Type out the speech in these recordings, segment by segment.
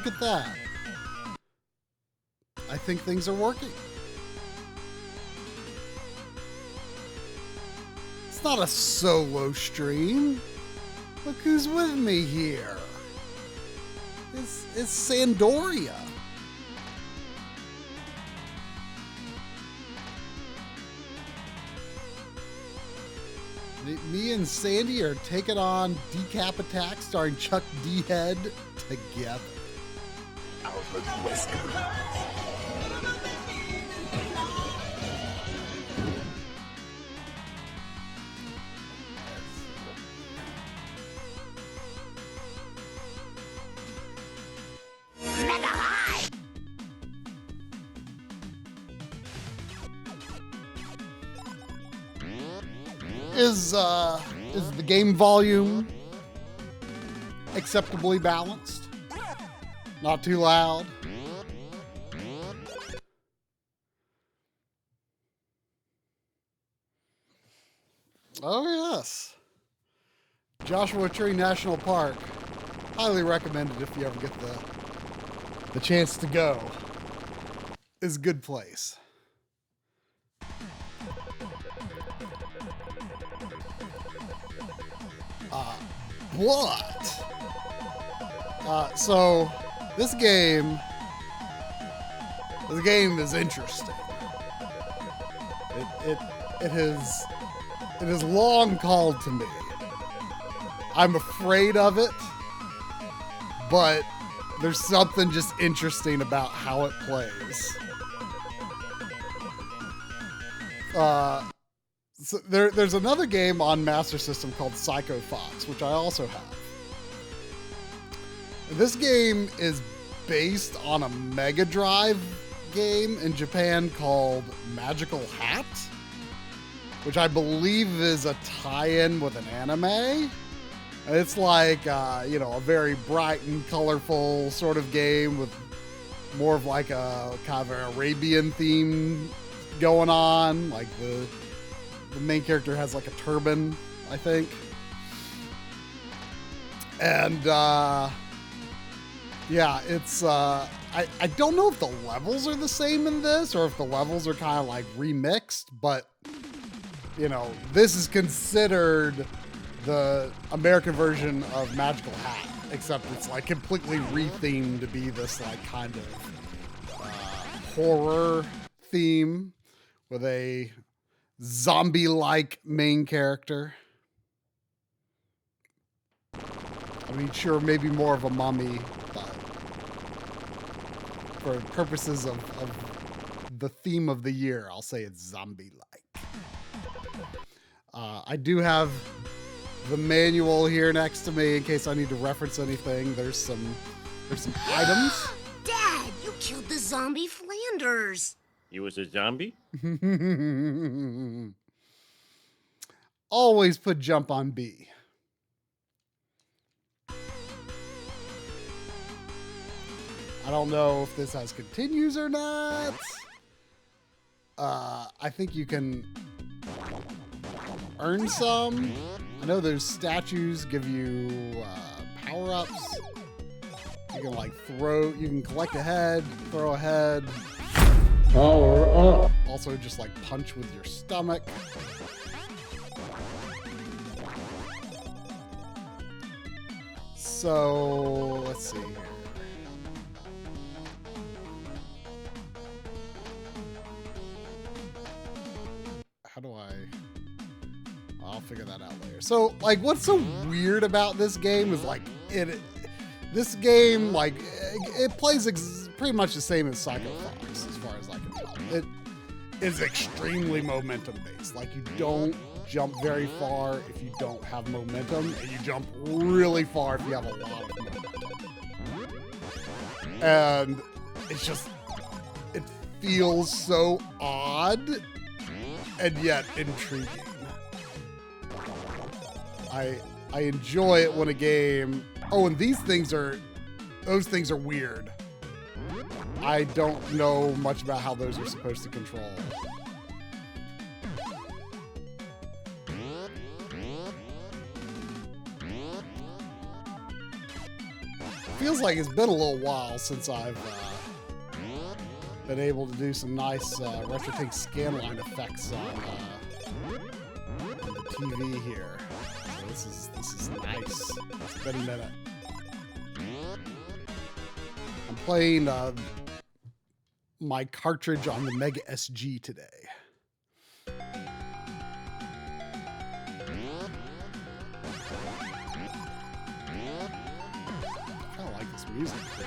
look at that. I think things are working. It's not a solo stream. Look who's with me here. It's Sandoria. Me and Sandy are taking on Decap Attack starring Chuck D. Head together. Is the game volume acceptably balanced? Not too loud? Oh yes. Joshua Tree National Park. Highly recommended if you ever get the chance to go. Is a good place. So this game is interesting. It has long called to me. I'm afraid of it, but there's something just interesting about how it plays. So there's another game on Master System called Psycho Fox, which I also have. This game is based on a Mega Drive game in Japan called Magical Hat, which I believe is a tie-in with an anime. It's like, a very bright and colorful sort of game with more of like a kind of an Arabian theme going on. Like the main character has like a turban, I think. And, yeah, it's, I don't know if the levels are the same in this or if the levels are kind of like remixed, but, this is considered the American version of Magical Hat, except it's like completely rethemed to be this like kind of horror theme with a zombie-like main character. I mean, sure, maybe more of a mummy, but for purposes of the theme of the year, I'll say it's zombie-like. I do have the manual here next to me in case I need to reference anything. There's some items. Dad, you killed the zombie Flanders. He was a zombie? Always put jump on B. I don't know if this has continues or not. I think you can earn some. I know those statues give you power-ups. You can like you can collect a head, throw a head. Power up. Also just like punch with your stomach. So let's see here. How do I'll figure that out later. So like what's so weird about this game is like this game like it plays pretty much the same as Psycho Fox as far as I can tell. It is extremely momentum based. Like you don't jump very far if you don't have momentum, and you jump really far if you have a lot of momentum. And it's just, it feels so odd and yet intriguing. I enjoy it when a game, and those things are weird. I don't know much about how those are supposed to control. feels like it's been a little while since I've been able to do some nice RetroTink scanline effects on the TV here. So this is nice. It's been a minute. I'm playing my cartridge on the Mega SG today. I kind of like this music here.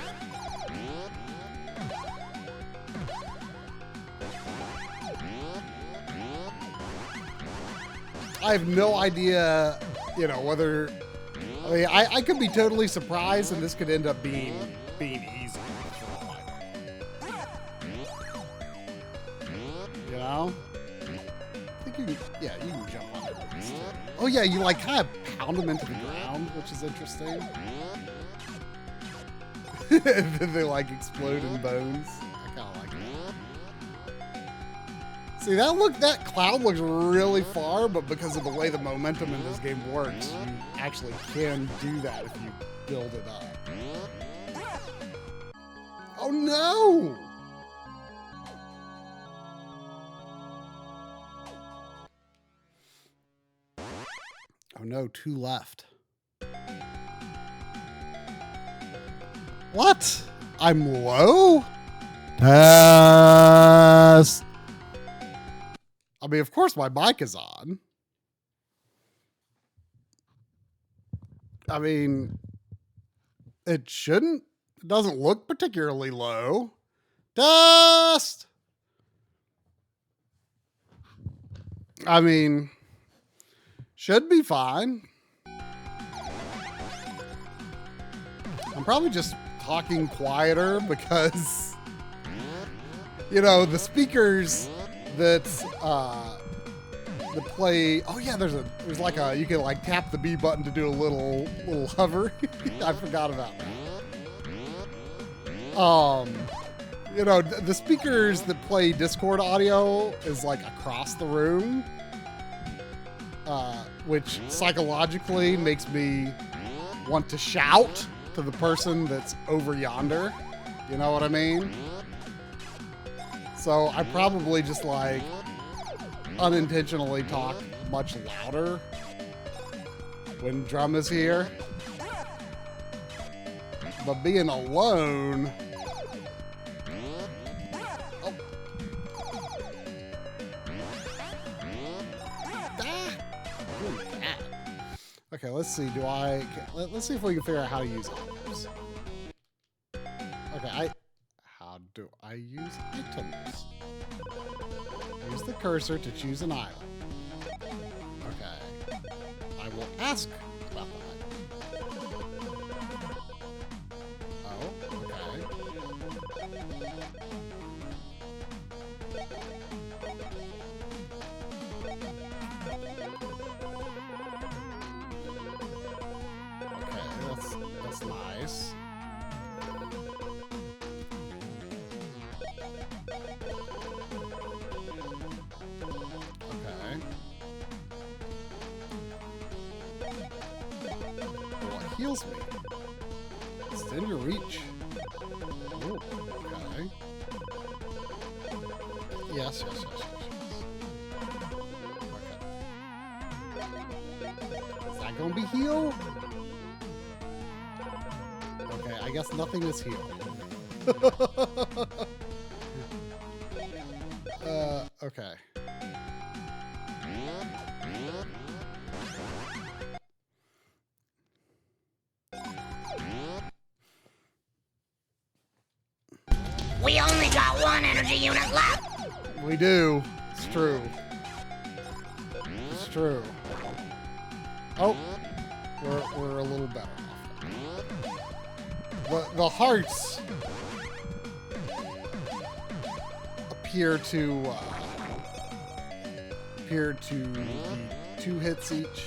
I have no idea, you know, whether... I mean, I could be totally surprised, and this could end up being easy. You know? I think you can, yeah, you can jump on it. Oh yeah, you like kind of pound them into the ground, which is interesting. And then they like explode in bones. I kind of like that. See, that cloud looks really far, but because of the way the momentum in this game works, you actually can do that if you build it up. Oh no! Oh no, 2 left. What? I'm low? Test. I mean, of course my mic is on. I mean, it shouldn't. It doesn't look particularly low. Test. I mean, should be fine. I'm probably just talking quieter because, you know, the speakers that play. Oh yeah, there's like a, you can like tap the B button to do a little hover. I forgot about that. You know, the speakers that play Discord audio is like across the room, which psychologically makes me want to shout to the person that's over yonder. You know what I mean? So I probably just like unintentionally talk much louder when drum is here. But being alone... Oh. Ah. Okay, let's see. Let's see if we can figure out how to use items. Okay, how do I use items? Use the cursor to choose an item. Okay. I will ask about the item. Oh, okay. Okay, that's nice. Heals me. Extend your reach. Oh, okay. Yes. Okay. Is that gonna be heal? Okay, I guess nothing is heal. Okay. We only got 1 energy unit left. We do. It's true. It's true. Oh, we're a little better off. The hearts appear to be 2 hits each.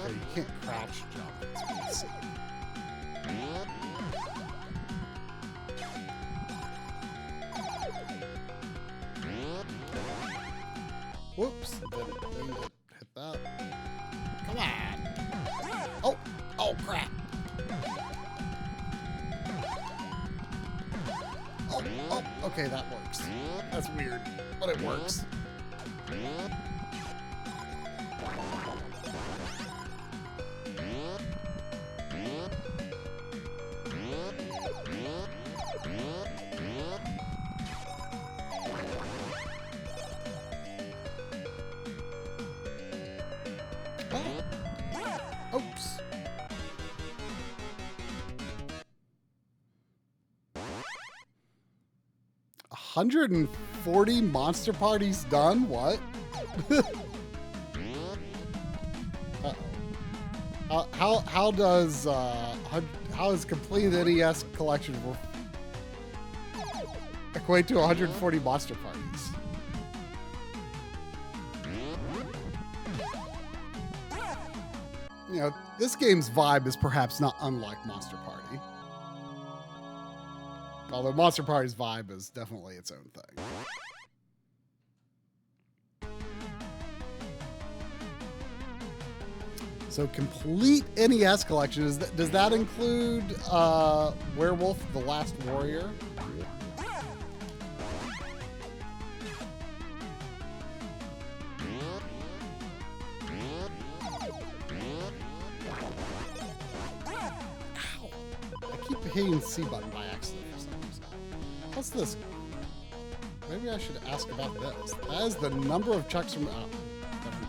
Okay, you can't crouch jump. It's pretty sick. Whoops. Didn't mean to hit that. Come on. Oh. Oh, crap. Oh, oh. Okay, that works. That's weird, but it works. Oops. $140 monster parties done? What? Uh-oh. How does completing the NES collection equate to 140 monster parties? You know, this game's vibe is perhaps not unlike Monster Party. Although Monster Party's vibe is definitely its own thing. So complete NES collection, does that include Werewolf the Last Warrior? Hitting the C button by accident for some reason. What's this? Maybe I should ask about this. That is the number of checks from... Oh, never mind.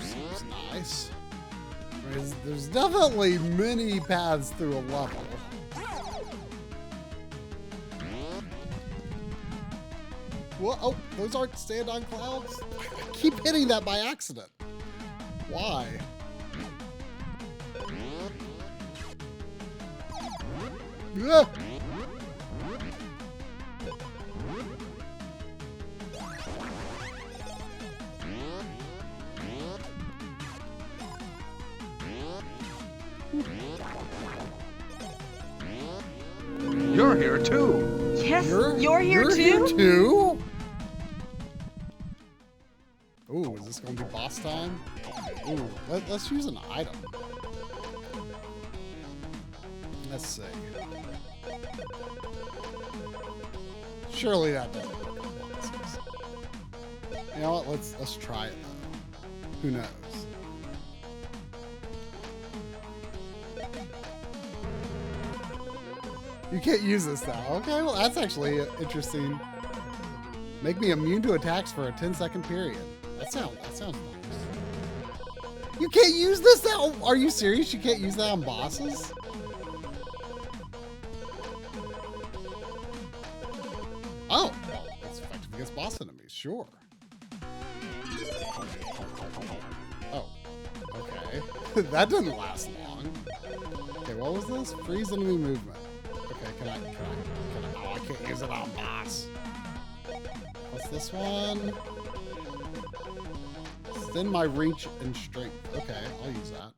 Seems nice. There's definitely many paths through a level. What? Oh, those aren't stand-on clouds? I keep hitting that by accident. Why? Yeah. You're here too. Yes, you're here too? Here too? Ooh, is this going to be boss time? Ooh, let's use an item. Let's see. Surely that doesn't work on bosses. You know what? Let's try it though. Who knows? You can't use this now. Okay, well that's actually interesting. Make me immune to attacks for a 10-second period. That sounds nice. You can't use this now? Are you serious? You can't use that on bosses? Oh, well, it's effective against boss enemies, sure. Oh, okay. That didn't last long. Okay, what was this? Freeze enemy movement. Okay, can I, oh, I can't use it on boss. What's this one? Extend my reach and strength. Okay, I'll use that.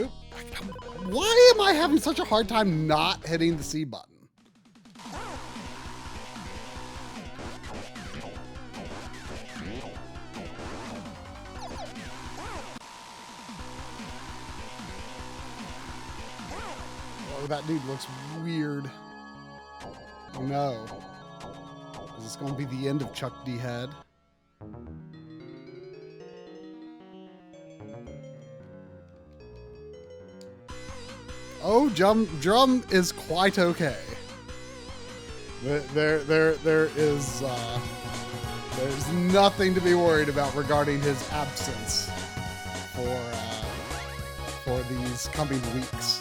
Oop. Why am I having such a hard time not hitting the C button? Oh, that dude looks weird. Oh no. Is this going to be the end of Chuck D. Head? Oh, drum is quite okay. There is there's nothing to be worried about regarding his absence for these coming weeks.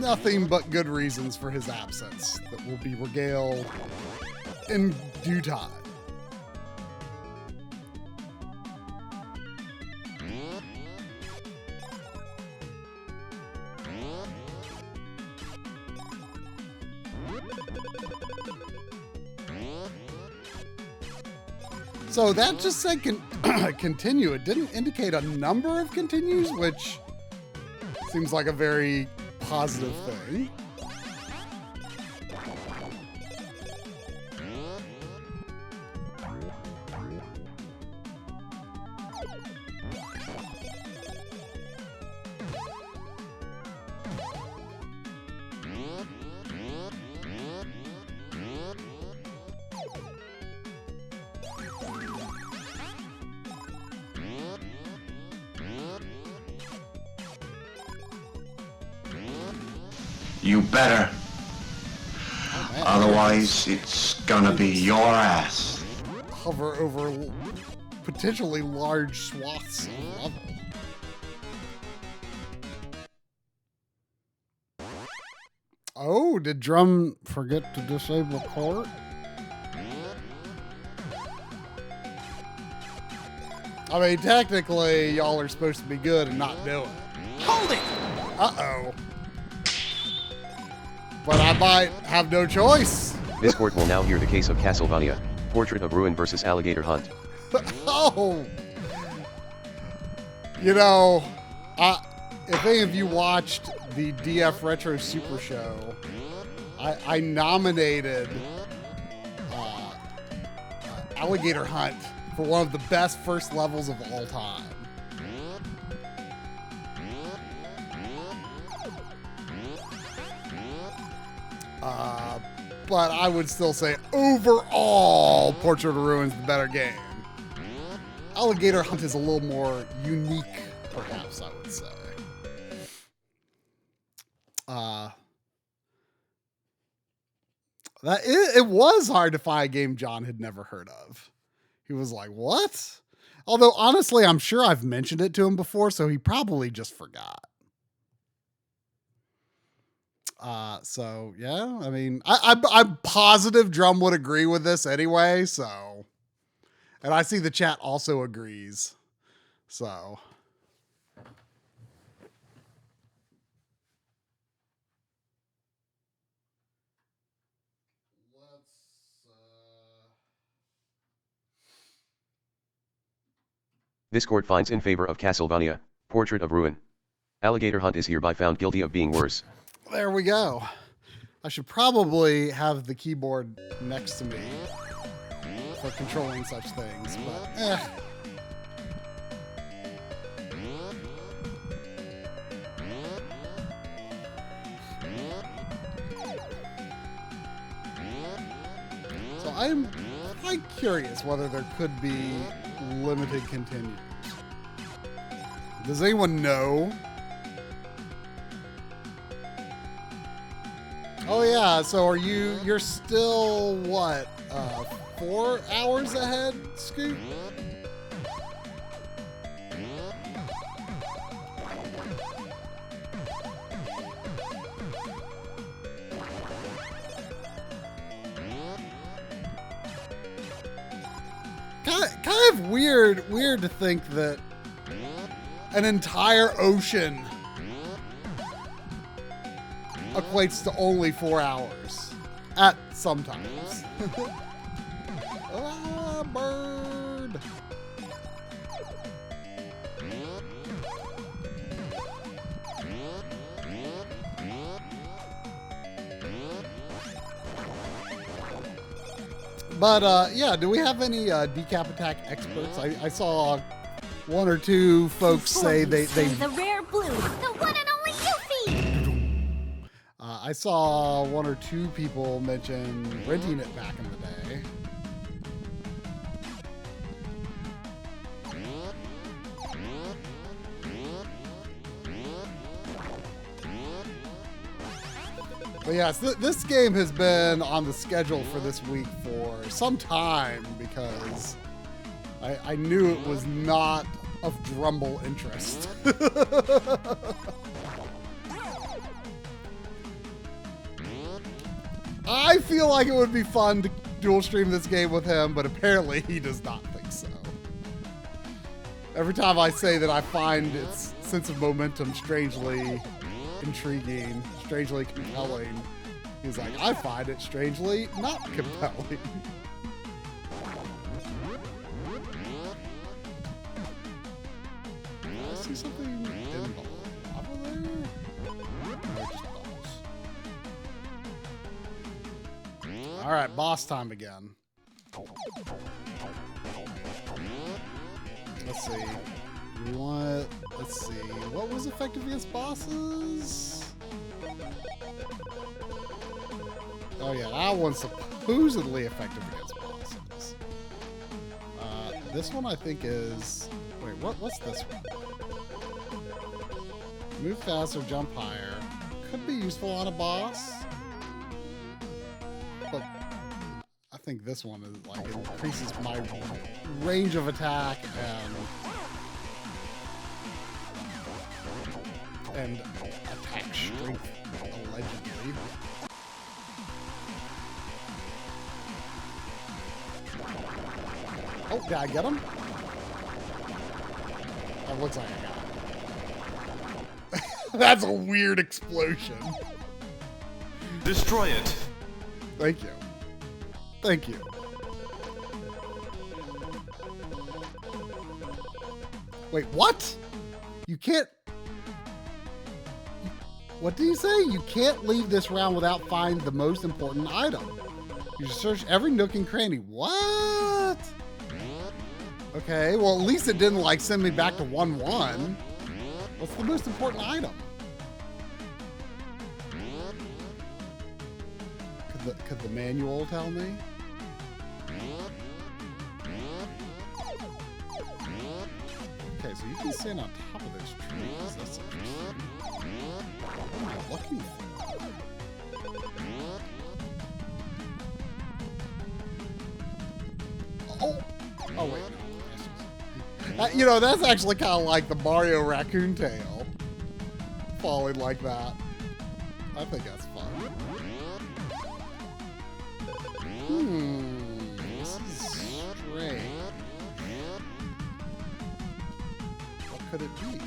nothing but good reasons for his absence that will be regaled in due time. So that just said continue. It didn't indicate a number of continues, which seems like a very positive thing. You better. Oh, man. Otherwise, it's gonna be your ass. Hover over potentially large swaths of level. Oh, did Drum forget to disable court? I mean, technically, y'all are supposed to be good and not do it. Hold it! Uh-oh. But I might have no choice. This court will now hear the case of Castlevania, Portrait of Ruin versus Alligator Hunt. Oh! You know, if any of you watched the DF Retro Super Show, I nominated Alligator Hunt for one of the best first levels of all time. But I would still say overall, Portrait of Ruin's the better game. Alligator Hunt is a little more unique, perhaps, I would say. It was hard to find a game John had never heard of. He was like, what? Although, honestly, I'm sure I've mentioned it to him before, so he probably just forgot. So, yeah, I mean, I'm positive Drum would agree with this anyway, so. And I see the chat also agrees, so. This court finds in favor of Castlevania, Portrait of Ruin. Alligator Hunt is hereby found guilty of being worse. There we go. I should probably have the keyboard next to me for controlling such things, but So I'm quite curious whether there could be limited continues. Does anyone know? Oh yeah, so you're still what, 4 hours ahead, Scoot? Kind of weird to think that an entire ocean equates to only 4 hours at sometimes. Ah, bird. But yeah, do we have any Decap Attack experts? I saw one or two folks say they the rare blue, the one and only Yuffie. I saw one or two people mention renting it back in the day. But yes, this game has been on the schedule for this week for some time because I knew it was not of Drumble interest. I feel like it would be fun to dual stream this game with him, but apparently he does not think so. Every time I say that I find its sense of momentum strangely intriguing, strangely compelling, he's like, I find it strangely not compelling. I see something in the lava there? No, just balls. All right, boss time again. Let's see. Let's see. What was effective against bosses? Oh yeah, that one's supposedly effective against bosses. This one I think is... Wait, what's this one? Move faster, jump higher. Could be useful on a boss. But I think this one is like increases my range of attack and attack strength, allegedly. Oh, did I get him? That looks like I got him. That's a weird explosion. Destroy it. Thank you. Thank you. Wait, what? You can't... What did he say? You can't leave this round without finding the most important item. You should search every nook and cranny. What? Okay, well, at least it didn't, like, send me back to 1-1. What's the most important item? Could the manual tell me? Okay, so you can stand on top of those trees. That's interesting. What am I looking for? Oh wait. You know, that's actually kind of like the Mario raccoon tail. Falling like that. I think that's fun. This is strange. What could it be?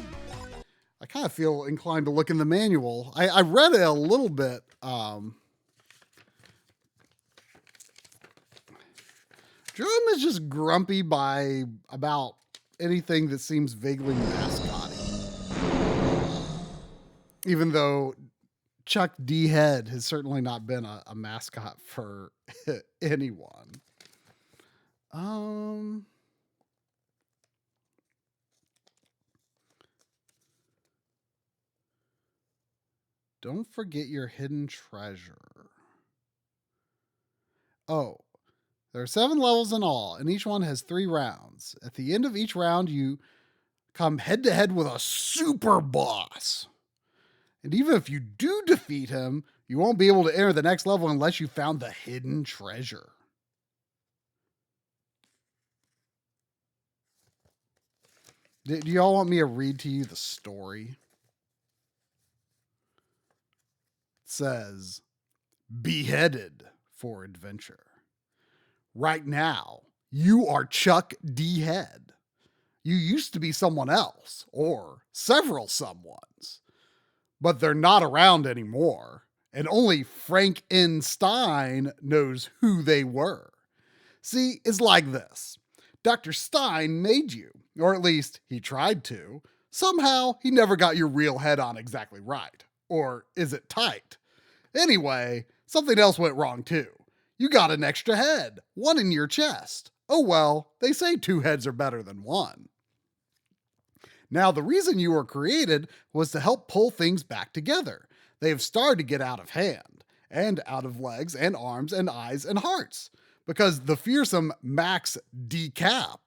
I kind of feel inclined to look in the manual. I read it a little bit. Jerome is just grumpy by about anything that seems vaguely mascotty. Even though Chuck D. Head has certainly not been a mascot for anyone. Don't forget your hidden treasure. Oh. There are 7 levels in all, and each one has 3 rounds. At the end of each round, you come head-to-head with a super boss. And even if you do defeat him, you won't be able to enter the next level unless you found the hidden treasure. Do y'all want me to read to you the story? It says, beheaded for adventure. Right now, you are Chuck D. Head. You used to be someone else, or several someones. But they're not around anymore, and only Frank N. Stein knows who they were. See, it's like this. Dr. Stein made you, or at least he tried to. Somehow, he never got your real head on exactly right. Or is it tight? Anyway, something else went wrong too. You got an extra head, one in your chest. Oh well, they say 2 heads are better than 1. Now, the reason you were created was to help pull things back together. They have started to get out of hand, and out of legs and arms and eyes and hearts, because the fearsome Max Decap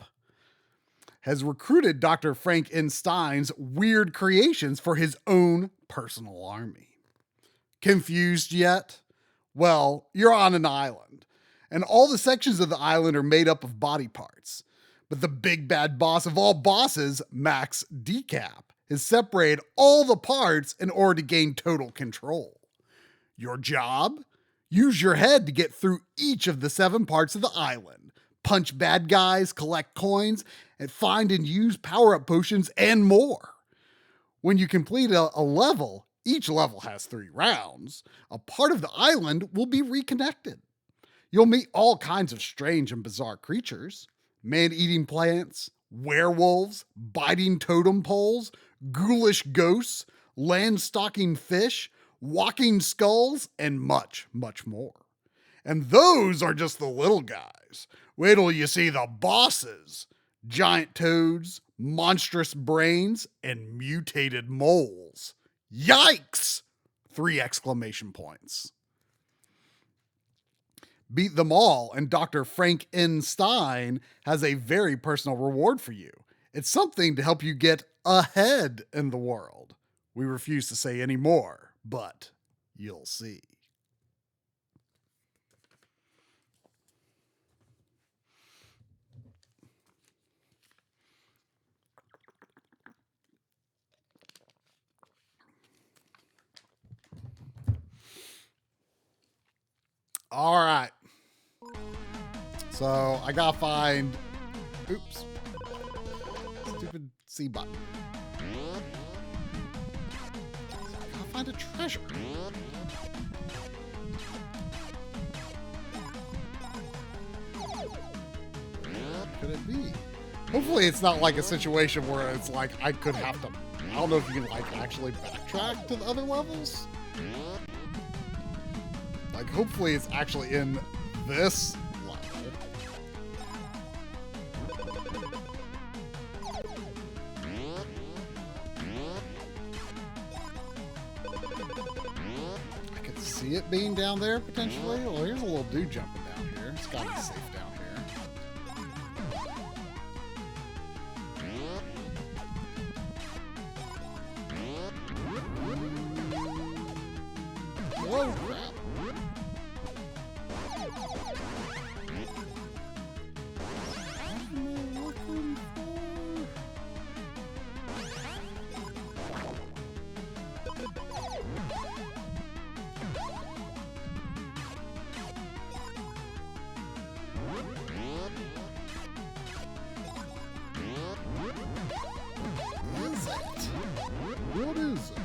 has recruited Dr. Frank N. Stein's weird creations for his own personal army. Confused yet? Well, you're on an island, and all the sections of the island are made up of body parts. But the big bad boss of all bosses, Max Decap, has separated all the parts in order to gain total control. Your job? Use your head to get through each of the 7 parts of the island. Punch bad guys, collect coins, and find and use power-up potions and more. When you complete a level, each level has 3 rounds, a part of the island will be reconnected. You'll meet all kinds of strange and bizarre creatures. Man-eating plants, werewolves, biting totem poles, ghoulish ghosts, land-stalking fish, walking skulls, and much, much more. And those are just the little guys. Wait till you see the bosses. Giant toads, monstrous brains, and mutated moles. Yikes! 3 exclamation points. Beat them all, and Dr. Frank N. Stein has a very personal reward for you. It's something to help you get ahead in the world. We refuse to say any more, but you'll see. All right. So I gotta find. Oops. Stupid C button. So I gotta find a treasure. What could it be? Hopefully it's not like a situation where it's like I could have to. I don't know if you can like actually backtrack to the other levels. Like, hopefully it's actually in this level. I could see it being down there, potentially. Well, here's a little dude jumping down here. It's gotta be safe down here. Whoa, crap. What is it?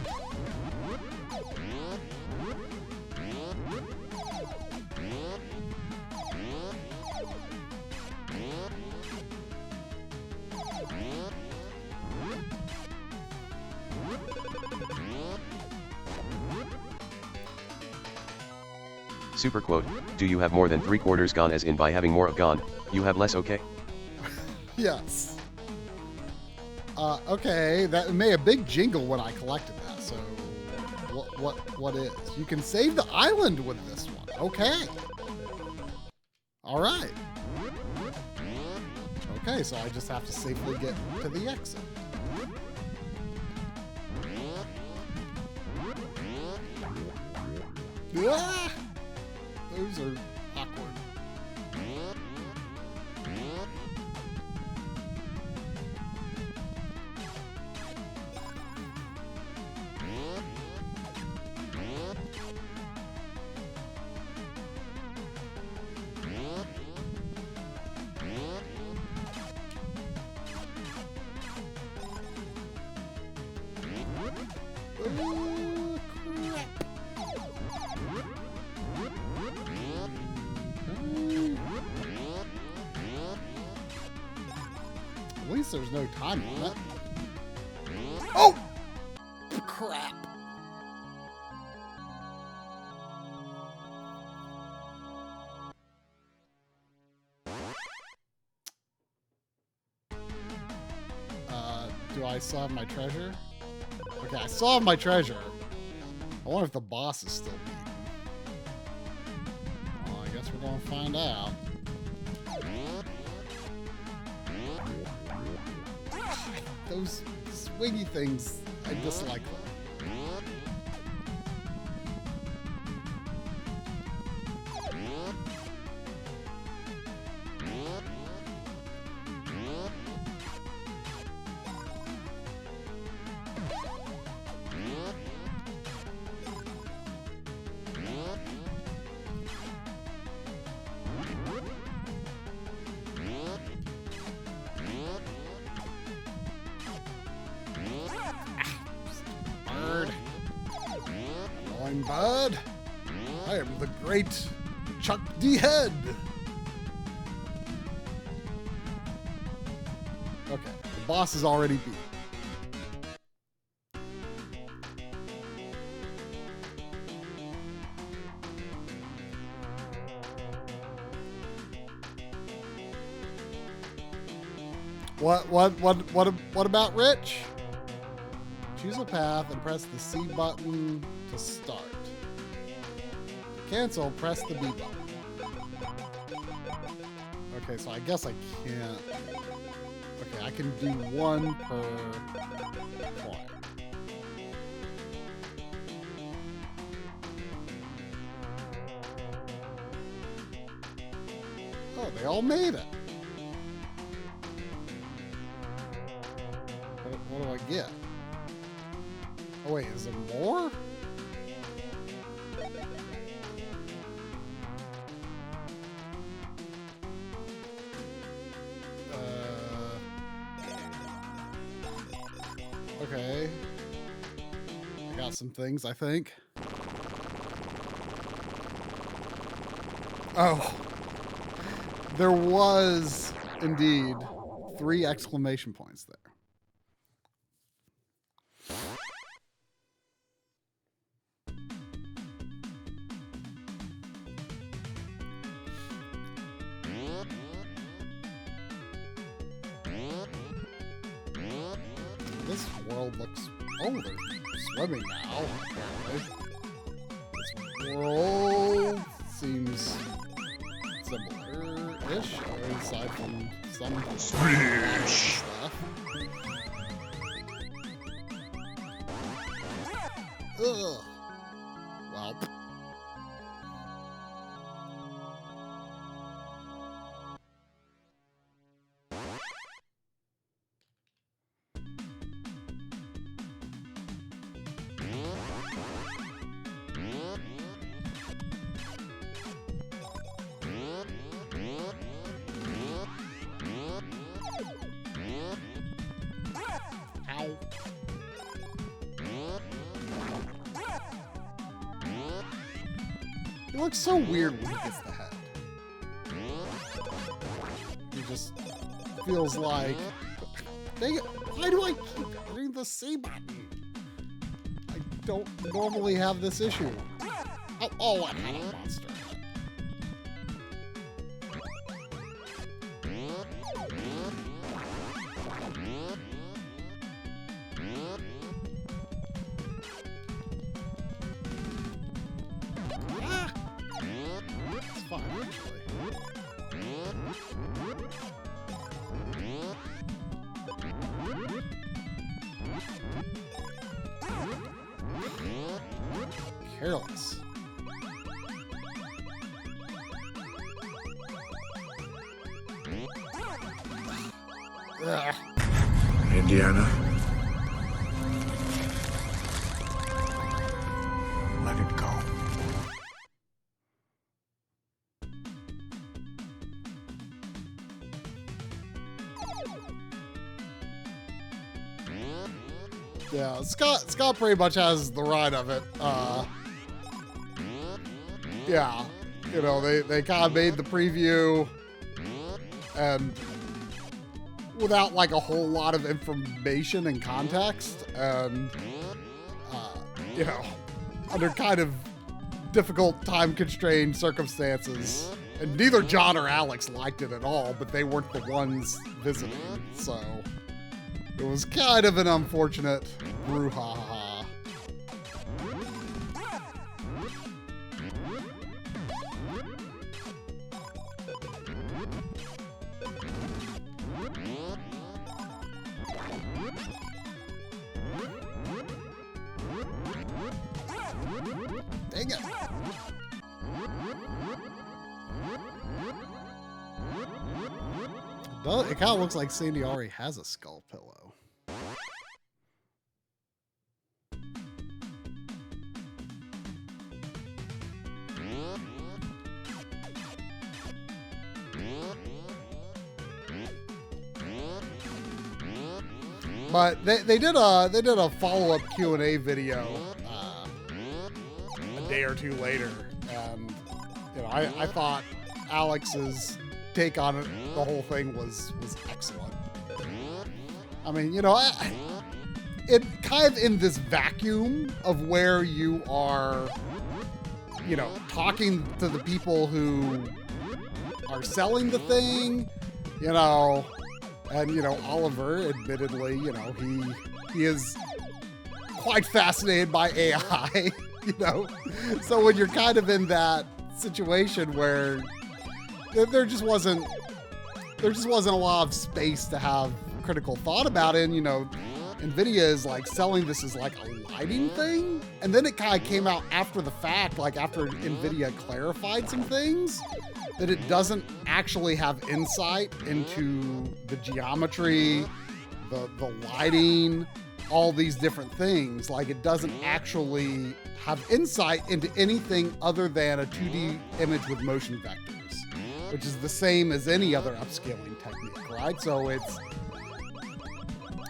Super quote, do you have more than 3/4 gone, as in by having more of gone, you have less, okay? Yes. Okay, that made a big jingle when I collected that, so what is? You can save the island with this one. Okay. All right. Okay, so I just have to safely get to the exit. Ah! Those are awkward. Oh, crap. At least there's no time limit. Oh! Crap. Do I still have my treasure? Okay, I still have my treasure. I wonder if the boss is still beaten. Well, I guess we're gonna find out. Those swingy things, I dislike them. I am the great Chuck D. Head. Okay, the boss is already beat. What about Rich? Choose a path and press the C button to start. To cancel, press the B button. Okay, so I guess I can't. Okay, I can do one per point. Oh, they all made it. What do I get? Oh wait, is there more? Okay. I got some things, I think. Oh. There was, indeed, 3 exclamation points there. This world looks... Oh, they're swimming now. This world seems similar-ish, aside from some stuff. Ugh. Well. Ow. He looks so weird when he gets the head. He just feels like... Dang it, why do I keep hitting the C button? I don't normally have this issue. Oh, I had a monster. It's fine, actually. Careless. Ugh. Indiana. Let it go. Yeah, Scott pretty much has the right of it. Yeah, you know, they kind of made the preview and without like a whole lot of information and context, and you know, under kind of difficult time constrained circumstances. And neither John or Alex liked it at all, but they weren't the ones visiting, so it was kind of an unfortunate brouhaha. Dang it. It kind of looks like Sandy already has a skull pillow. But they did a follow-up Q&A video a day or two later, and I thought Alex's take on it, the whole thing was excellent. I mean, it kind of in this vacuum of where you are, talking to the people who are selling the thing, and Oliver, admittedly, he is quite fascinated by AI, so when you're kind of in that situation where there just wasn't a lot of space to have critical thought about it, and, NVIDIA is like selling this as like a lighting thing, and then it kind of came out after the fact, like after NVIDIA clarified some things, that it doesn't actually have insight into the geometry, the lighting, all these different things. Like it doesn't actually have insight into anything other than a 2D image with motion vectors, which is the same as any other upscaling technique, right? So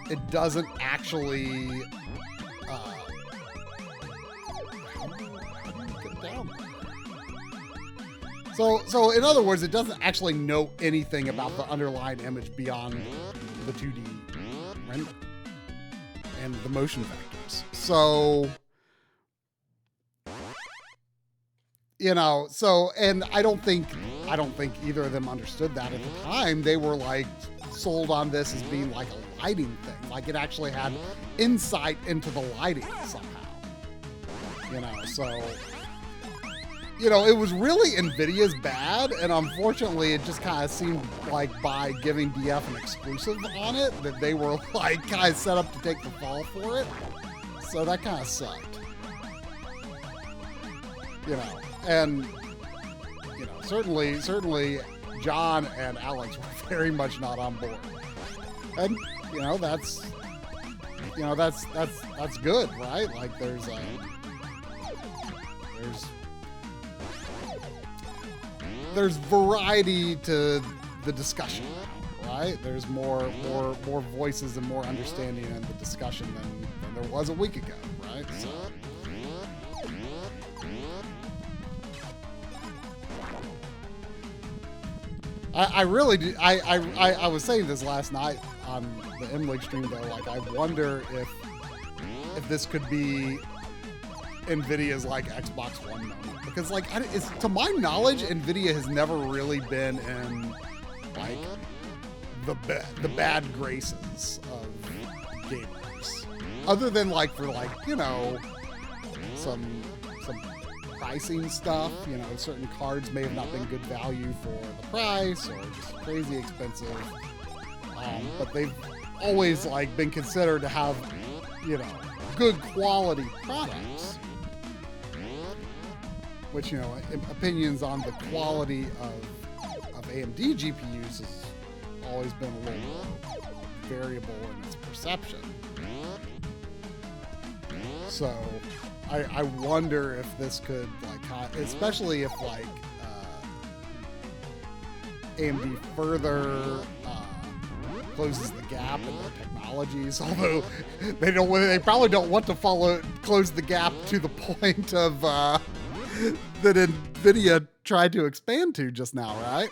it doesn't actually how do you get down there? So in other words, it doesn't actually know anything about the underlying image beyond the 2D render and the motion vectors. So and I don't think either of them understood that at the time. They were like sold on this as being like a lighting thing, like it actually had insight into the lighting somehow, so it was really NVIDIA's bad, and unfortunately it just kind of seemed like by giving DF an exclusive on it that they were like kind of set up to take the fall for it, so that kind of sucked, and certainly John and Alex were very much not on board, and that's good, right? Like there's variety to the discussion, right? There's more voices and more understanding in the discussion than there was a week ago, right? So. I really do. I was saying this last night on the MLeague stream though. Like, I wonder if this could be NVIDIA's like Xbox One moment, because like to my knowledge, NVIDIA has never really been in like the bad graces of gamers, other than like for like some pricing stuff. Certain cards may have not been good value for the price or just crazy expensive, but they've always like been considered to have good quality products, which opinions on the quality of AMD GPUs has always been a little variable in its perception. So I wonder if this could like, especially if like AMD further closes the gap in their technologies, although they probably don't want to close the gap to the point of that NVIDIA tried to expand to just now, right?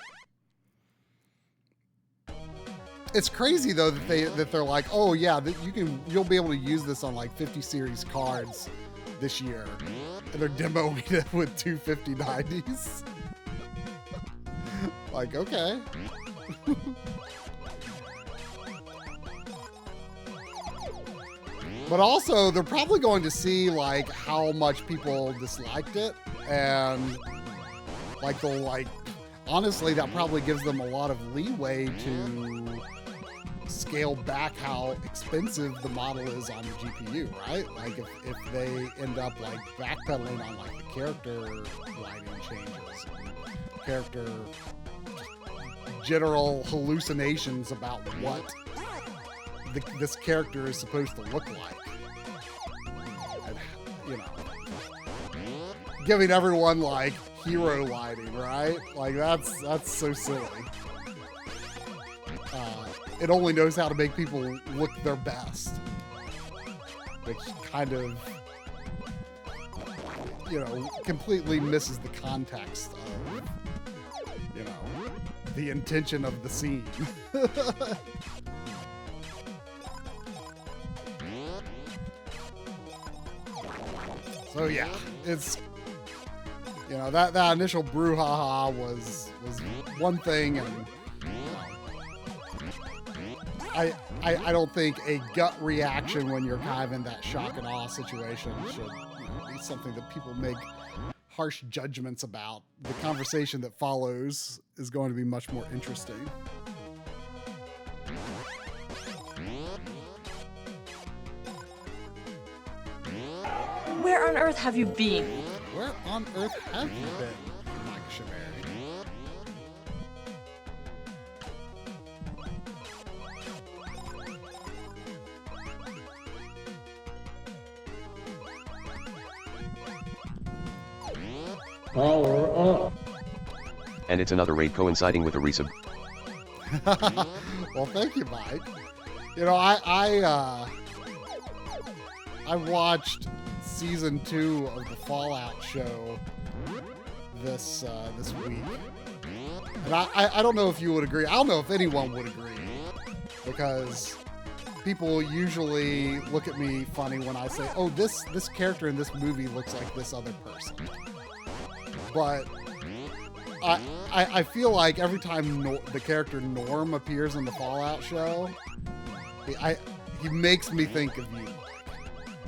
It's crazy though that they're like, oh yeah, you'll be able to use this on like 50 series cards this year, and they're demoing it with 25090s. Like, okay. But also, they're probably going to see like how much people disliked it, and like they'll like, honestly, that probably gives them a lot of leeway to scale back how expensive the model is on the GPU, right? Like if they end up like backpedaling on like the character lighting changes, and character general hallucinations about what this character is supposed to look like, and, giving everyone like hero lighting, right? Like that's so silly. It only knows how to make people look their best, which kind of, completely misses the context of, the intention of the scene. So yeah, it's, that initial brouhaha was one thing, and I don't think a gut reaction when you're kind of in that shock and awe situation should be something that people make harsh judgments about. The conversation that follows is going to be much more interesting. Where on earth have you been? Where on earth have you been, Mike Shamari? And it's another raid coinciding with a resub. Well, thank you, Mike. I watched season 2 of the Fallout show this week, and I don't know if you would agree. I don't know if anyone would agree, because people usually look at me funny when I say, "Oh, this character in this movie looks like this other person." But I feel like every time the character Norm appears in the Fallout show, he makes me think of you.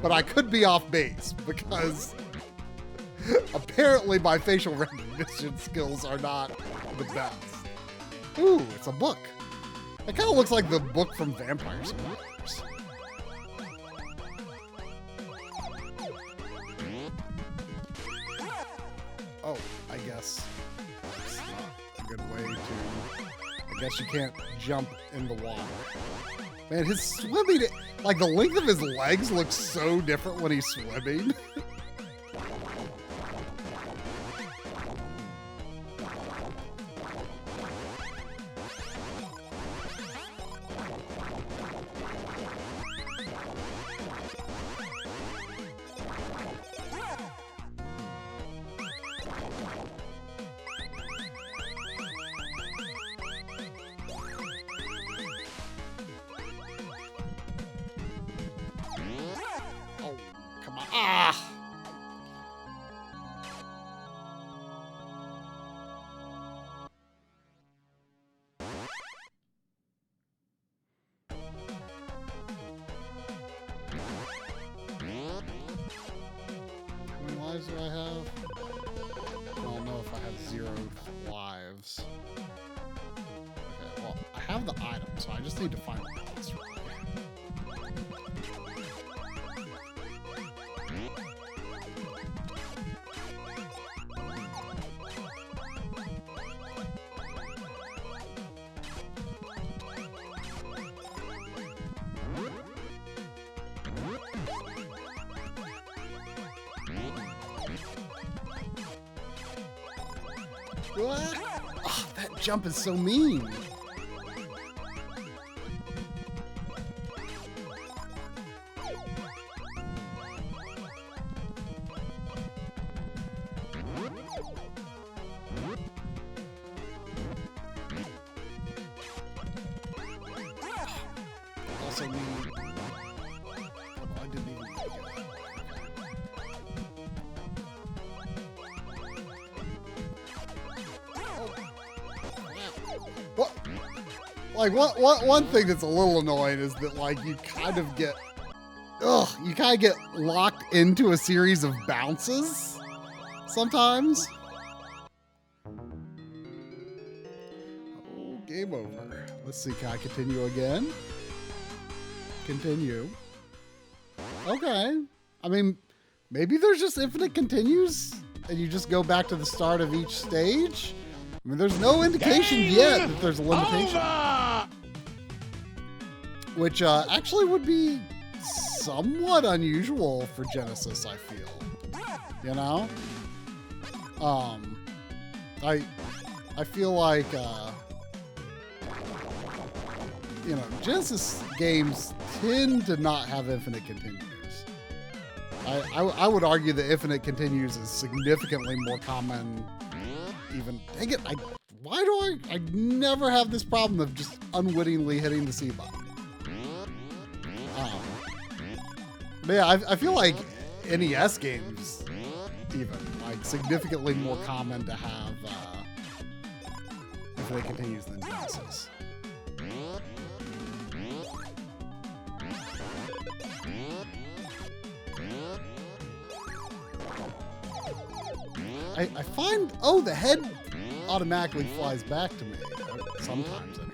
But I could be off base, because apparently my facial recognition skills are not the best. Ooh, it's a book. It kind of looks like the book from Vampire Survivors. Oh, I guess it's not a good way to... I guess you can't jump in the water. Man, his swimming, like the length of his legs looks so different when he's swimming. Ah! How many lives do I have? I don't know if I have 0 lives. Okay, well, I have the item, so I just need to find the pellets really. What? Oh, that jump is so mean. Also mean. Oh, I didn't even get that. What? Like, one thing that's a little annoying is that, like, you kind of get locked into a series of bounces sometimes. Oh, game over. Let's see, can I continue again? Continue. Okay. I mean, maybe there's just infinite continues and you just go back to the start of each stage. I mean, there's no indication yet that there's a limitation. Which actually would be somewhat unusual for Genesis, I feel. You know? I feel like, Genesis games tend to not have infinite continues. I would argue that infinite continues is significantly more common. Even dang it, I never have this problem of just unwittingly hitting the C button. But yeah, I feel like NES games even like significantly more common to have infinite continues than Genesis. I find, the head automatically flies back to me, sometimes anyway.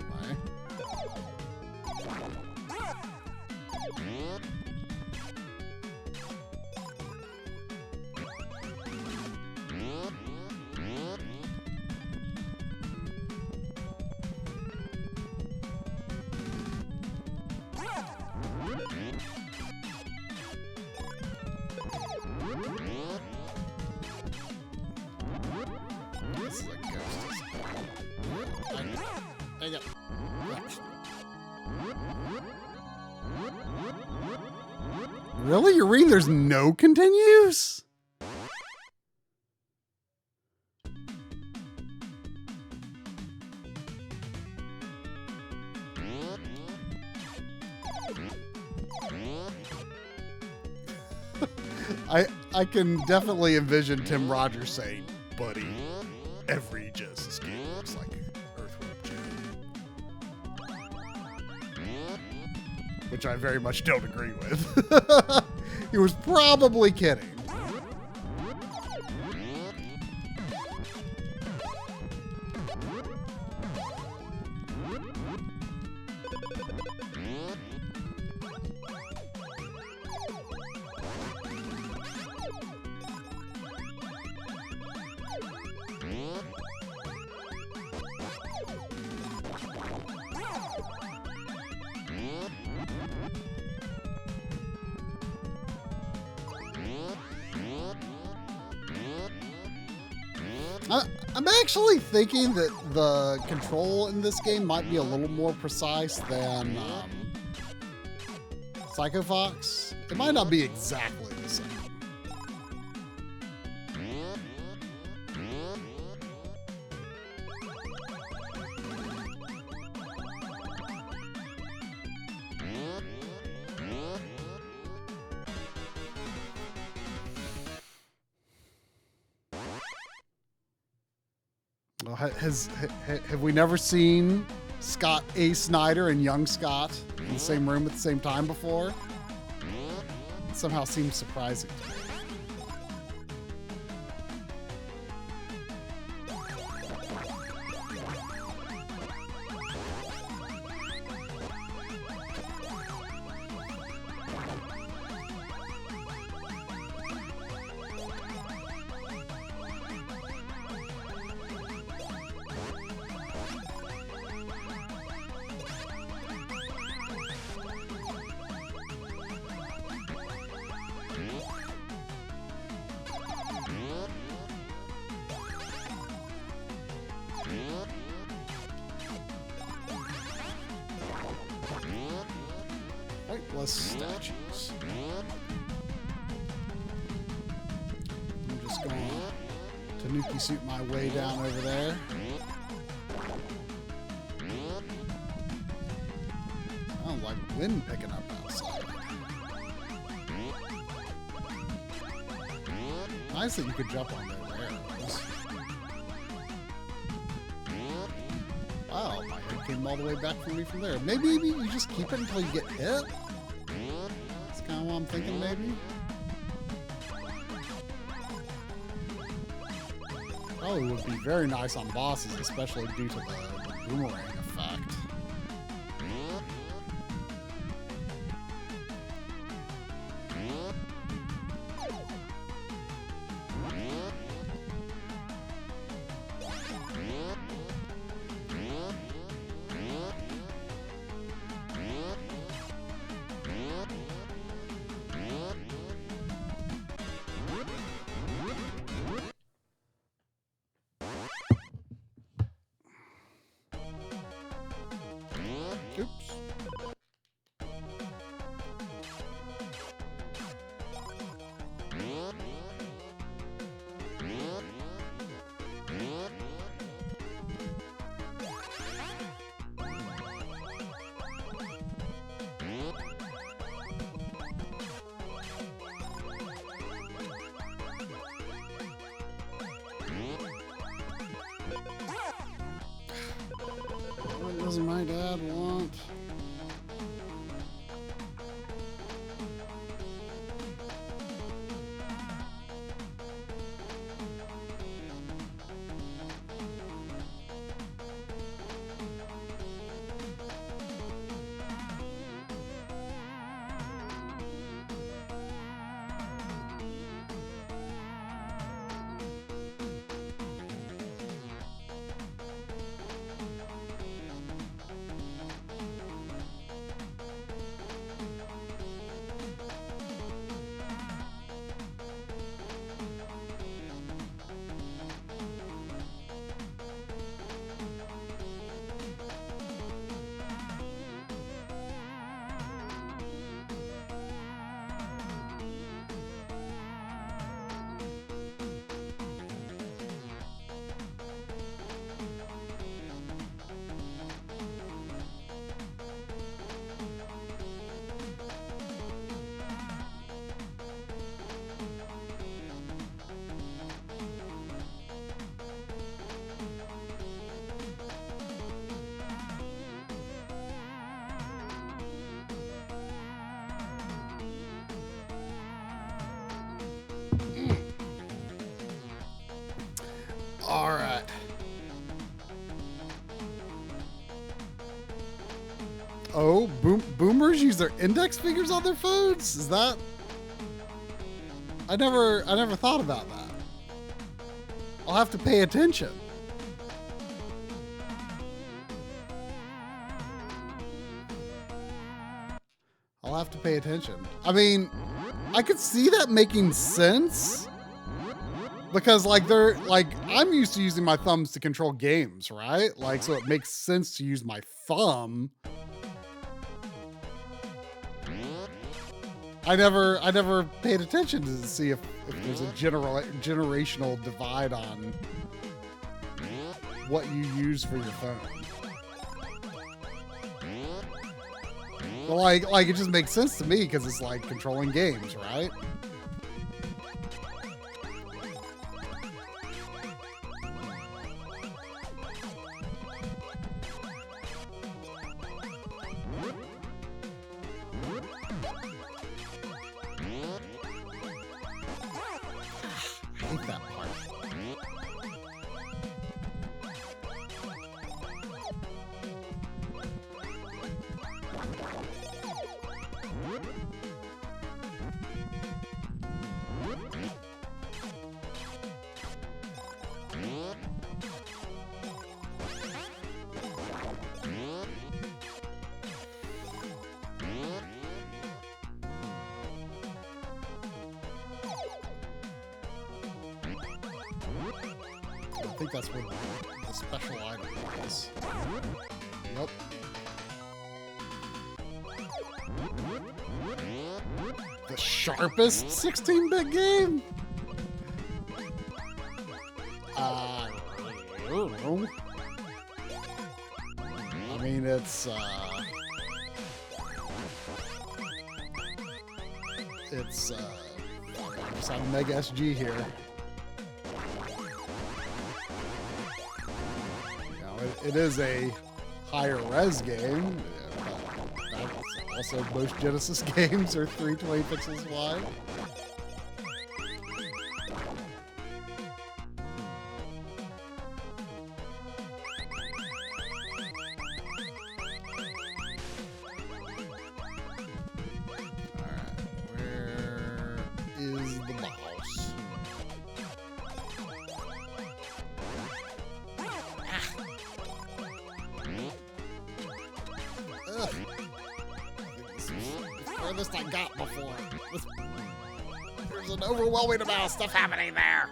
This is a ghost. Dang it. Really? You're reading there's no continues? I can definitely envision Tim Rogers saying, buddy, every Genesis game looks like Earthworm Jim. Which I very much don't agree with. He was probably kidding. I'm actually thinking that the control in this game might be a little more precise than Psycho Fox. It might not be exactly the same. Well, have we never seen Scott A. Snyder and young Scott in the same room at the same time before? It somehow seems surprising to me. Right, less statues. I'm just going to Tanuki suit my way down over there. I don't like wind picking up outside. Nice that you could jump on those arrows. Wow, my head came all the way back from me from there. Maybe you just keep it until you get hit? That's kind of what I'm thinking, maybe. Probably would be very nice on bosses, especially due to the boomerang effect. does my dad want? All right. Oh, boomers use their index fingers on their phones? Is that? I never thought about that. I'll have to pay attention. I'll have to pay attention. I mean, I could see that making sense. Because I'm used to using my thumbs to control games, right? Like, so it makes sense to use my thumb. I never paid attention to see if there's a generational divide on what you use for your phone. But like it just makes sense to me because it's like controlling games, right? I hate that part. I think that's what the special item is. Yep. The sharpest 16-bit game? I mean, it's I just have Mega SG here. It is a higher res game, but also most Genesis games are 320 pixels wide. Alright, where is the mouse? Ugh. This is the furthest I got before. There's an overwhelming amount of stuff happening there.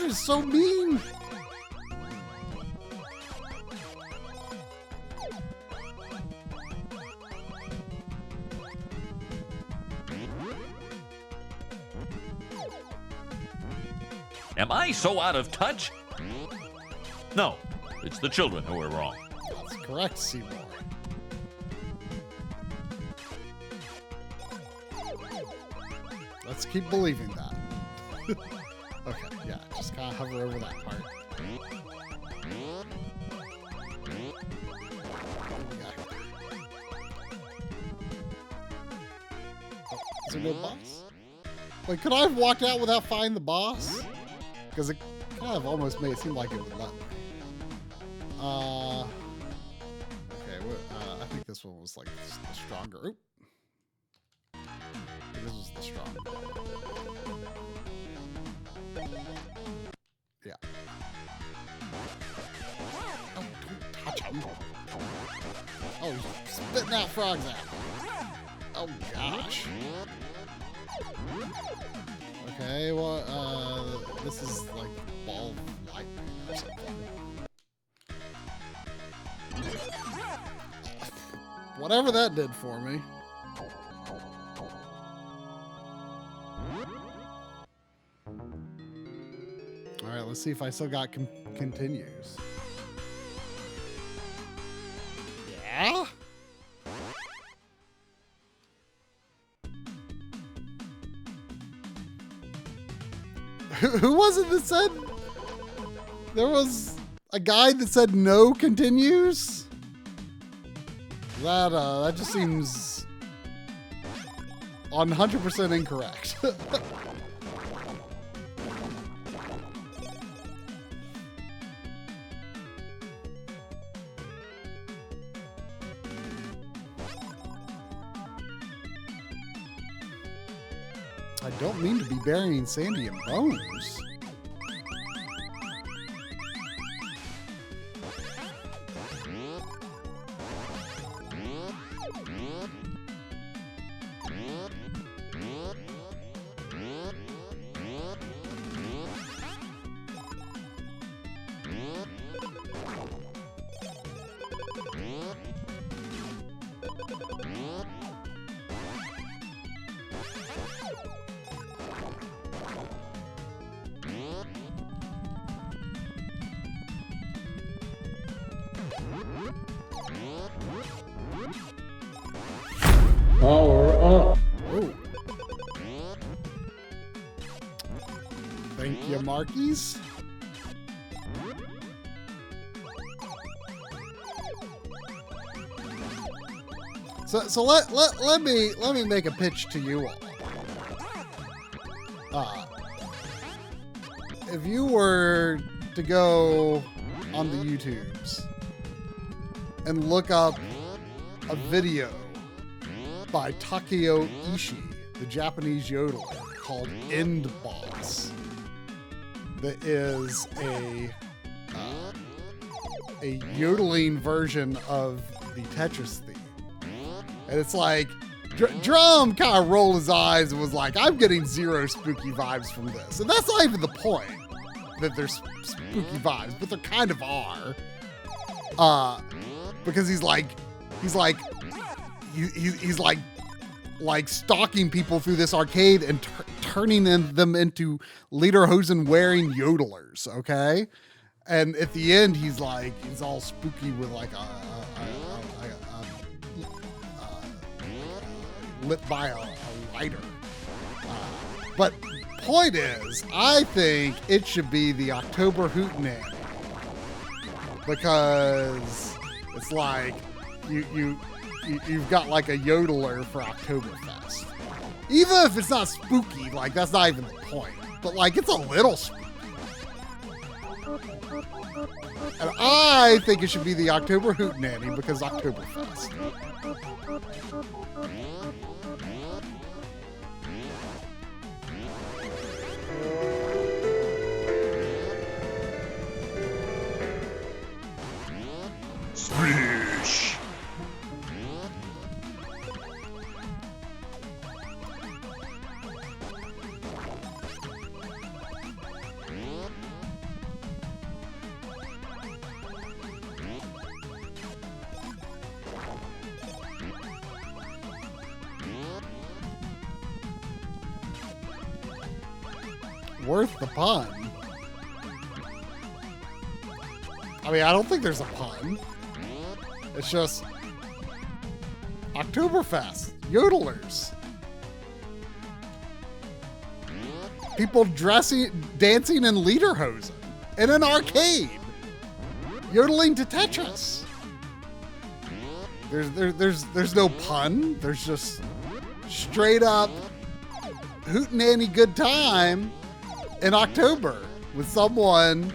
is so mean. Am I so out of touch? No, it's the children who are wrong. That's correct, Seymour. Let's keep believing that. Okay, yeah, just kind of hover over that part. Oh, is there no boss? Wait, could I have walked out without finding the boss? Because it kind of almost made it seem like it would let me. Okay, I think this one was like the stronger. Oop. I think this was the stronger. Yeah. Oh, don't touch him. Oh, he's spitting out frogs at me. Oh, gosh. Okay, well, this is like ball of lightning or something. Whatever that did for me. All right, let's see if I still got continues. Yeah? Who was it that said there was a guide that said no continues? That just seems 100% incorrect. I don't mean to be burying Sandy in bones. Oh. Thank you, Markies. So let me make a pitch to you all. If you were to go on the YouTubes and look up a video by Takeo Ishii, the Japanese yodeler, called End Boss, that is a yodeling version of the Tetris theme. And it's like, Drum kind of rolled his eyes and was like, I'm getting zero spooky vibes from this. And that's not even the point, that there's spooky vibes, but there kind of are. Because he's like stalking people through this arcade and turning them into lederhosen wearing yodelers, okay? And at the end, he's all spooky with like a lit by a lighter. But point is, I think it should be the October Hootenanny, because it's like you've got like a yodeler for Oktoberfest. Even if it's not spooky, like that's not even the point. But like it's a little spooky. And I think it should be the October Hootenanny because Oktoberfest. Splish! worth the pun. I mean, I don't think there's a pun. It's just Oktoberfest, yodelers. People dancing in lederhosen in an arcade, yodeling to Tetris. There's no pun. There's just straight up hootenanny good time in October with someone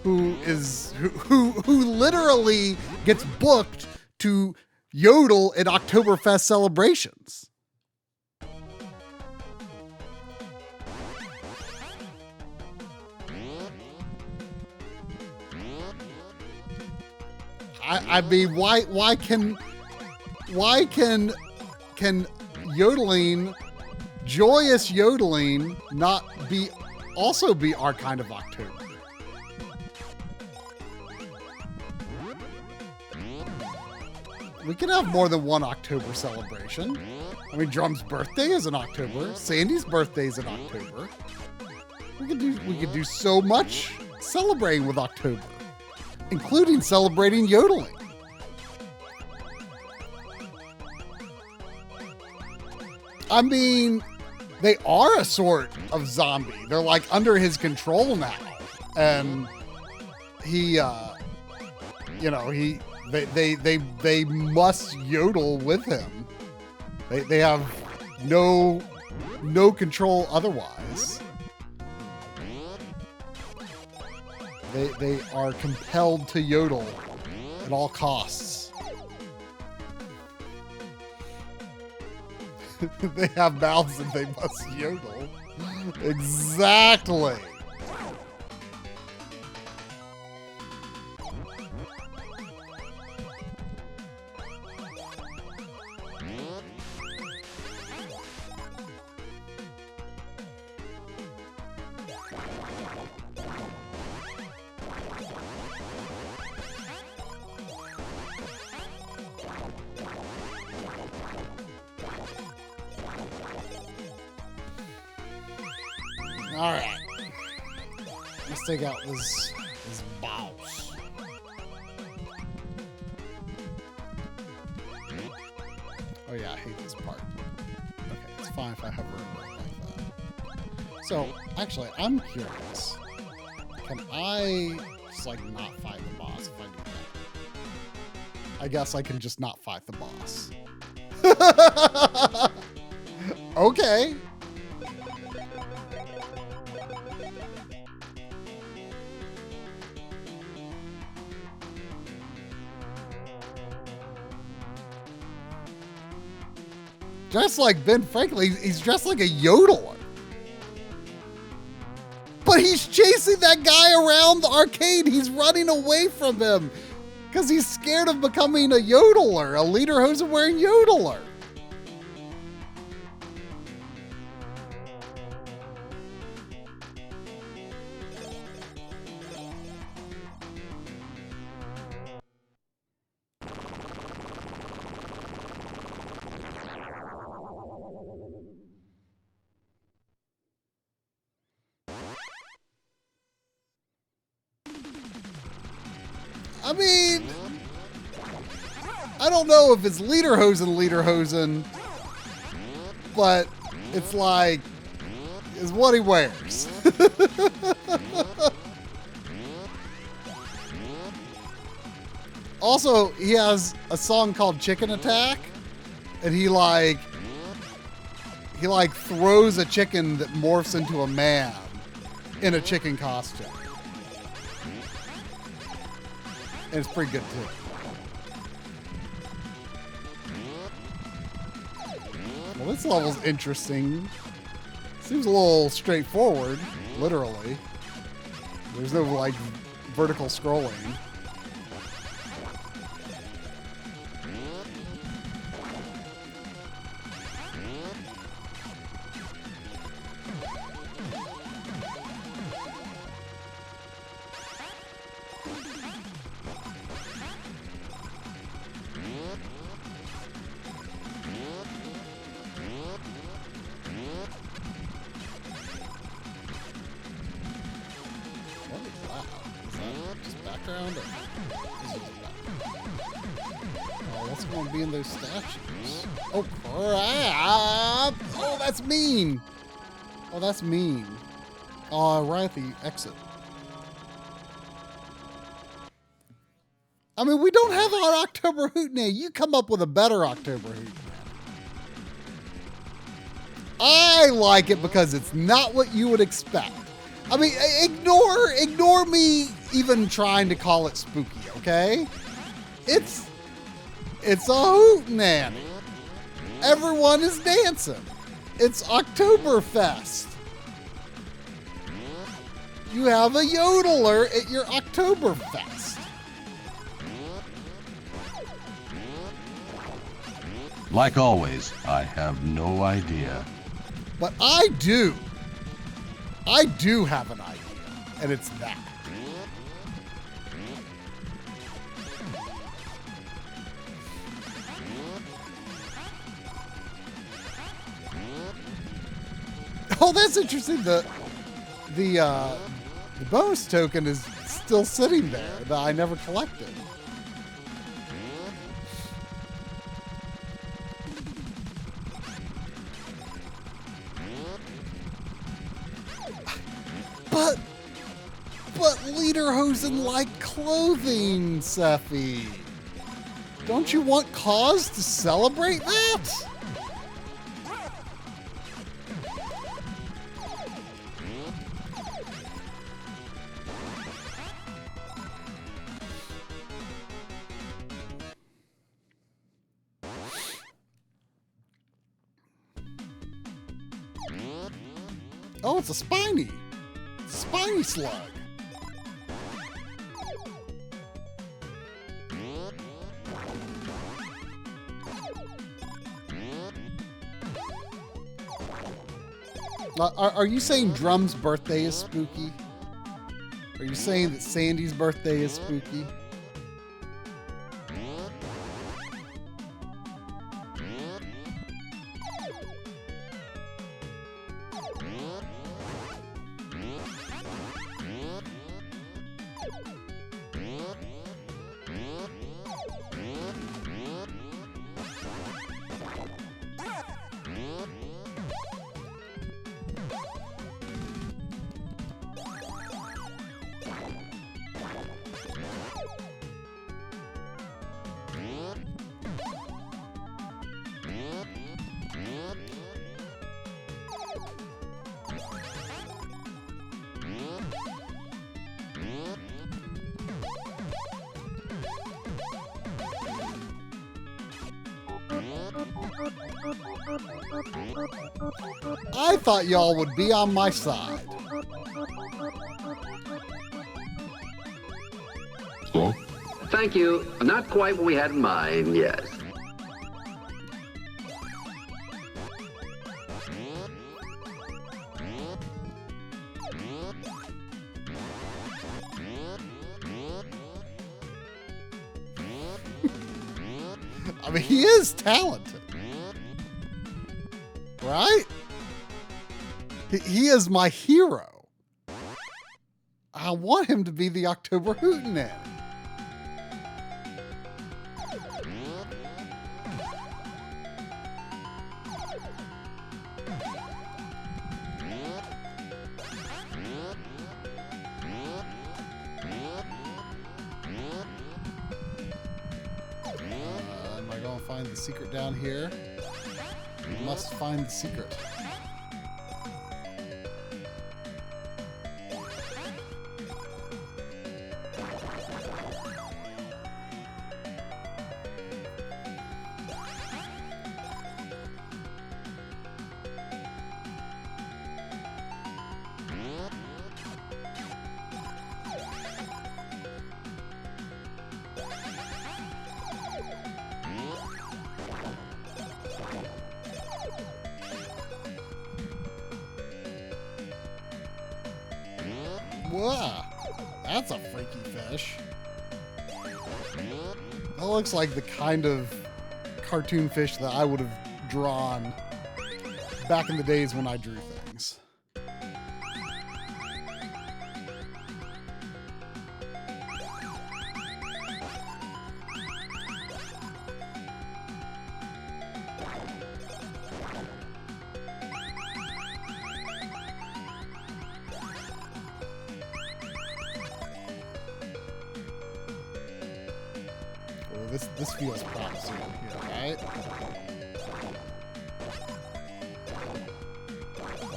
who literally gets booked to yodel at Oktoberfest celebrations. I mean, why can yodeling, joyous yodeling, not also be our kind of October? We can have more than one October celebration. I mean, Drum's birthday is in October. Sandy's birthday is in October. We could do so much celebrating with October, including celebrating yodeling. I mean, they are a sort of zombie. They're like under his control now. And they must yodel with him. They have no control otherwise. They are compelled to yodel at all costs. They have mouths and they must yodel. Exactly. All right, let's take out this boss. Oh yeah, I hate this part. Okay, it's fine if I hover over it like that. So actually, I'm curious. Can I just like not fight the boss if I do that? I guess I can just not fight the boss. Okay. Dressed like Ben Franklin, he's dressed like a yodeler. But he's chasing that guy around the arcade. He's running away from him because he's scared of becoming a yodeler, a lederhosen wearing yodeler. I mean, I don't know if it's lederhosen, but it's like, is what he wears. Also, he has a song called Chicken Attack, and he throws a chicken that morphs into a man in a chicken costume. And it's pretty good too. Well, this level's interesting. Seems a little straightforward, literally. There's no like vertical scrolling. background? Oh, what's going to be in those statues? Oh, crap! Oh, that's mean! Oh, that's mean. Oh, right at the exit. I mean, we don't have our October Hootenanny. You come up with a better October Hootenanny. I like it because it's not what you would expect. I mean, ignore me even trying to call it spooky, okay? It's a hootenanny. Everyone is dancing. It's Oktoberfest. You have a yodeler at your Oktoberfest. Like always, I have no idea. But I do. I do have an idea, and it's that. Oh, that's interesting. The bonus token is still sitting there that I never collected. But Lederhosen like clothing, Seffi. Don't you want cause to celebrate that? Oh, it's a spiny. Spiny slug. Are you saying Drum's birthday is spooky? Are you saying that Sandy's birthday is spooky? I thought y'all would be on my side. Oh? Thank you. Not quite what we had in mind, yes. I mean, he is talented. Right? He is my hero. I want him to be the October Hootenanny. Am I going to find the secret down here? We must find the secret. Wow, that's a freaky fish. That looks like the kind of cartoon fish that I would have drawn back in the days when I drew things. this feels promising here, right?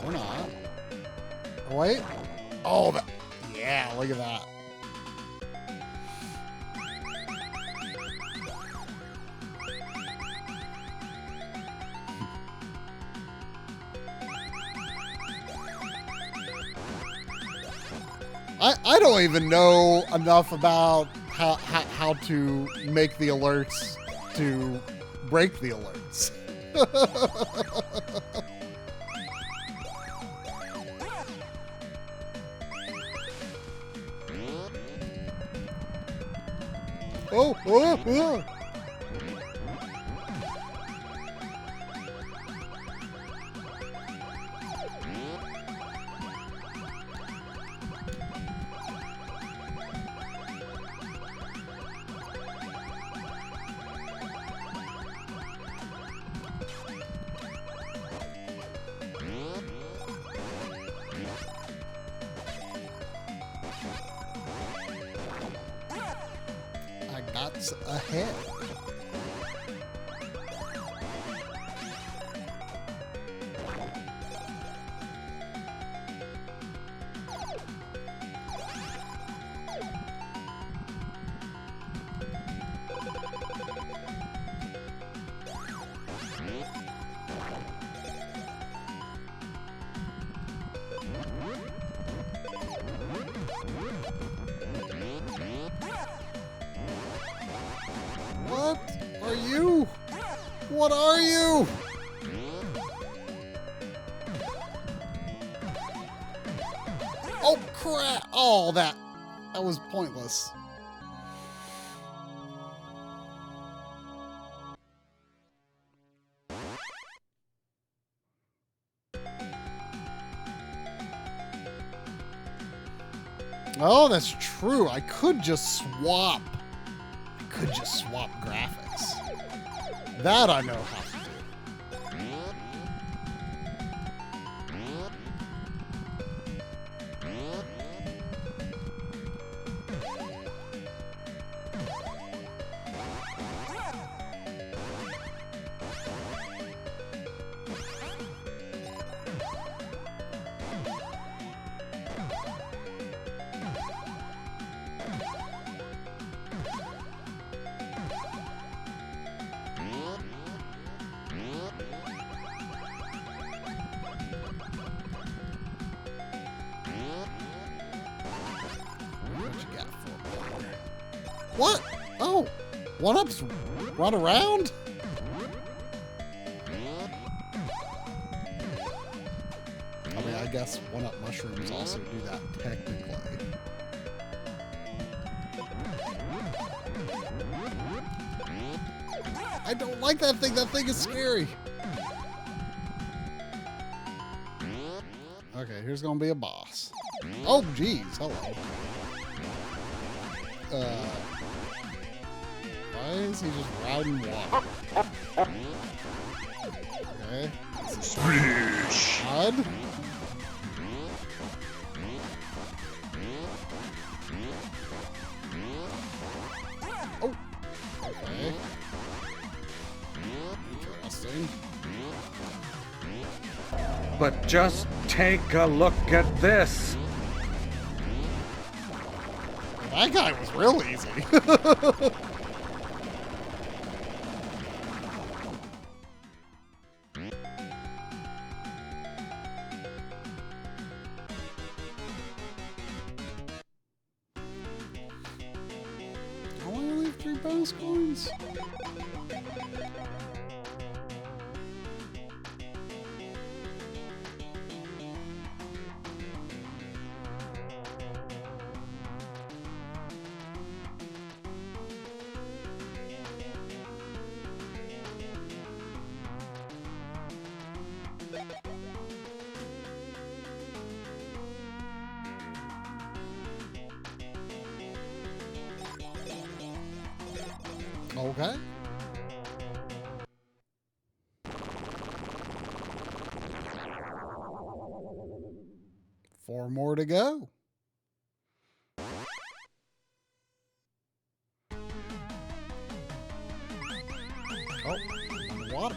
Or not. Oh, wait. Oh, yeah, look at that. I don't even know enough about how to make the alerts to break the alerts. Oh. That's ahead. What are you? What are you? Oh crap! Oh, that was pointless. Oh, that's true. I could just swap. Graphics. That I know how to do. What? Oh, one-ups run around? I mean, I guess one-up mushrooms also do that technically. I don't like that thing. That thing is scary. Okay, here's gonna be a boss. Oh, geez. Hello. Why is he just riding water? Okay. Odd. Oh. Okay. Interesting. But just take a look at this. That guy was real easy. I want to leave 3 bonus coins. Okay. Four more to go. Oh, underwater.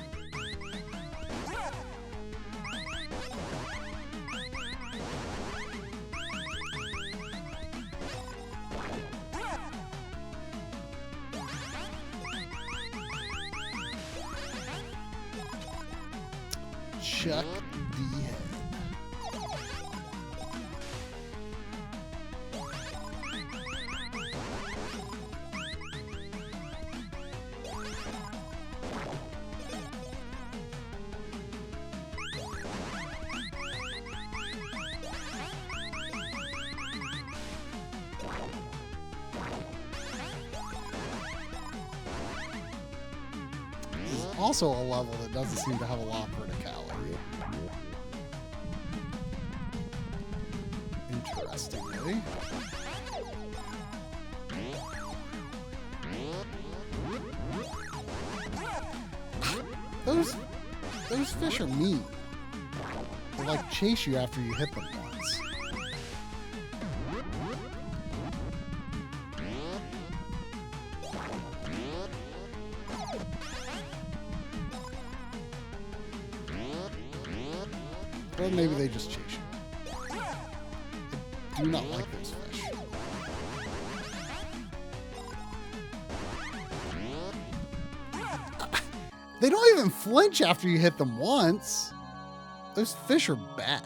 Chuck the head. This is also a level that doesn't seem to have a lot of verticality. Interestingly. Those fish are mean. They like chase you after you hit them once. Or maybe they just chase you. I do not like those fish. They don't even flinch after you hit them once. Those fish are bad.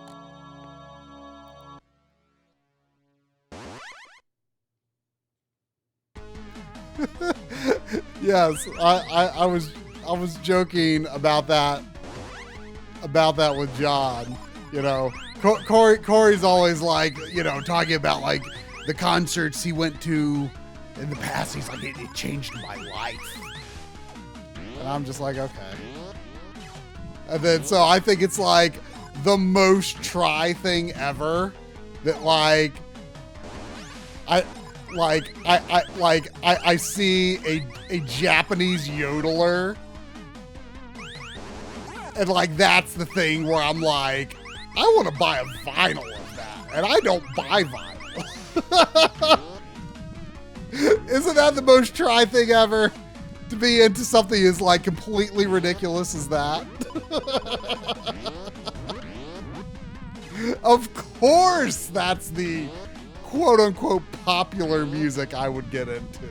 Yes, I was joking about that with John. You know, Corey's always like, you know, talking about like the concerts he went to in the past. He's like, it changed my life. And I'm just like, okay. And then, so I think it's like the most try thing ever that like, I see a Japanese yodeler and like, that's the thing where I'm like, I want to buy a vinyl of that. And I don't buy vinyl. Isn't that the most try thing ever? To be into something as like completely ridiculous as that. Of course, that's the quote unquote popular music I would get into.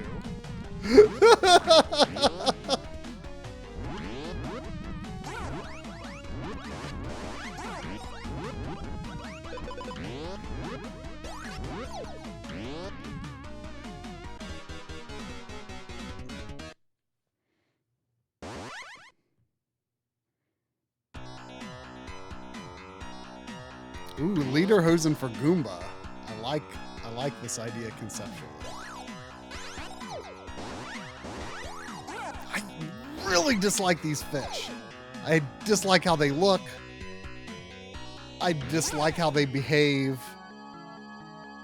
Ooh, Lederhosen for Goomba. I like this idea conceptually. I really dislike these fish. I dislike how they look. I dislike how they behave.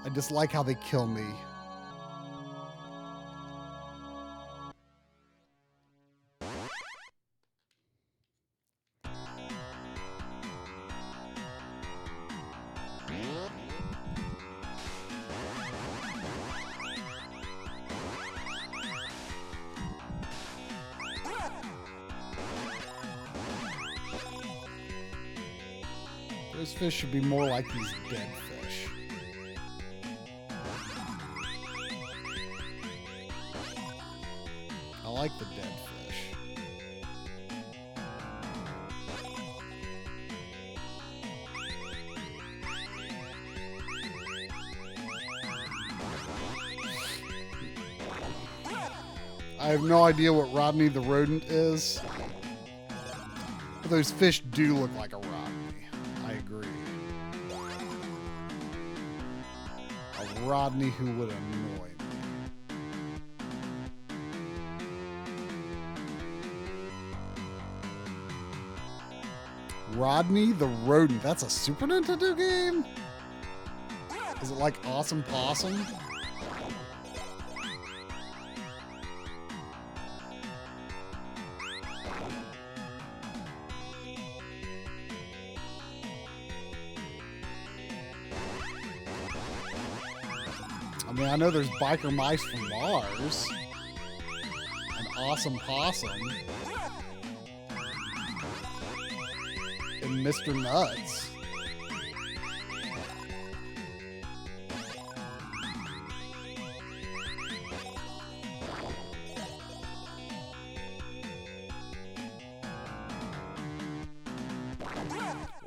I dislike how they kill me. Those fish should be more like these dead fish. I like the dead fish. I have no idea what Rodney the rodent is, but those fish do look like a Rodney. I agree. A Rodney who would annoy me. Rodney the rodent. That's a Super Nintendo game? Is it like Awesome Possum? I mean, I know there's biker mice from Mars. an awesome possum and Mr. Nuts.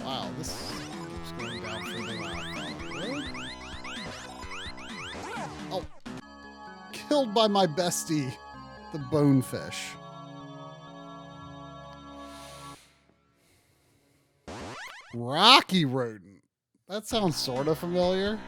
Wow, this keeps going down further than I thought it would. Oh, killed by my bestie, the bonefish. Rocky rodent. That sounds sort of familiar.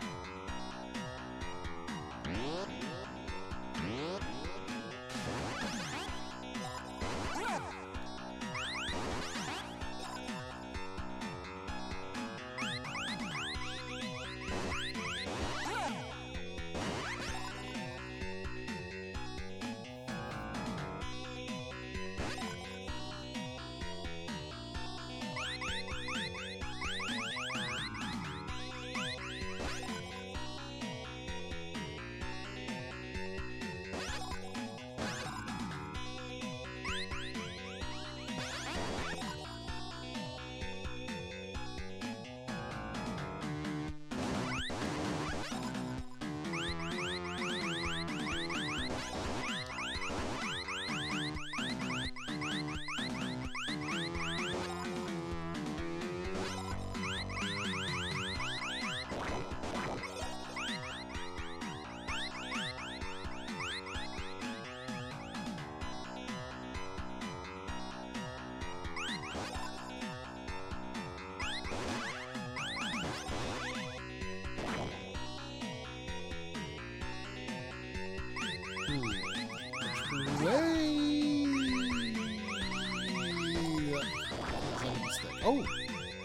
Oh,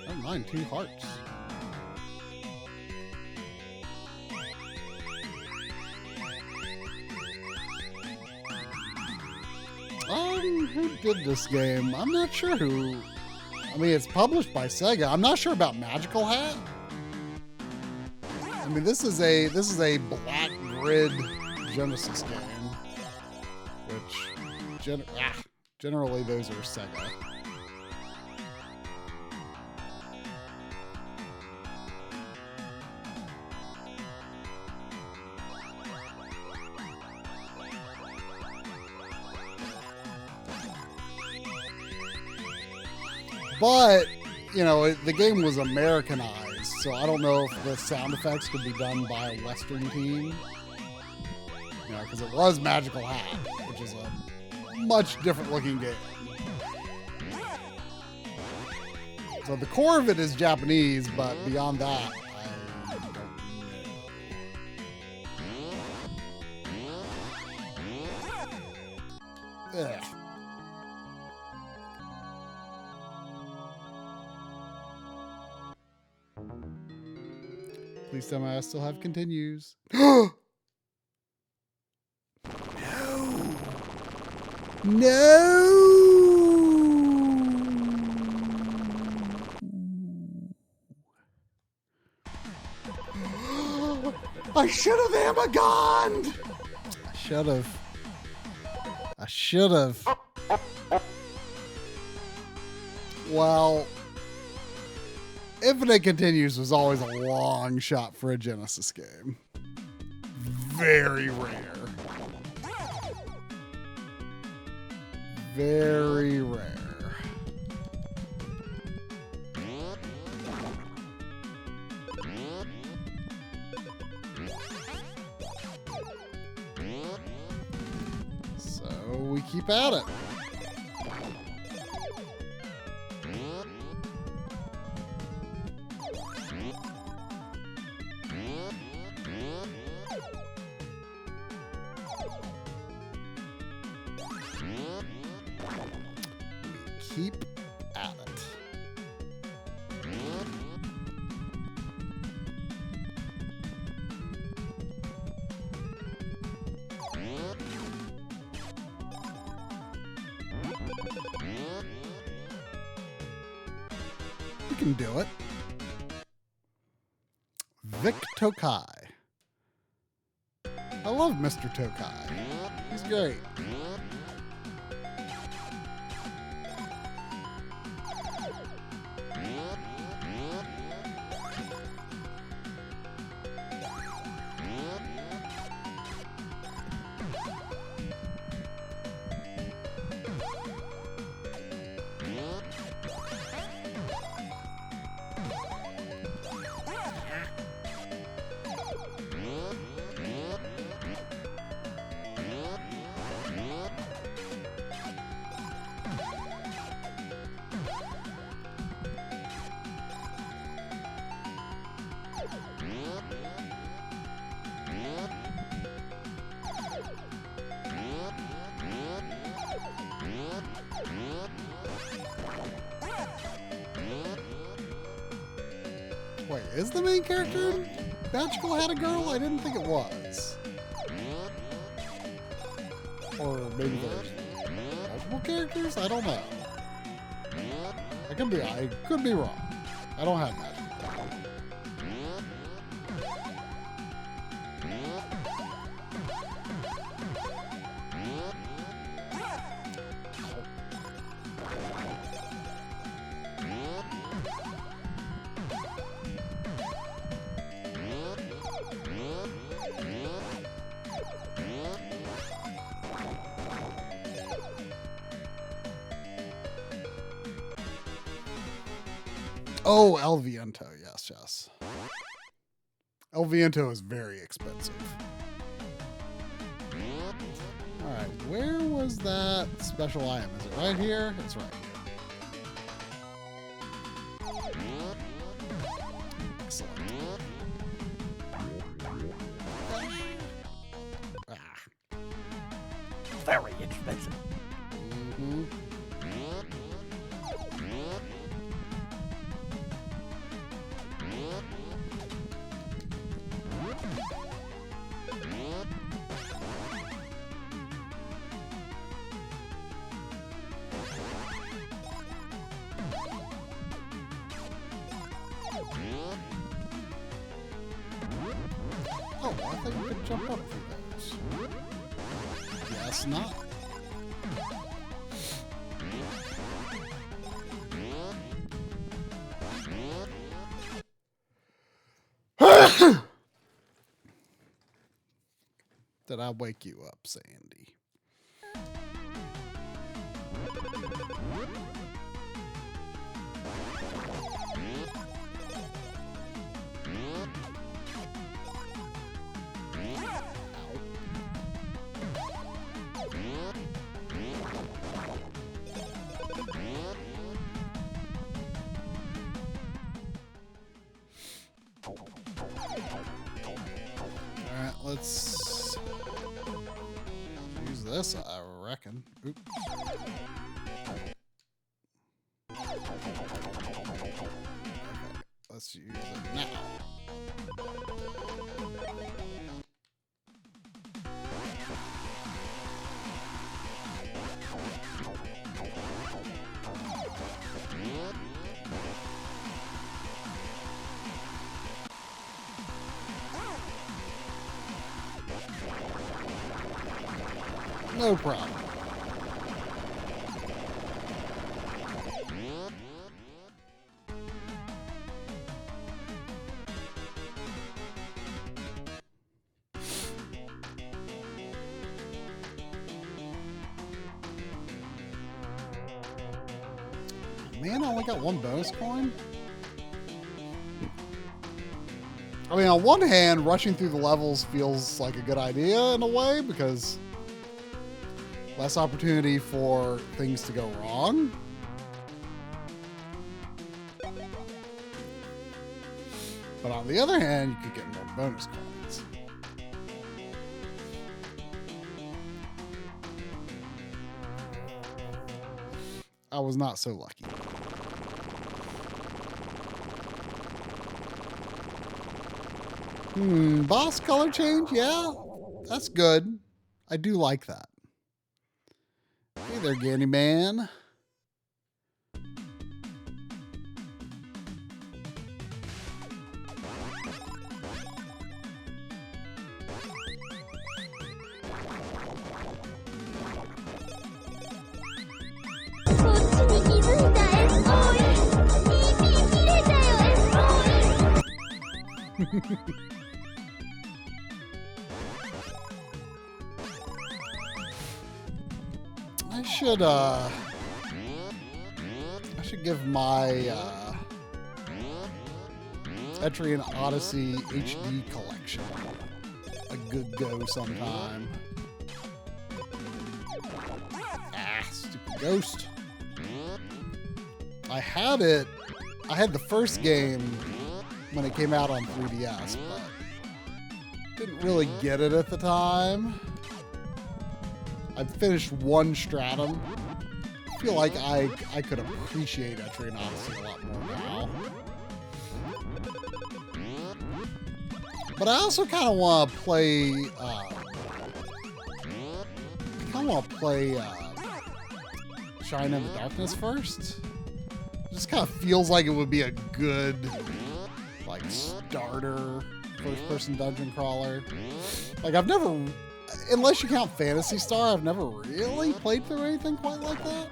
never mind, 2 hearts. Who did this game? I'm not sure who. I mean, it's published by Sega. I'm not sure about Magical Hat. I mean, this is a black grid Genesis game, which generally those are Sega. But, you know, the game was Americanized, so I don't know if the sound effects could be done by a Western team. You know, because it was Magical Hat, which is a much different looking game. So the core of it is Japanese, but beyond that, I don't know. Ugh. Please tell me I still have continues. No! No! I should have Amagoned! I should have. Well, Infinite Continues was always a long shot for a Genesis game. Very rare. Very rare. So we keep at it. Keep at it. You can do it. Vic Tokai. I love Mr. Tokai. He's great. Is the main character in Magical Hat a girl? I didn't think it was. Or maybe there's multiple characters? I don't know. I could be wrong. I don't have magic. Oh, El Viento. Yes, yes. El Viento is very expensive. All right, where was that special item? Is it right here? It's right here. Excellent. Very expensive. Mm-hmm. Oh, I thought you could jump up for those. Guess not. Did I wake you up, Sandy? Alright, let's use this, I reckon. Oops. Okay, let's use it now. No problem. Man, I only got one bonus coin? I mean, on one hand, rushing through the levels feels like a good idea in a way because less opportunity for things to go wrong. But on the other hand, you could get more bonus coins. I was not so lucky. Boss color change? Yeah, that's good. I do like that. Hey there, Gandy Man. I should give my Etrian Odyssey HD collection a good go sometime. Ah, stupid ghost. I had the first game when it came out on 3DS, but didn't really get it at the time. I've finished one stratum. I feel like I could appreciate Etrian Odyssey a lot more now. But I also kind of want to play. Shine in the Darkness first. Just kind of feels like it would be a good, like, starter first-person dungeon crawler. Like, I've never, unless you count Phantasy Star, I've never really played through anything quite like that.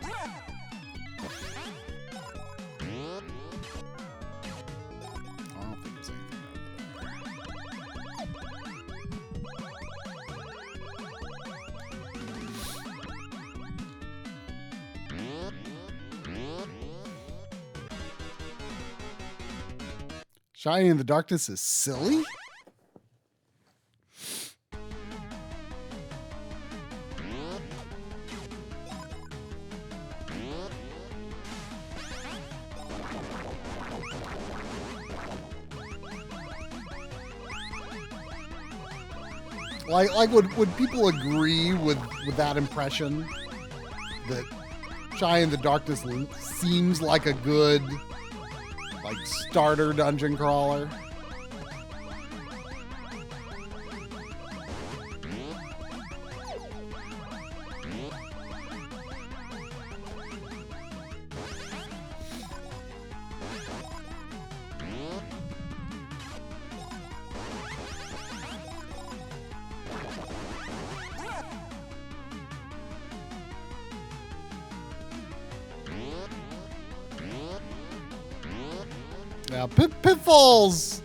I don't think there's anything Shining in the Darkness is silly? Like would people agree with that impression? That Shining in the Darkness seems like a good, like, starter dungeon crawler? Yeah, pitfalls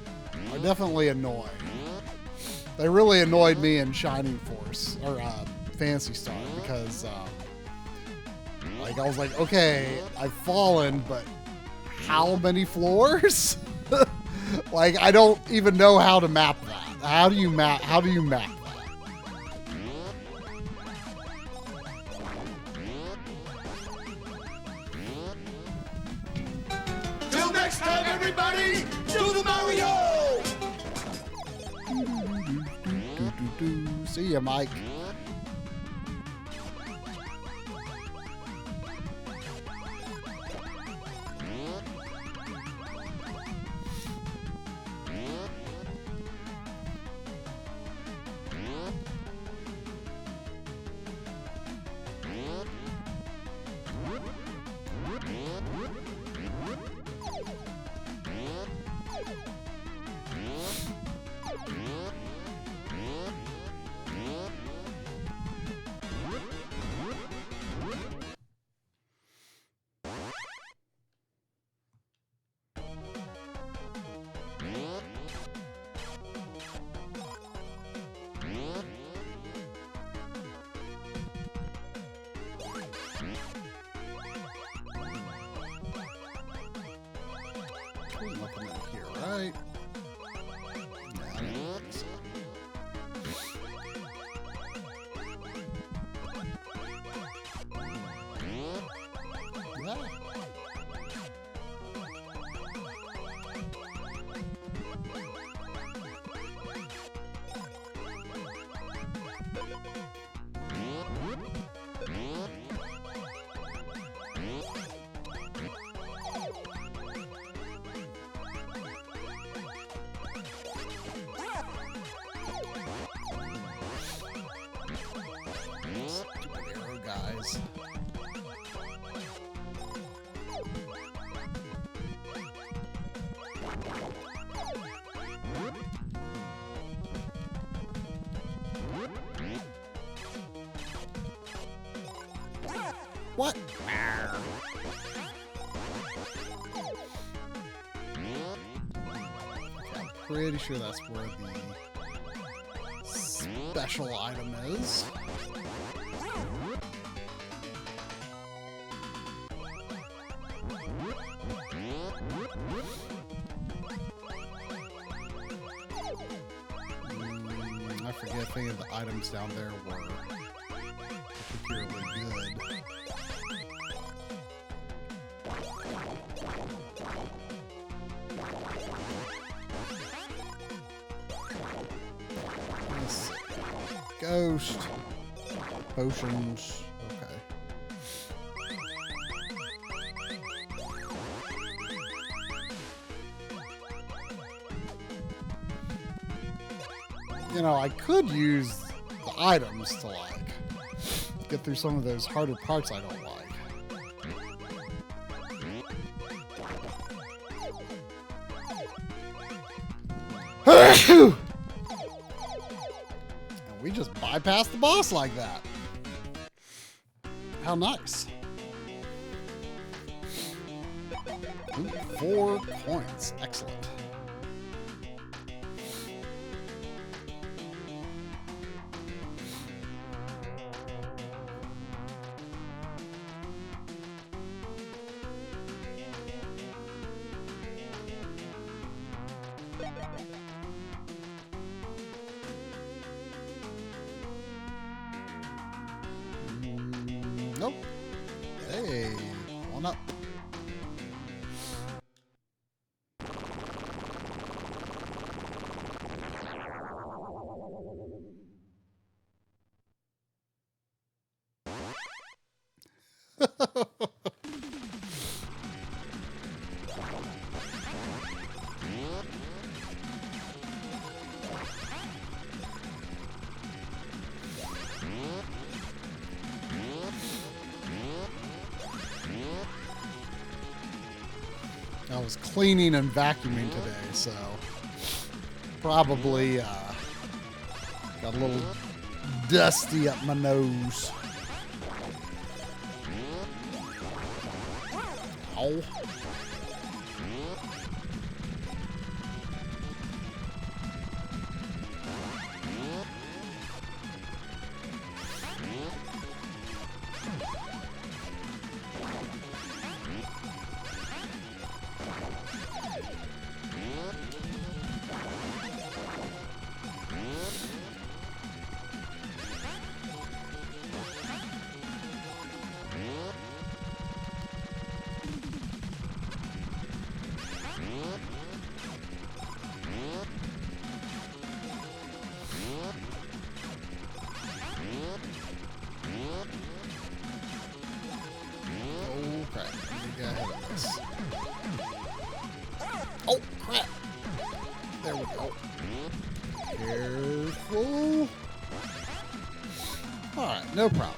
are definitely annoying. They really annoyed me in Shining Force, or Phantasy Star, because like, I was like, okay, I've fallen, but how many floors? Like, I don't even know how to map that. How do you map that? Till next time, everybody, do the Mario! See ya, Mike. There's nothing in here, right? No, I don't think so. Yeah. Stupid arrow guys. What? Okay, I'm pretty sure that's where the special item is. I forget if any of the items down there were particularly good. Let's see. Ghost. Potions. Okay. You know, I could use the items to, like, get through some of those harder parts I don't like. And we just bypassed the boss like that. How nice. Ooh, 4 coins. Excellent. Nope. Hey, one up. I was cleaning and vacuuming today, so probably got a little dusty up my nose. Ow. Oh, crap. There we go. Careful. Alright, no problem.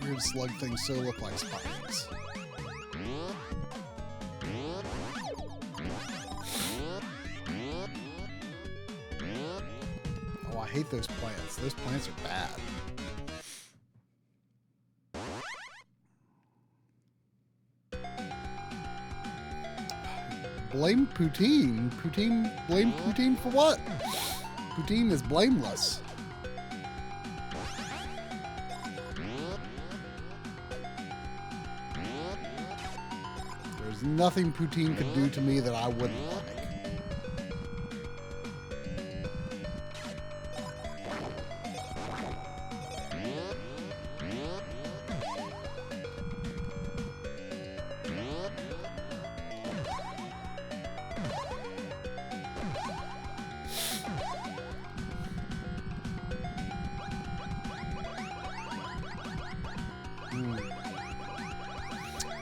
Weird slug things so look like spines. Oh, I hate those plants. Those plants are bad. Blame Poutine. Blame Poutine for what? Poutine is blameless. There's nothing Poutine could do to me that I wouldn't like.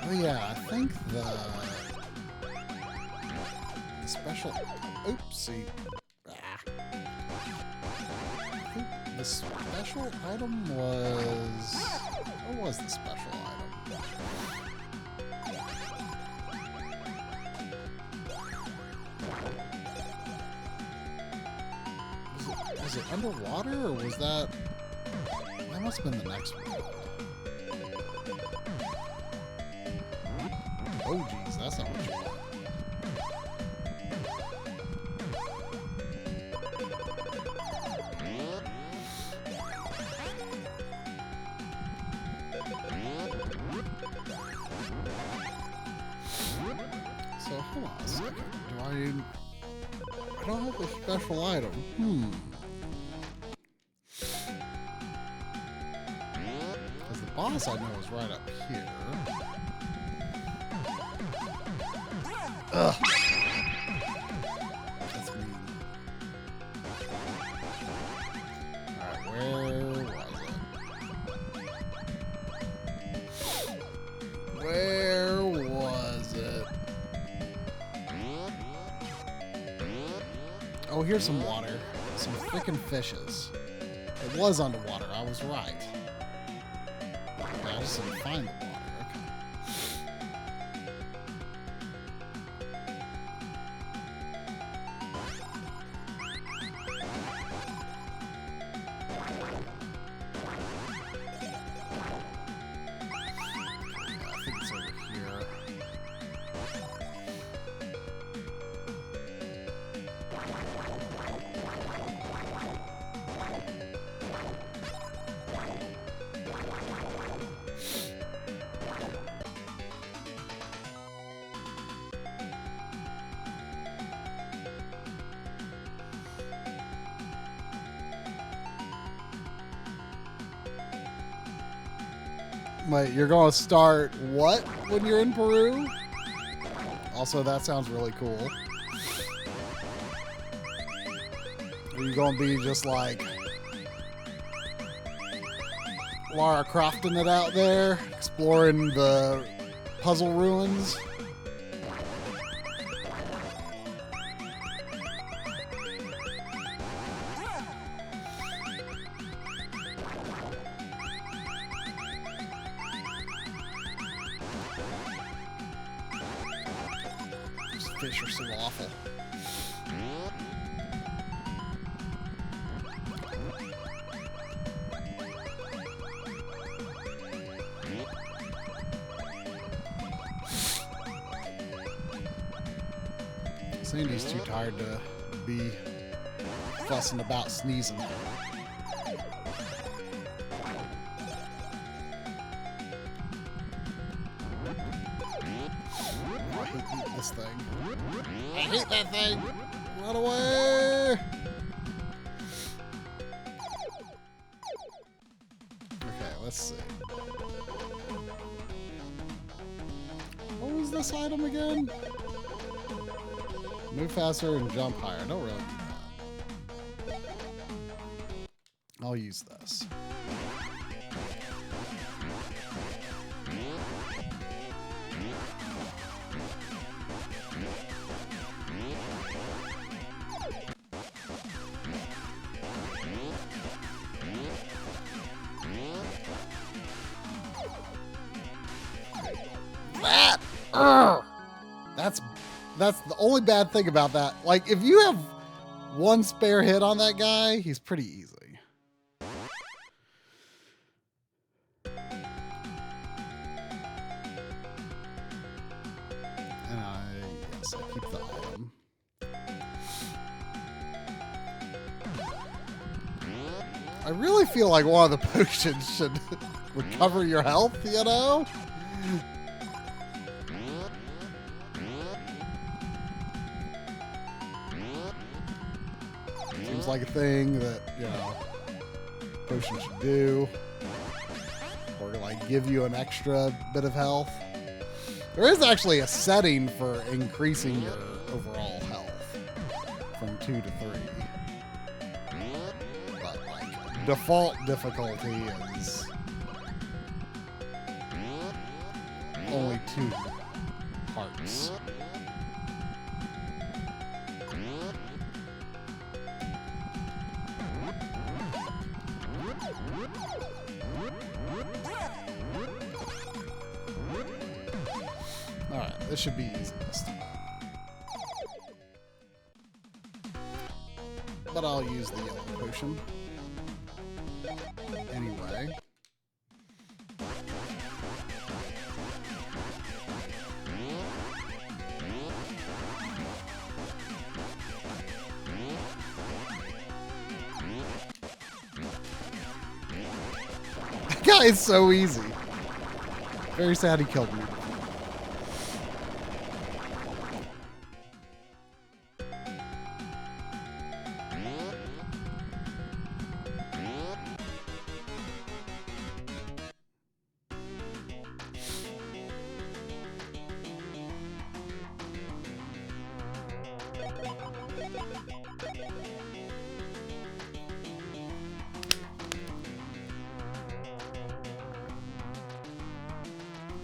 Oh yeah, I think the special... Oopsie. Ah. I think the special item was... What was the special item? Was it underwater, or was that... That must have been the next one. Oh, geez, that's not what you want. So, hold on a second. I don't have a special item. Because the boss I know is right up here. Ugh. That's mean. Alright, where was it? Oh, here's some water. Some freaking fishes. It was underwater, I was right. Okay, I just didn't find the water. Wait, you're going to start what when you're in Peru? Also, that sounds really cool. Are you going to be just like Lara Crofting it out there, exploring the puzzle ruins? Fish are so awful. Sandy's too tired to be fussing about sneezing. I hate eating this thing. I hate that thing! Run away! Okay, let's see. What was this item again? Move faster and jump higher. Don't really do that. I'll use this. That's the only bad thing about that. Like, if you have one spare hit on that guy, he's pretty easy. And yes, I keep the item. I really feel like one of the potions should recover your health, you know? Seems like a thing that, you know, potions should do. Or like give you an extra bit of health. There is actually a setting for increasing your overall health from 2 to 3. But like default difficulty is only 2 parts. Alright, this should be easy this time. But I'll use the yellow potion. Anyway. That guy is so easy. Very sad he killed me.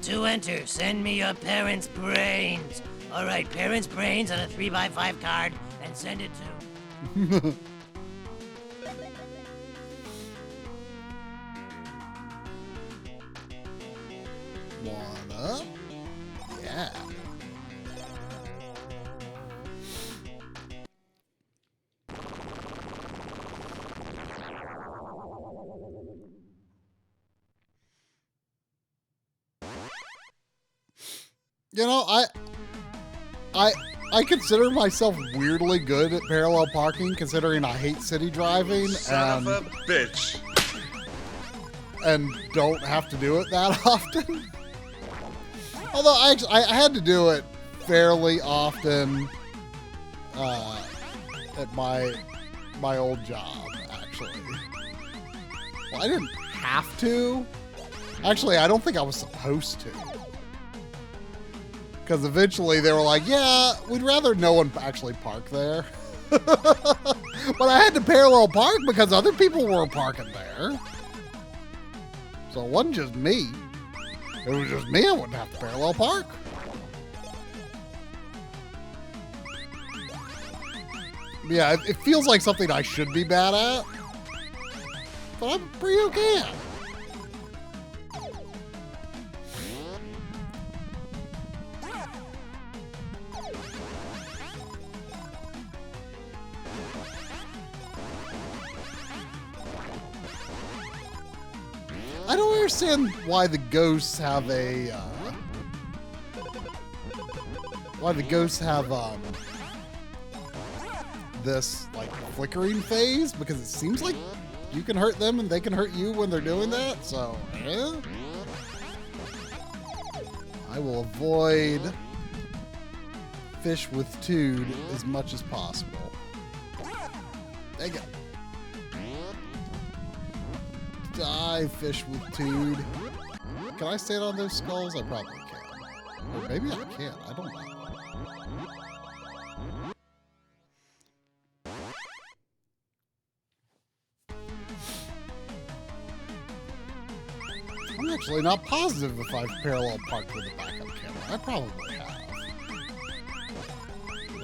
To enter, send me your parents' brains. All right, parents' brains on a 3x5 card and send it to... One up. Yeah. You know, I consider myself weirdly good at parallel parking, considering I hate city driving. Son of a bitch. And don't have to do it that often. Although I had to do it fairly often at my old job, actually. Well, I didn't have to. Actually, I don't think I was supposed to. Because eventually they were like, yeah, we'd rather no one actually park there. But I had to parallel park because other people were parking there. So it wasn't just me. It was just me. I wouldn't have to parallel park. Yeah, it feels like something I should be bad at. But I'm pretty okay at it. I don't understand why the ghosts have a, this, like, flickering phase, because it seems like you can hurt them and they can hurt you when they're doing that, so, eh? I will avoid fish with Tude as much as possible. There you go. Die, fish with Tude. Can I stand on those skulls? I probably can. Or maybe I can't. I don't know. I'm actually not positive if I've parallel parked with a backup camera. I probably have.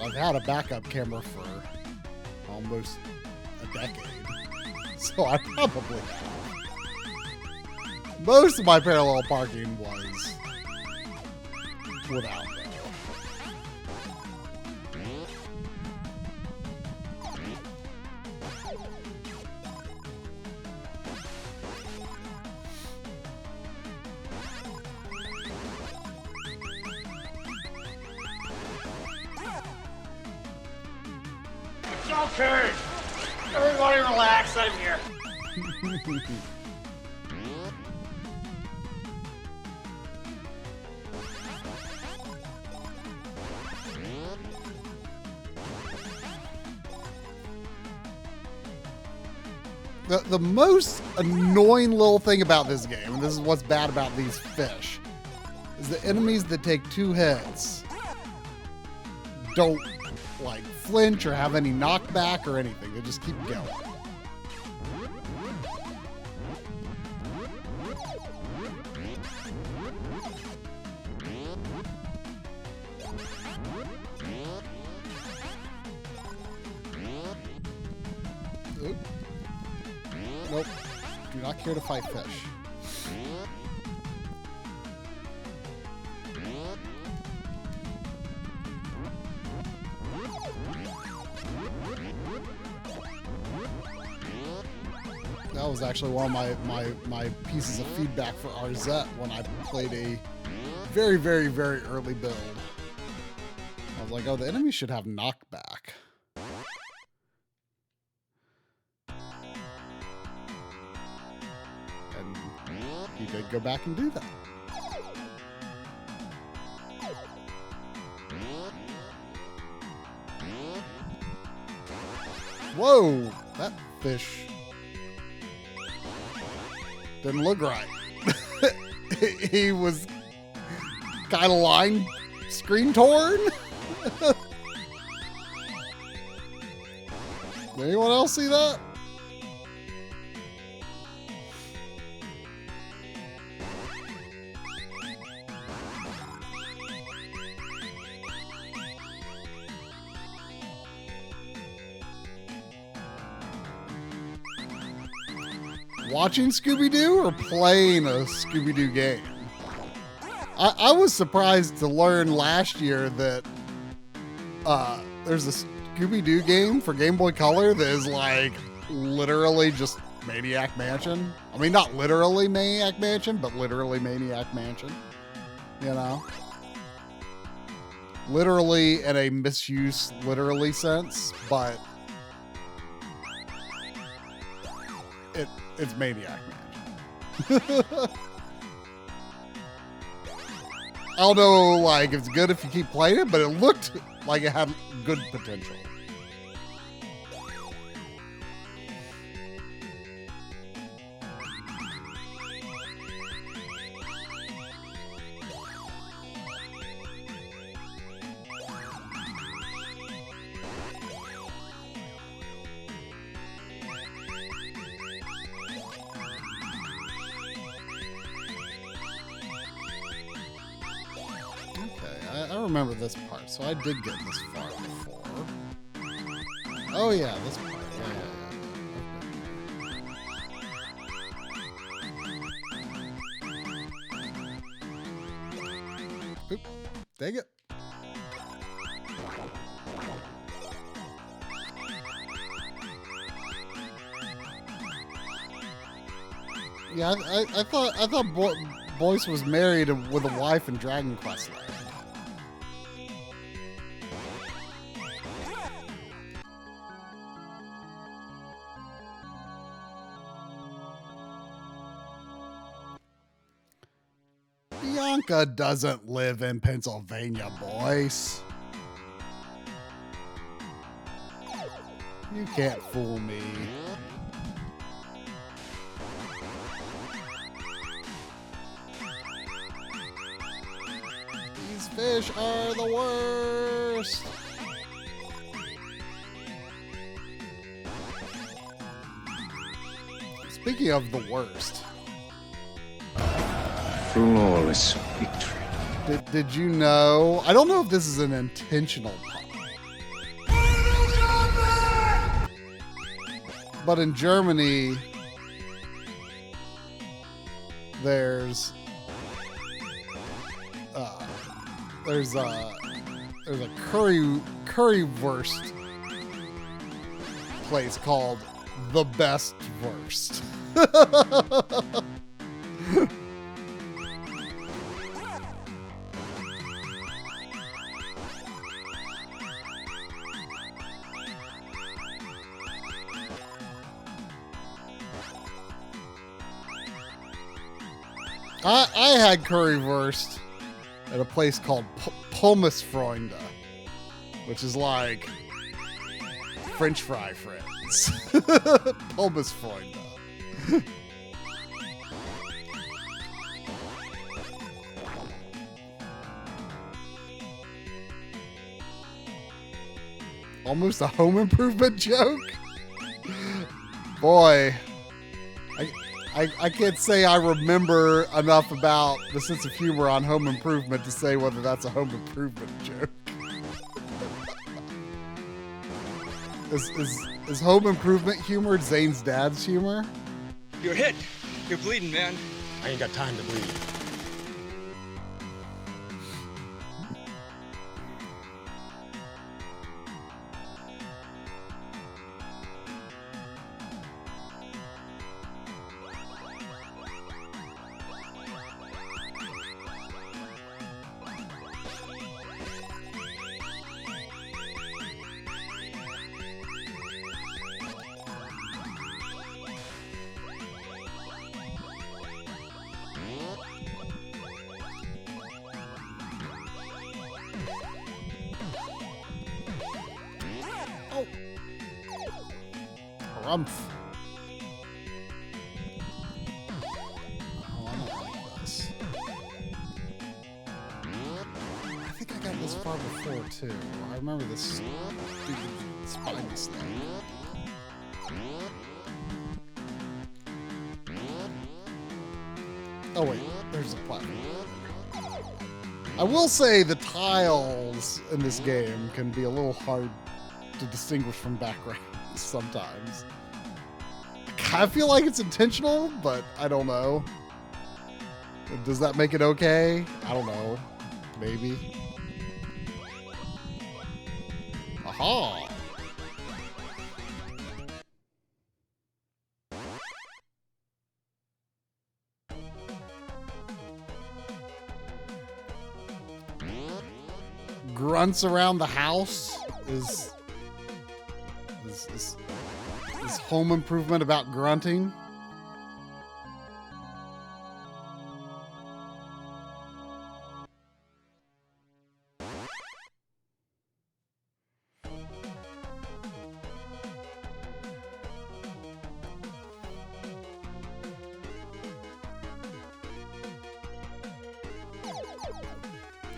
I've had a backup camera for almost a decade. So I probably have. Most of my parallel parking was without, though. It's okay. Everybody relax. I'm here. The most annoying little thing about this game, and this is what's bad about these fish, is the enemies that take 2 hits don't, like, flinch or have any knockback or anything. They just keep going. Oop. Nope. Do not care to fight fish. That was actually one of my pieces of feedback for RZ when I played a very, very, very early build. I was like, oh, the enemy should have knockback. And he did go back and do that. Whoa, that fish didn't look right. He was kind of line screen torn. Did anyone else see that? Watching Scooby-Doo or playing a Scooby-Doo game? I was surprised to learn last year that there's a Scooby-Doo game for Game Boy Color that is like literally just Maniac Mansion. I mean, not literally Maniac Mansion, but literally Maniac Mansion. You know? Literally in a misuse literally sense, but it's Maniac Mansion. I don't know, like, if it's good if you keep playing it, but it looked like it had good potential. I remember this part, so I did get this far before. Oh yeah, this part. Yeah. Oop, dang it. Yeah, I thought Boyce was married with a wife in Dragon Quest Land. Bianca doesn't live in Pennsylvania, Boyce. You can't fool me. These fish are the worst. Speaking of the worst. Flawless victory. Did you know? I don't know if this is an intentional pun. But in Germany, there's a currywurst place called The Best Wurst. I had currywurst at a place called Pommesfreunde, which is like French fry friends. Pommesfreunde. Almost a home improvement joke. Boy, I can't say I remember enough about the sense of humor on Home Improvement to say whether that's a Home Improvement joke. Is Home Improvement humor Zane's dad's humor? You're hit. You're bleeding, man. I ain't got time to bleed. Harumph. Oh, I don't like this. I think I got this far before, too. I remember this stupid spiny snake. Oh, wait. There's a platform. I will say the tiles in this game can be a little hard to distinguish from backgrounds sometimes. I feel like it's intentional, but I don't know. Does that make it okay? I don't know. Maybe. Aha! Grunts around the house is Home Improvement about grunting?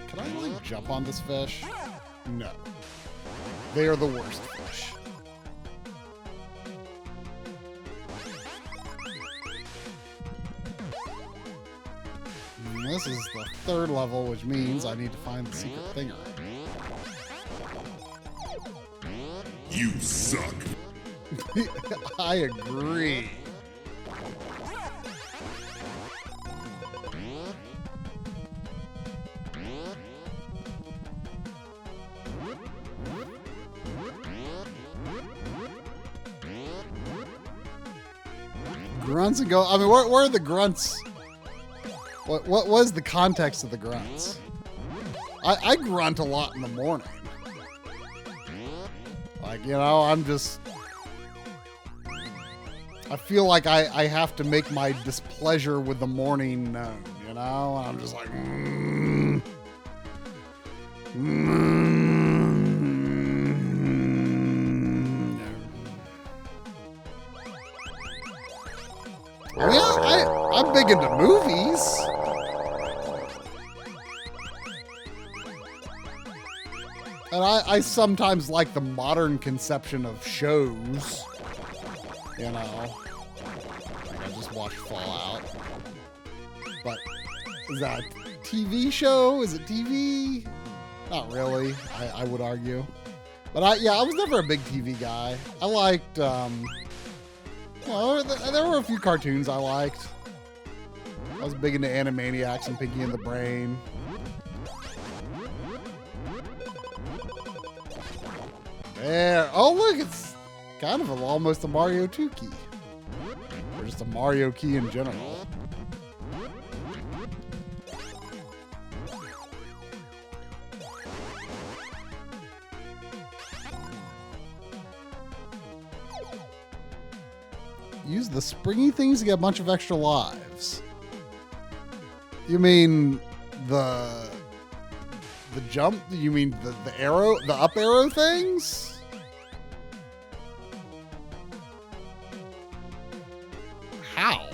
Can I really jump on this fish? No. They are the worst fish. This is the third level, which means I need to find the secret thinger. You suck. I agree. Grunts and go. I mean, where are the grunts? What was the context of the grunts? I grunt a lot in the morning. Like, you know, I feel like I have to make my displeasure with the morning known, you know? And I'm just like, I'm big into movies. And I sometimes like the modern conception of shows. You know. Like I just watched Fallout. But is that a TV show? Is it TV? Not really, I would argue. But I was never a big TV guy. I liked, well, there were a few cartoons I liked. I was big into Animaniacs and Pinky and the Brain. There. Oh, look, it's kind of almost a Mario 2 key. Or just a Mario key in general. Use the springy things to get a bunch of extra lives. You mean the jump? You mean the arrow, the up arrow things? How?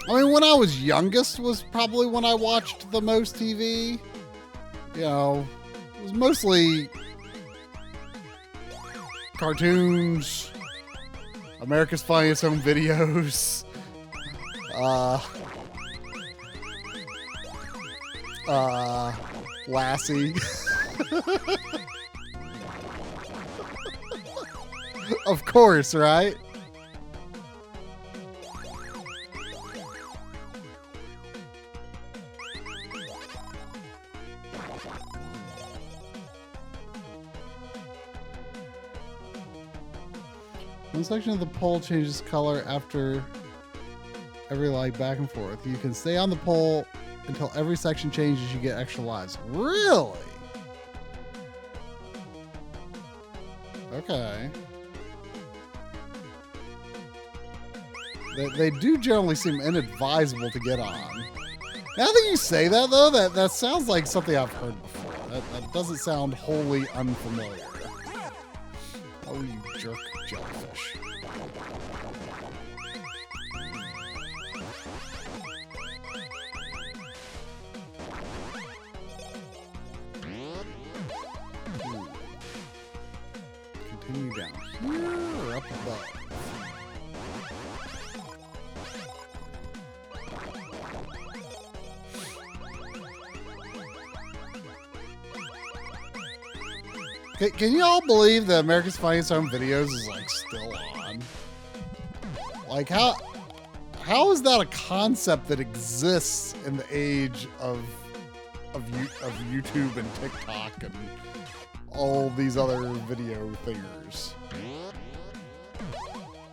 I mean, when I was youngest was probably when I watched the most TV. You know, it was mostly cartoons, America's Funniest Home Videos, Lassie. Of course, right? One section of the pole changes color after every light back and forth. You can stay on the pole until every section changes. You get extra lives. Really? Okay. They do generally seem inadvisable to get on. Now that you say that, though, that sounds like something I've heard before. That doesn't sound wholly unfamiliar. Oh, you jerk jellyfish. Ooh. Continue down here or up above? Can you all believe that America's Funniest Home Videos is like still on? Like how is that a concept that exists in the age of YouTube and TikTok and all these other video thingers?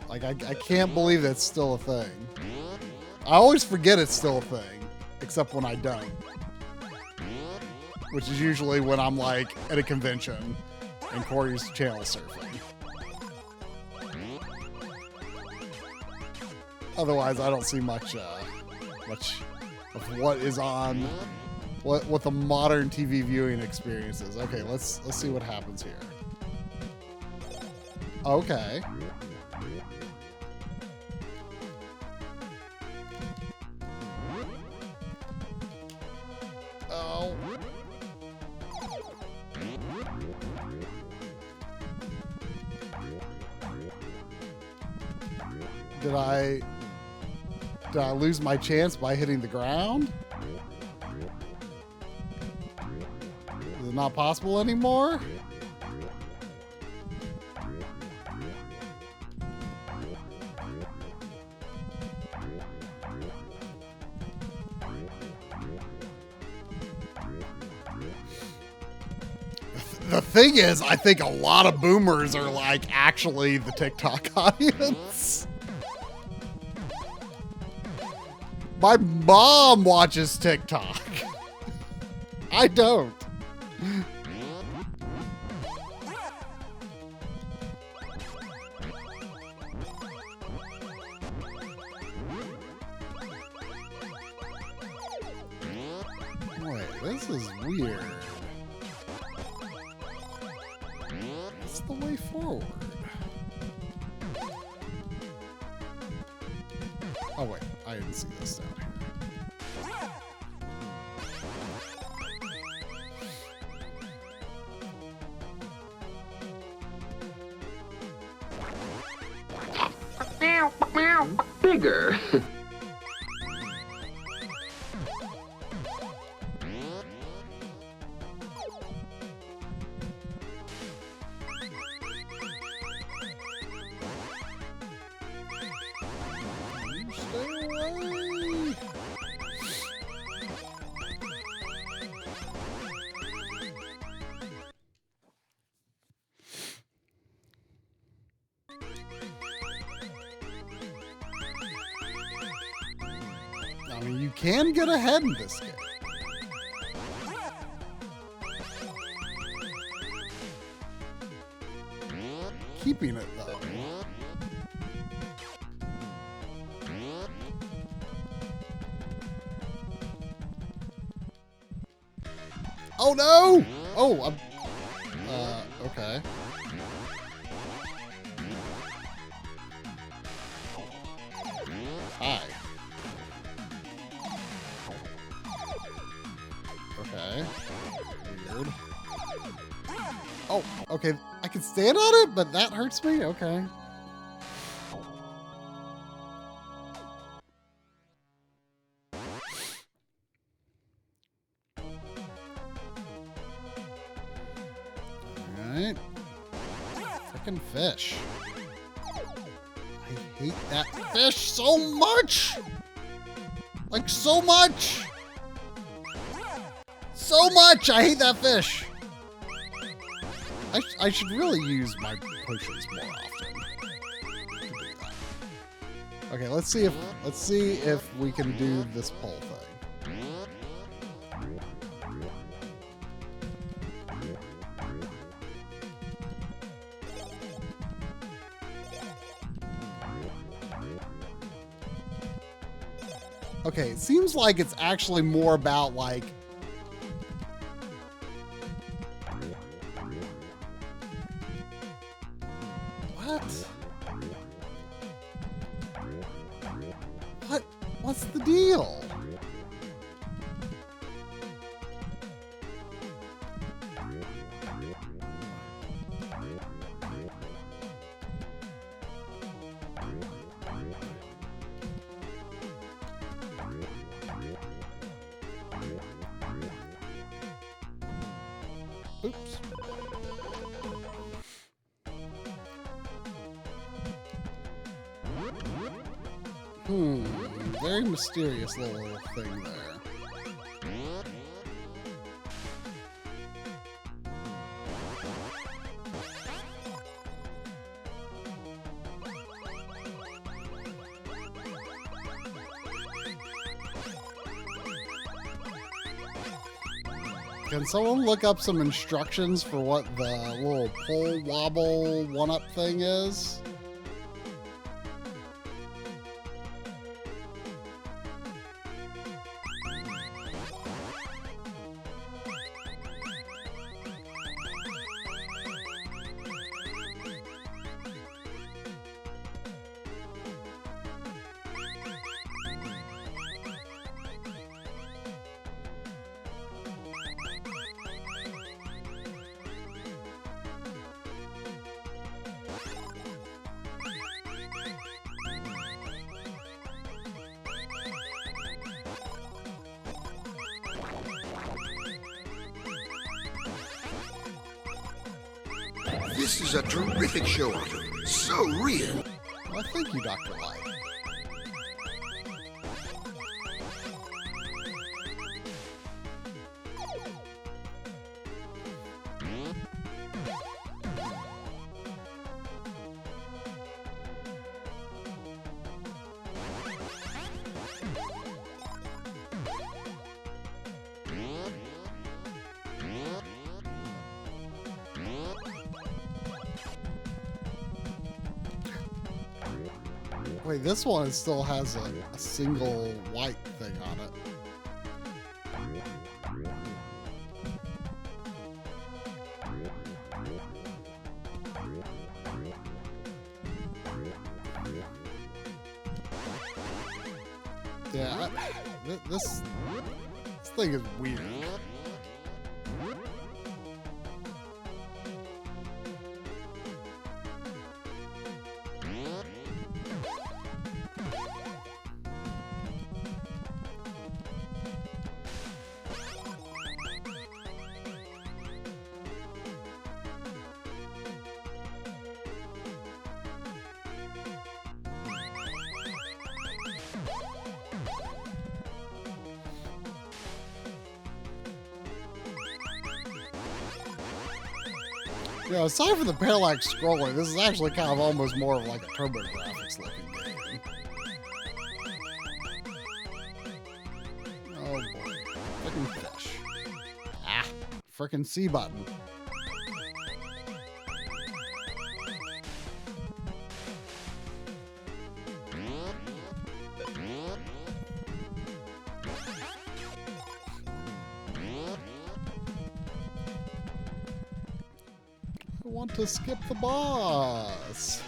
Like I can't believe that's still a thing. I always forget it's still a thing, except when I don't. Which is usually when I'm like at a convention and Corey's channel surfing. Otherwise, I don't see much of what is on, what the modern TV viewing experience is. Okay, let's see what happens here. Okay. Oh. Did I lose my chance by hitting the ground? Is it not possible anymore? The thing is, I think a lot of boomers are like actually the TikTok audience. My mom watches TikTok. I don't. Wait, this is weird. What's the way forward? Oh wait, I didn't see this down here. Bigger. Stay away. I mean, you can get ahead in this game. Keeping it, though. Oh, no! Oh, I'm... okay. Hi. Okay. Weird. Oh, okay. I can stand on it, but that hurts me? Okay. Alright. Frickin' fish. I hate that fish so much! Like, so much! So much! I hate that fish! I should really use my potions more often to do that. Okay, let's see if we can do this pole thing. Okay, it seems like it's actually more about like what's the deal? Oops. Very mysterious little thing there. Can someone look up some instructions for what the little pole wobble one-up thing is? This is a terrific show, Otto. So real. Well, thank you, Dr. Light. Wait, this one still has a single white thing on it. Yeah, this thing is weird. Yeah, aside from the parallax scrolling, this is actually kind of almost more of like a TurboGrafx looking game. Oh boy. Frickin' fish. Ah, frickin' C button. I want to skip the boss.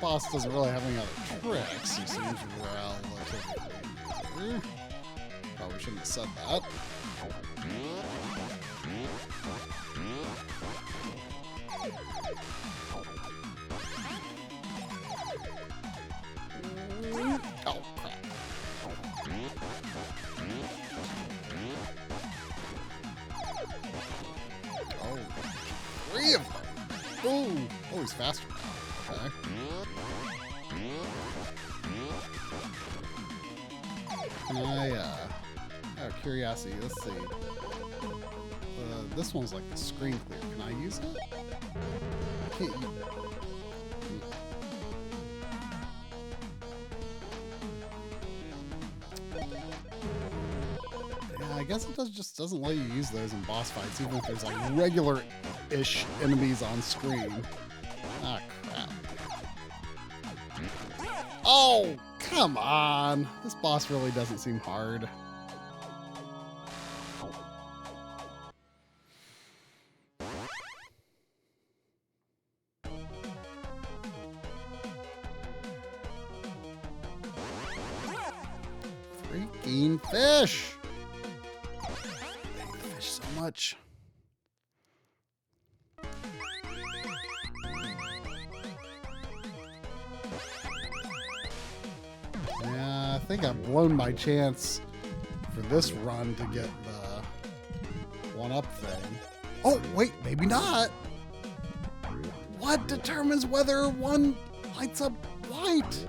boss doesn't really have any other tricks. He seems relatively... Probably shouldn't have said that. Oh, crap. Oh, 3 of them. Ooh. Oh, he's faster. Okay. Can I, out of curiosity, let's see. This one's like the screen clear. Can I use it? I can't use it. Yeah, I guess it just doesn't let you use those in boss fights, even if there's like regular-ish enemies on screen. Ah, crap. Oh, come on. This boss really doesn't seem hard. Freaking fish! I hate the fish so much. Yeah, I think I've blown my chance for this run to get the 1-up thing. Oh, wait, maybe not. What determines whether one lights up white?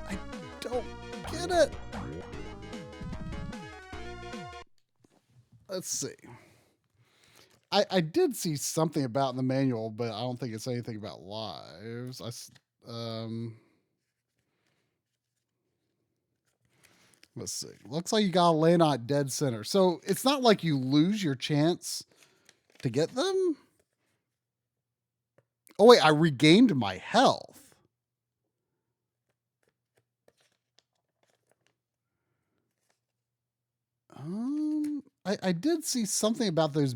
I don't get it. Let's see. I did see something about in the manual, but I don't think it's anything about lives. Let's see. Looks like you gotta land on dead center. So it's not like you lose your chance to get them. Oh wait, I regained my health. I did see something about those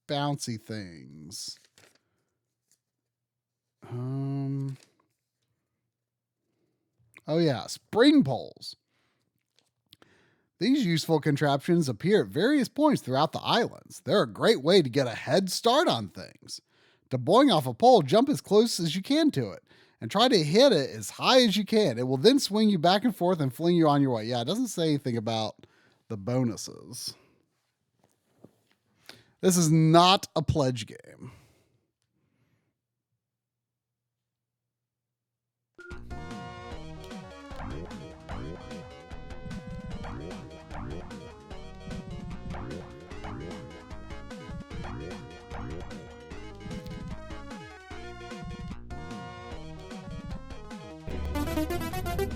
bouncy things. Oh yeah, spring poles. These useful contraptions appear at various points throughout the islands. They're a great way to get a head start on things. Deploying off a pole, jump as close as you can to it and try to hit it as high as you can. It will then swing you back and forth and fling you on your way. Yeah, it doesn't say anything about the bonuses. This is not a pledge game.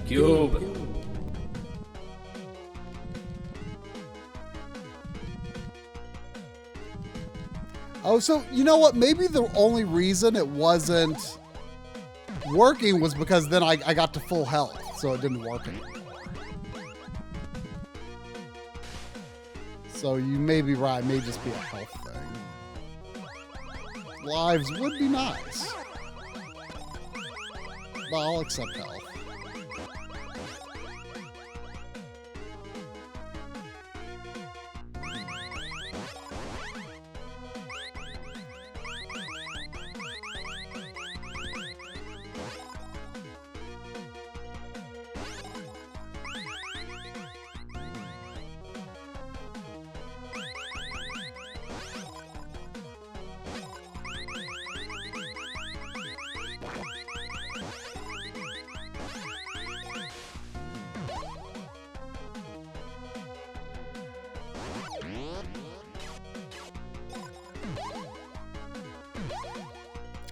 Cube. Oh, so you know what? Maybe the only reason it wasn't working was because then I got to full health, so it didn't work anymore. So you may be right. It may just be a health thing. Lives would be nice. But I'll accept health.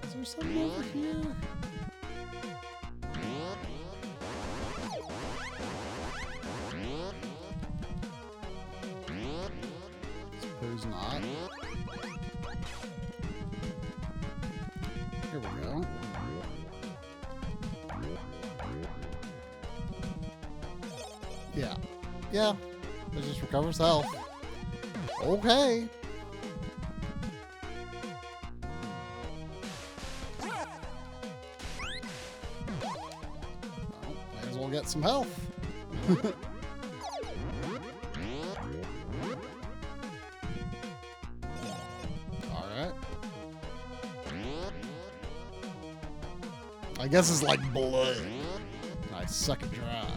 Is there something over here? Suppose not. Here we go. Yeah. Yeah. It just recovers health. Okay. get some health. Alright. I guess it's like blood. I suck it dry.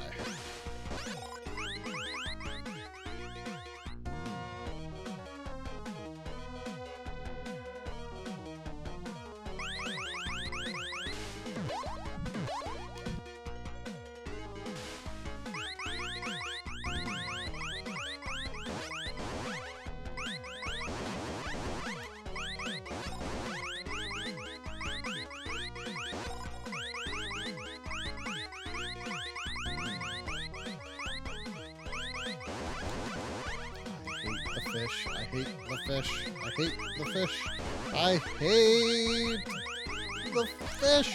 Fish. I hate the fish. I hate the fish. I hate the fish.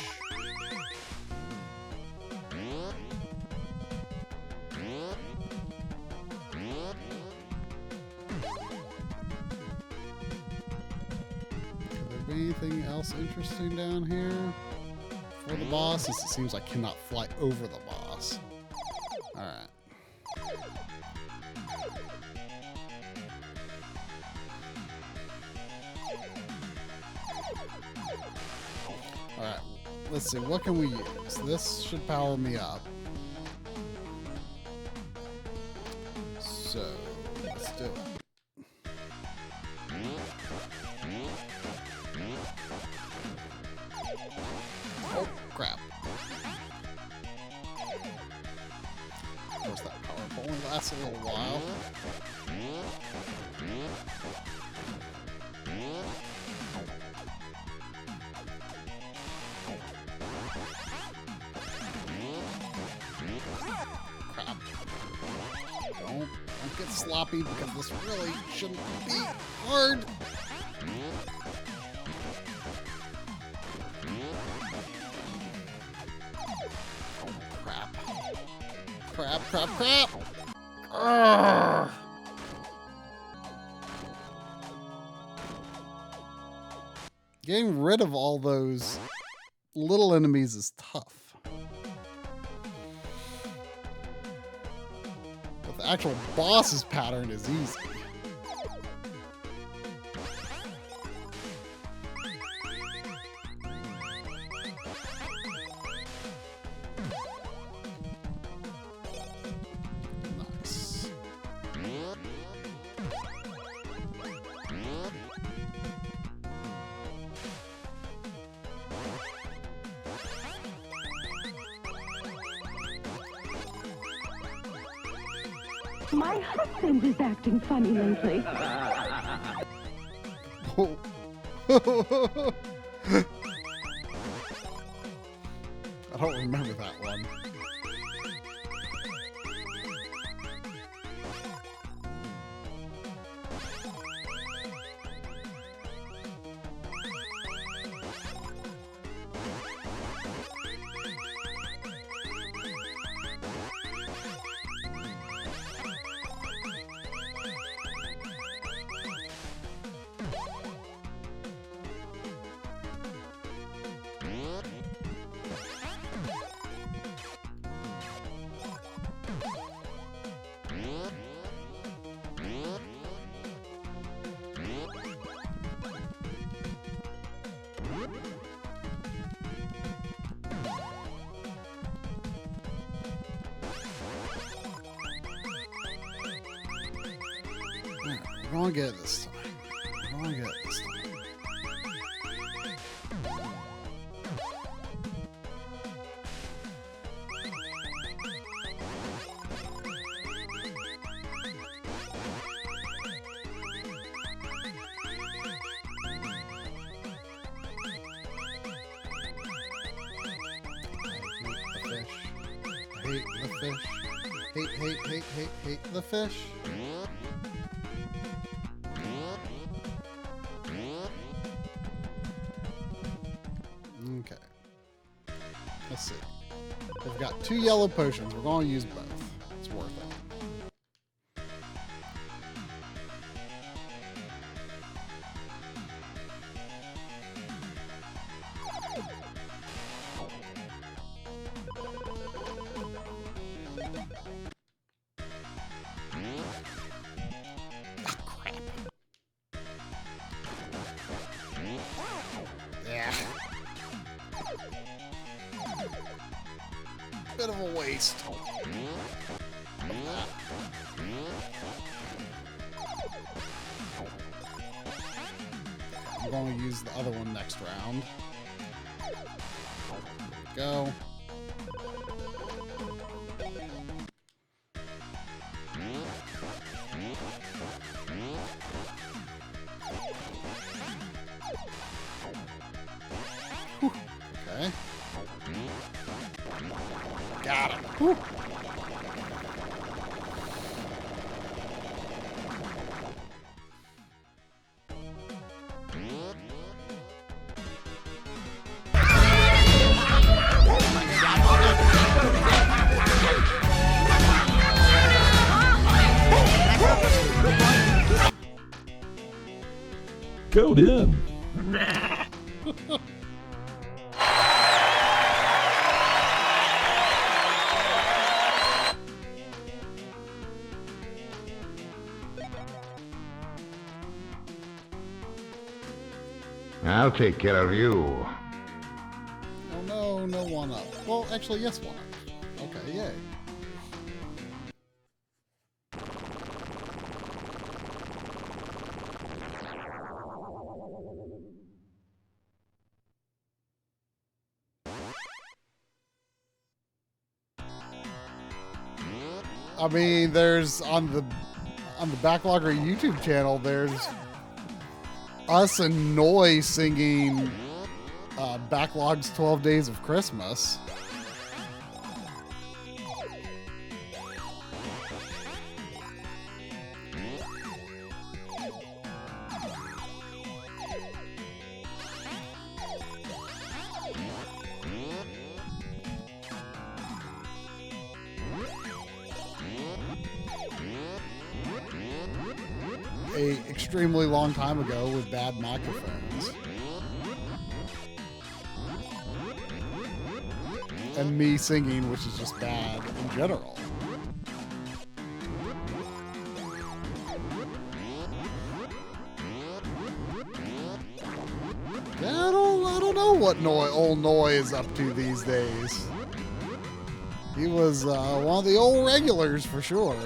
Could there be anything else interesting down here for the boss? Since it seems I cannot fly over the boss. Alright. Alright, let's see, what can we use? This should power me up. So, let's do it. Oh, crap. Of course, that power only lasts a little while. Crap. Don't get sloppy because this really shouldn't be hard. Oh, crap. Crap. Urgh. Getting rid of all those little enemies is tough. But the actual boss's pattern is easy. Nice. My husband is acting funny lately. Oh. I don't remember that one. We're gonna get it this time. We're gonna get it this time. I hate the fish. Hate the fish. Okay. Let's see. We've got 2 yellow potions. We're going to use both. It's worth it. bit of a waste. I'm going to use the other one next round. Go. Whew. Okay. Got him. Whew. Code in. I'll take care of you. Oh no, no one up. Well, actually, yes, one up. Okay, yay. I mean, there's on the Backloggery YouTube channel, there's us and Noi singing Backlog's 12 Days of Christmas. A extremely long time ago with bad microphones. And me singing, which is just bad in general. Yeah, I don't know what old Noi is up to these days. He was one of the old regulars for sure.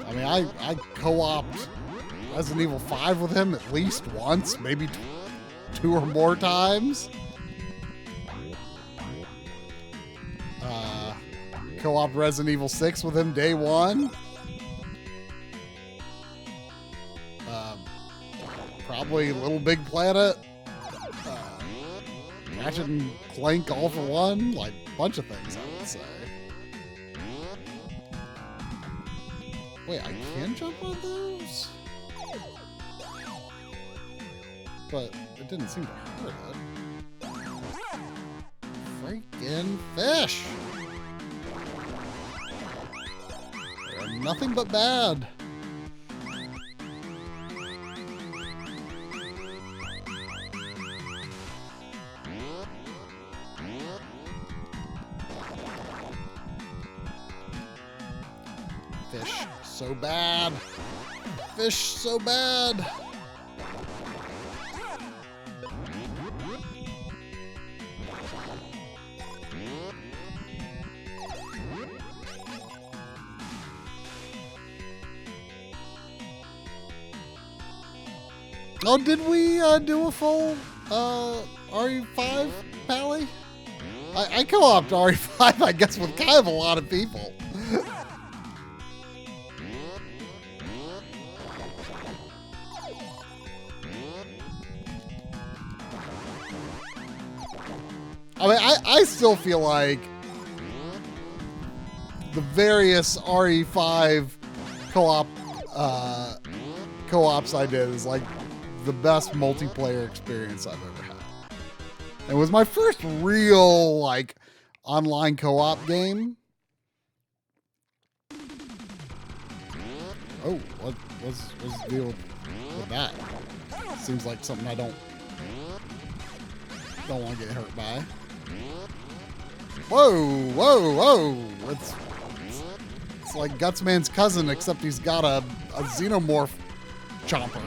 I mean, I co-opted Resident Evil 5 with him at least once, maybe two or more times. Co-op Resident Evil 6 with him day one. Probably Little Big Planet. Ratchet and Clank All for One. Like, a bunch of things, I would say. Wait, I can jump on those? But it didn't seem to hurt it. Freaking fish! They're nothing but bad. Fish so bad. Fish so bad. Oh, did we do a full RE5, Pally? I co-opted RE5, I guess, with kind of a lot of people. I mean, I still feel like the various RE5 co-ops I did is like the best multiplayer experience I've ever had. It was my first real like online co-op game. Oh, what's the deal with that? Seems like something I don't want to get hurt by. Whoa, whoa, whoa! It's like Gutsman's cousin, except he's got a xenomorph chomper.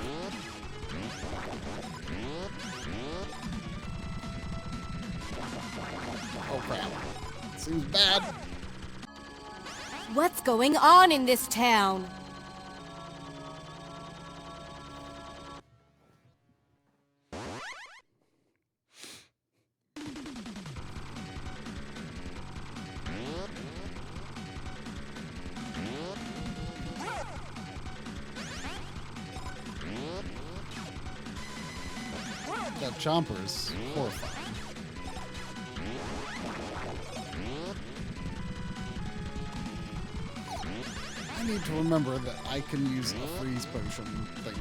Seems bad. What's going on in this town? That chomper is horrifying. I need to remember that I can use a freeze potion thing.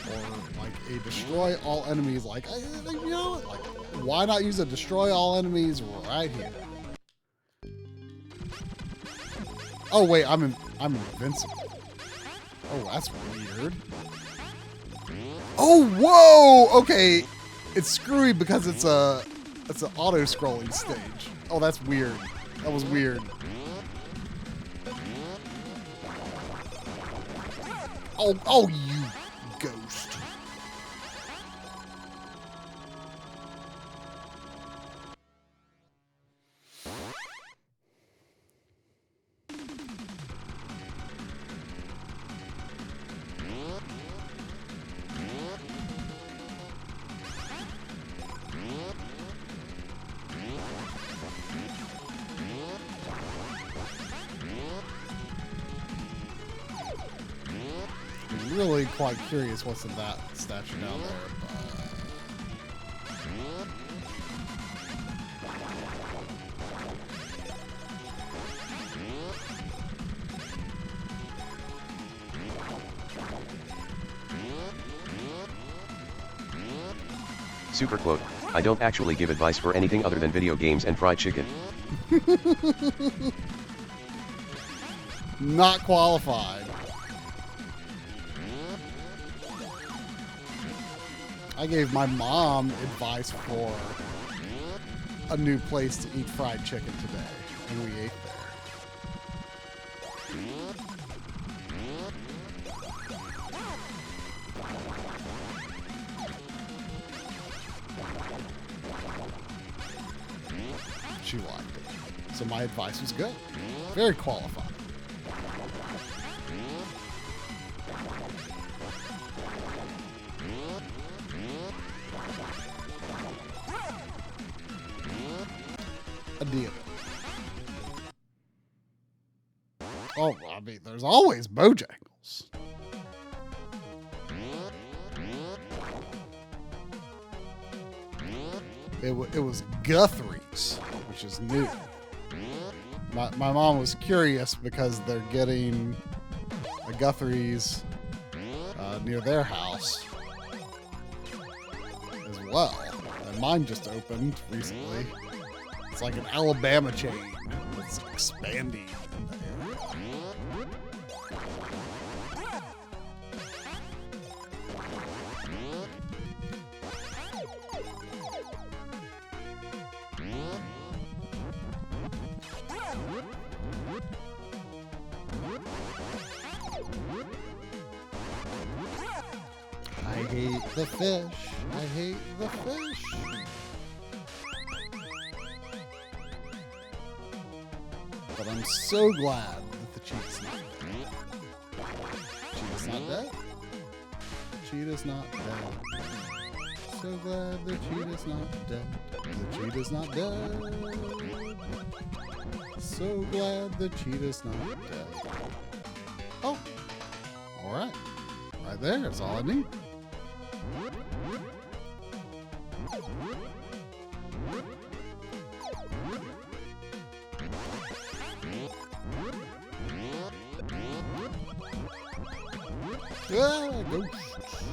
Or like a destroy all enemies. Like, you know, like why not use a destroy all enemies right here? Oh wait, I'm invincible. Oh, that's weird. Oh, whoa! Okay, it's screwy because it's an auto-scrolling stage. Oh, that's weird. That was weird. Oh, you ghost. Really quite curious what's in that statue down there. Super quote, I don't actually give advice for anything other than video games and fried chicken. Not qualified. I gave my mom advice for a new place to eat fried chicken today, and we ate there. She liked it. So my advice was good. Very qualified. A deal. Oh, I mean, there's always Bojangles. It was Guthrie's, which is new. My mom was curious because they're getting a Guthrie's near their house as well. And mine just opened recently. It's like an Alabama chain. It's expanding in the area. I hate the fish. I hate the fish. But I'm so glad that the cheetah's not dead. Cheetah's not dead. Cheetah's not dead. So glad the cheetah's not dead. The cheetah's not dead. So glad the cheetah's not dead. Oh. Alright. Right there. That's all I need. Ah, ghosts.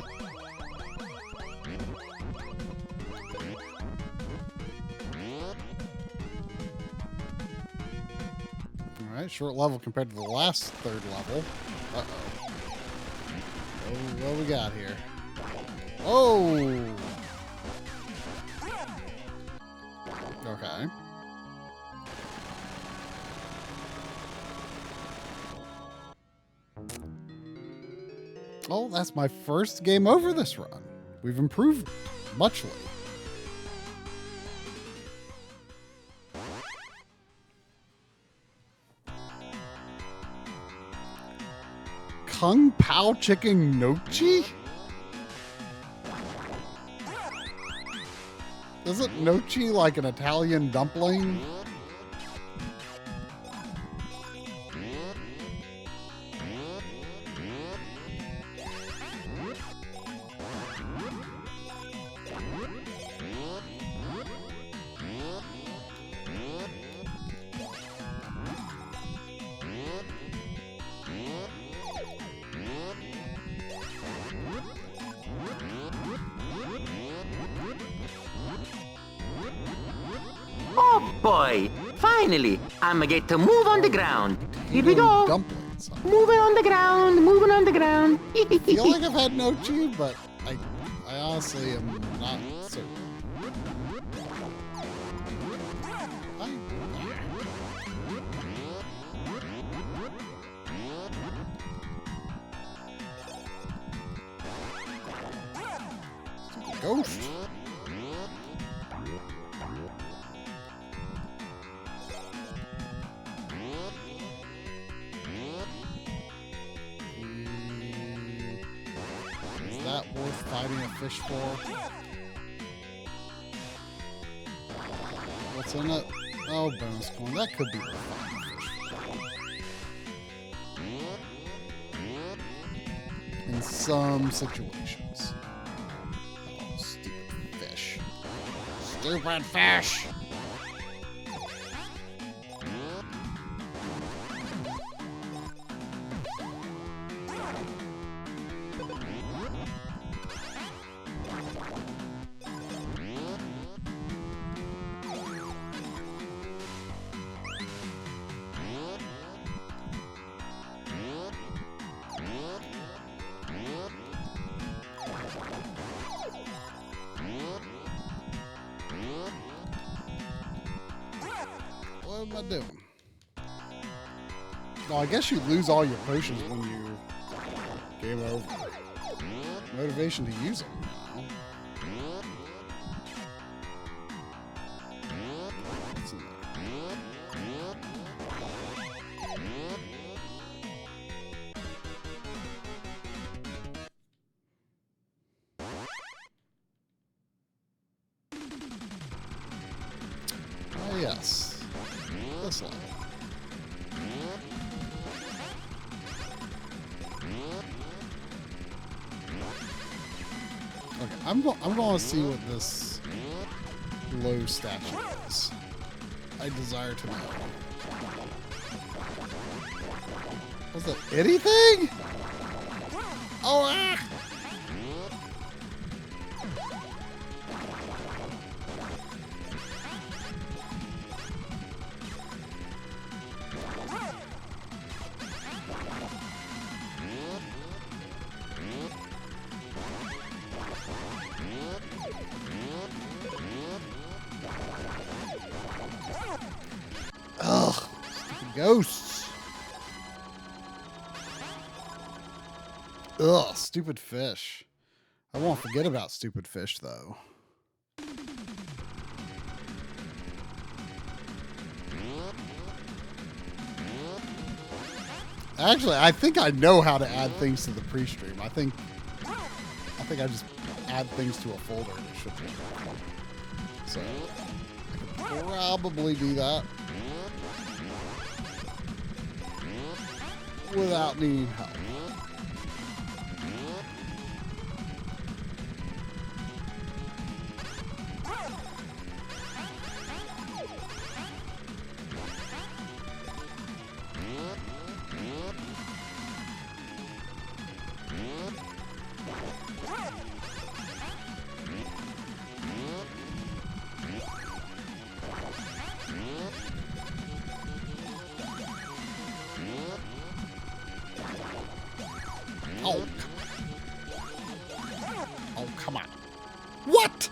Alright, short level compared to the last third level. Uh-oh. Oh, what we got here? Oh! Okay. Oh, that's my first game over this run. We've improved muchly. Kung Pao chicken nochi? Isn't nochi like an Italian dumpling? Oh boy! Finally, I'ma get to move on the ground. Here we go. Dumplings. Moving on the ground, moving on the ground. I feel like I've had nochi, but I honestly am not certain. Stupid ghost. Is that worth fighting a fish for? What's in it? Oh, bonus coin. That could be worth fighting a fish for. In some situations. Oh, stupid fish. Stupid fish! What am I doing? No, I guess you lose all your potions when you game over. Motivation to use them now. What's in there? Oh, yes. This level. Okay, I'm going to see what this low statue is. I desire to know. Was it anything? Oh, ah! Ugh, stupid ghosts. Ugh, stupid fish. I won't forget about stupid fish, though. Actually, I think I know how to add things to the pre-stream. I think I just add things to a folder and it should be. So, I could probably do that without needing help. Oh. Oh, come on. What?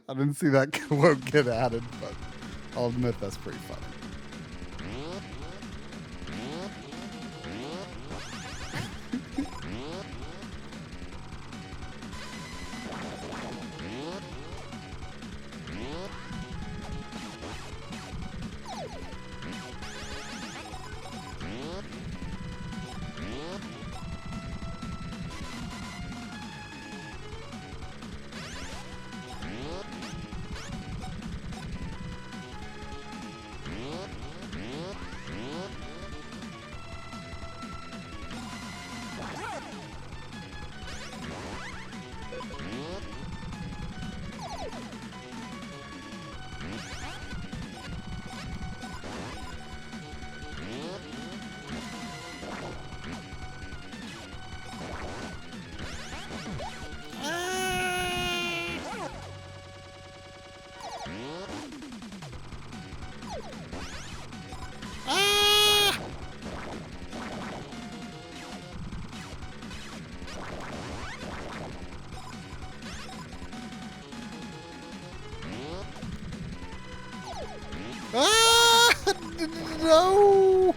I didn't see that quote get added, but I'll admit that's pretty funny. Ah! No!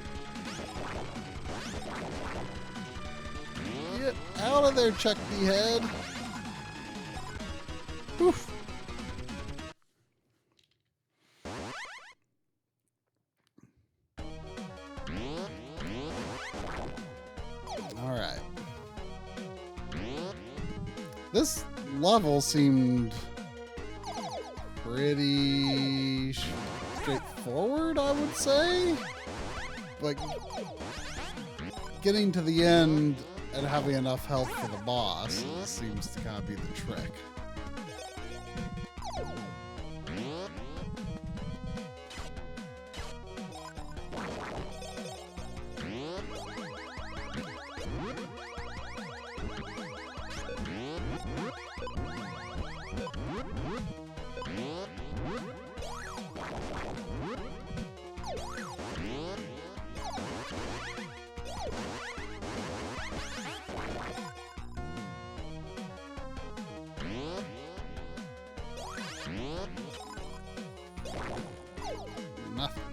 Get out of there, Chuck the Head. Oof. Alright. This level seemed pretty straightforward, I would say. But getting to the end and having enough health for the boss seems to kind of be the trick. Nothing.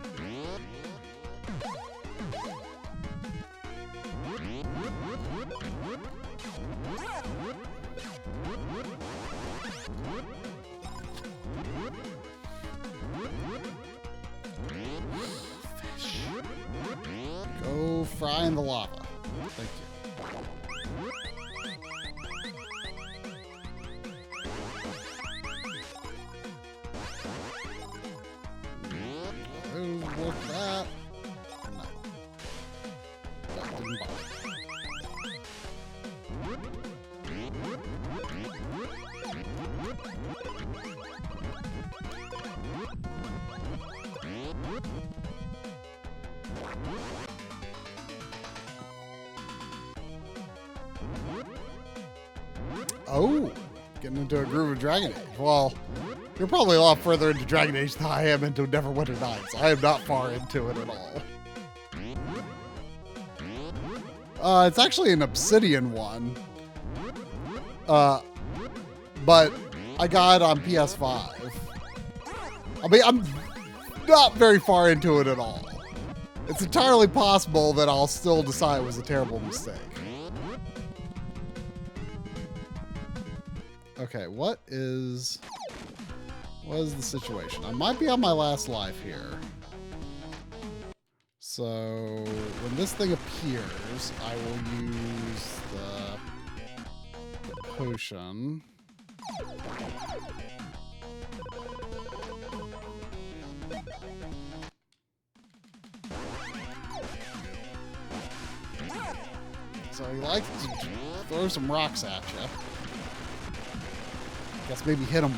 Fish. Go fry in the lava. Thank you. Worth that. No. That didn't bother. Oh, getting into a groove of Dragon Age. Well, you're probably a lot further into Dragon Age than I am into Neverwinter Nights. I am not far into it at all. It's actually an Obsidian one. But I got it on PS5. I mean, I'm not very far into it at all. It's entirely possible that I'll still decide it was a terrible mistake. Okay, what is the situation? I might be on my last life here. So when this thing appears, I will use the potion. So he likes to throw some rocks at you. Guess maybe hit him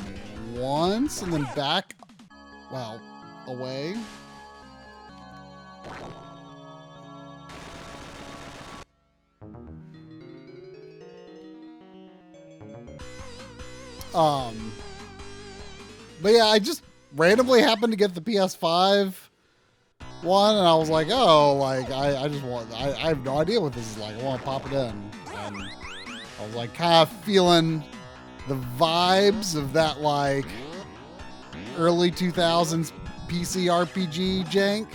once and then back, well, away. But yeah, I just randomly happened to get the PS5 one, and I was like, oh, like, I have no idea what this is like. I want to pop it in. And I was like, kind of feeling the vibes of that, like, early 2000s PC RPG jank.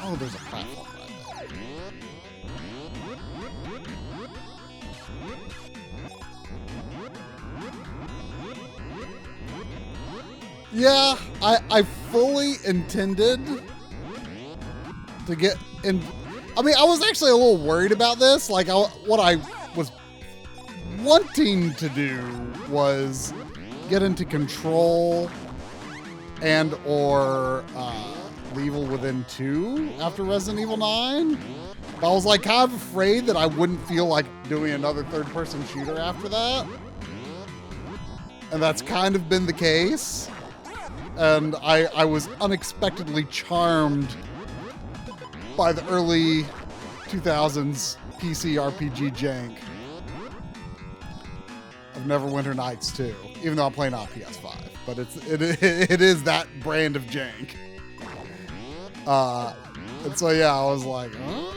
Oh, there's a platform right there. Yeah, I fully intended to get in. I mean, I was actually a little worried about this. Like, what I was wanting to do was get into Control and or Evil Within 2 after Resident Evil 9. But I was like kind of afraid that I wouldn't feel like doing another third-person shooter after that. And that's kind of been the case. And I was unexpectedly charmed by the early 2000s PC RPG jank of Neverwinter Nights 2, even though I'm playing on PS5. But it is that brand of jank. And so yeah, I was like, oh.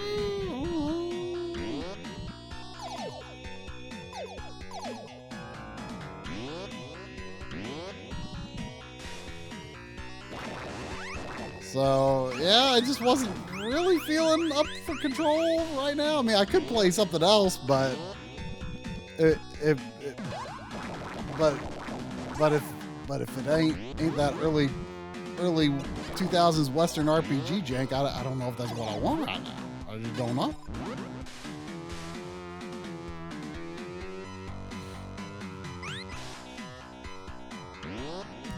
So, yeah, I just wasn't really feeling up for Control right now. I mean, I could play something else, but if it ain't that early 2000s Western RPG jank, I don't know if that's what I want right now. I just don't know.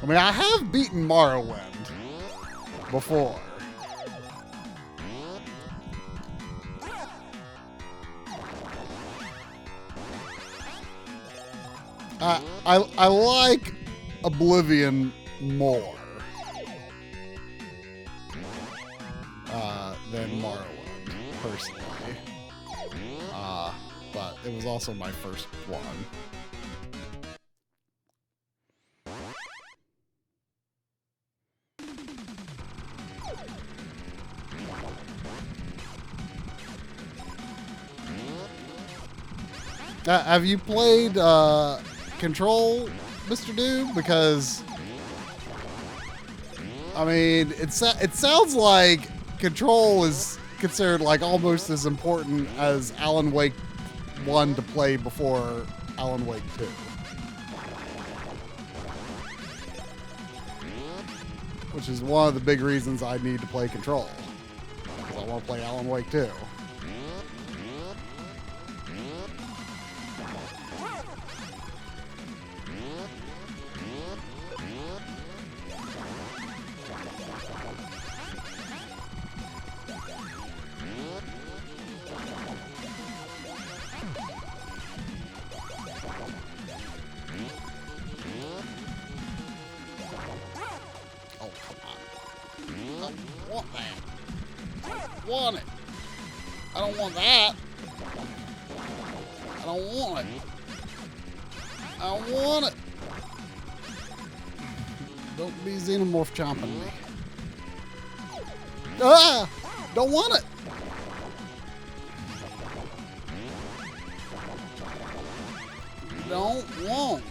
I mean, I have beaten Morrowind before. I like Oblivion more than Morrowind, personally. But it was also my first one. Have you played Control, Mr. Dude? Because I mean, it sounds like Control is considered like almost as important as Alan Wake 1 to play before Alan Wake 2. Which is one of the big reasons I need to play Control. Because I want to play Alan Wake 2. Want it. I don't want that. I don't want it. I don't want it. Don't be xenomorph chomping me. Ah! Don't want it. Don't want.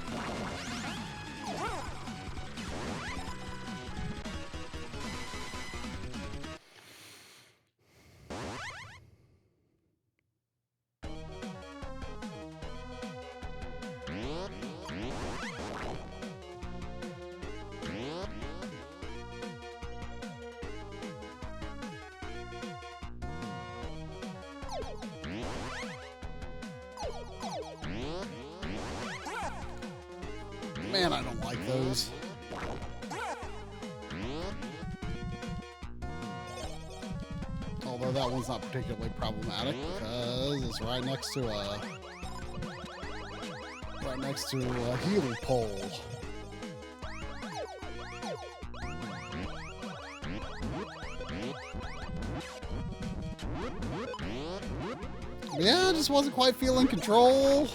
Man, I don't like those. Although that one's not particularly problematic because it's right next to a healer pole. Yeah, I just wasn't quite feeling Control.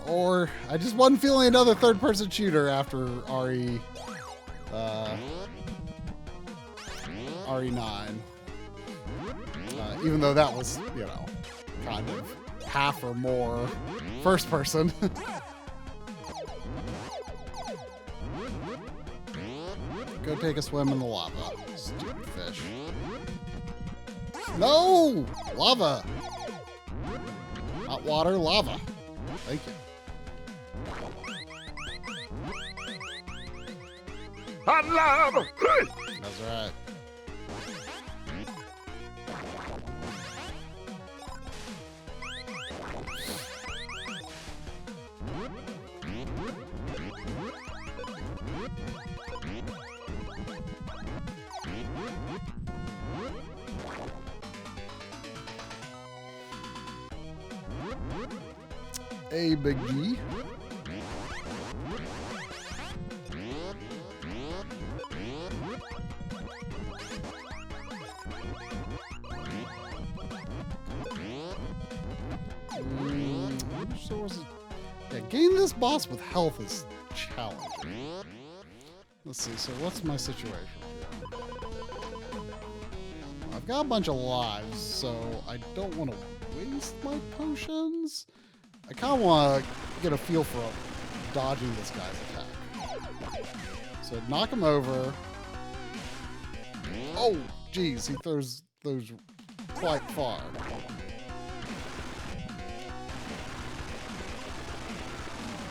Or I just wasn't feeling another third-person shooter after RE9. Even though that was, you know, kind of half or more first person. Go take a swim in the lava, stupid fish. No! Lava! Not water, lava. Thank you. Hot lava! That's right. Hey, Big G. Yeah, getting this boss with health is challenging. Let's see, so what's my situation here? I've got a bunch of lives, so I don't want to waste my potions. I kind of want to get a feel for dodging this guy's attack. So knock him over, Oh, geez, he throws those quite far.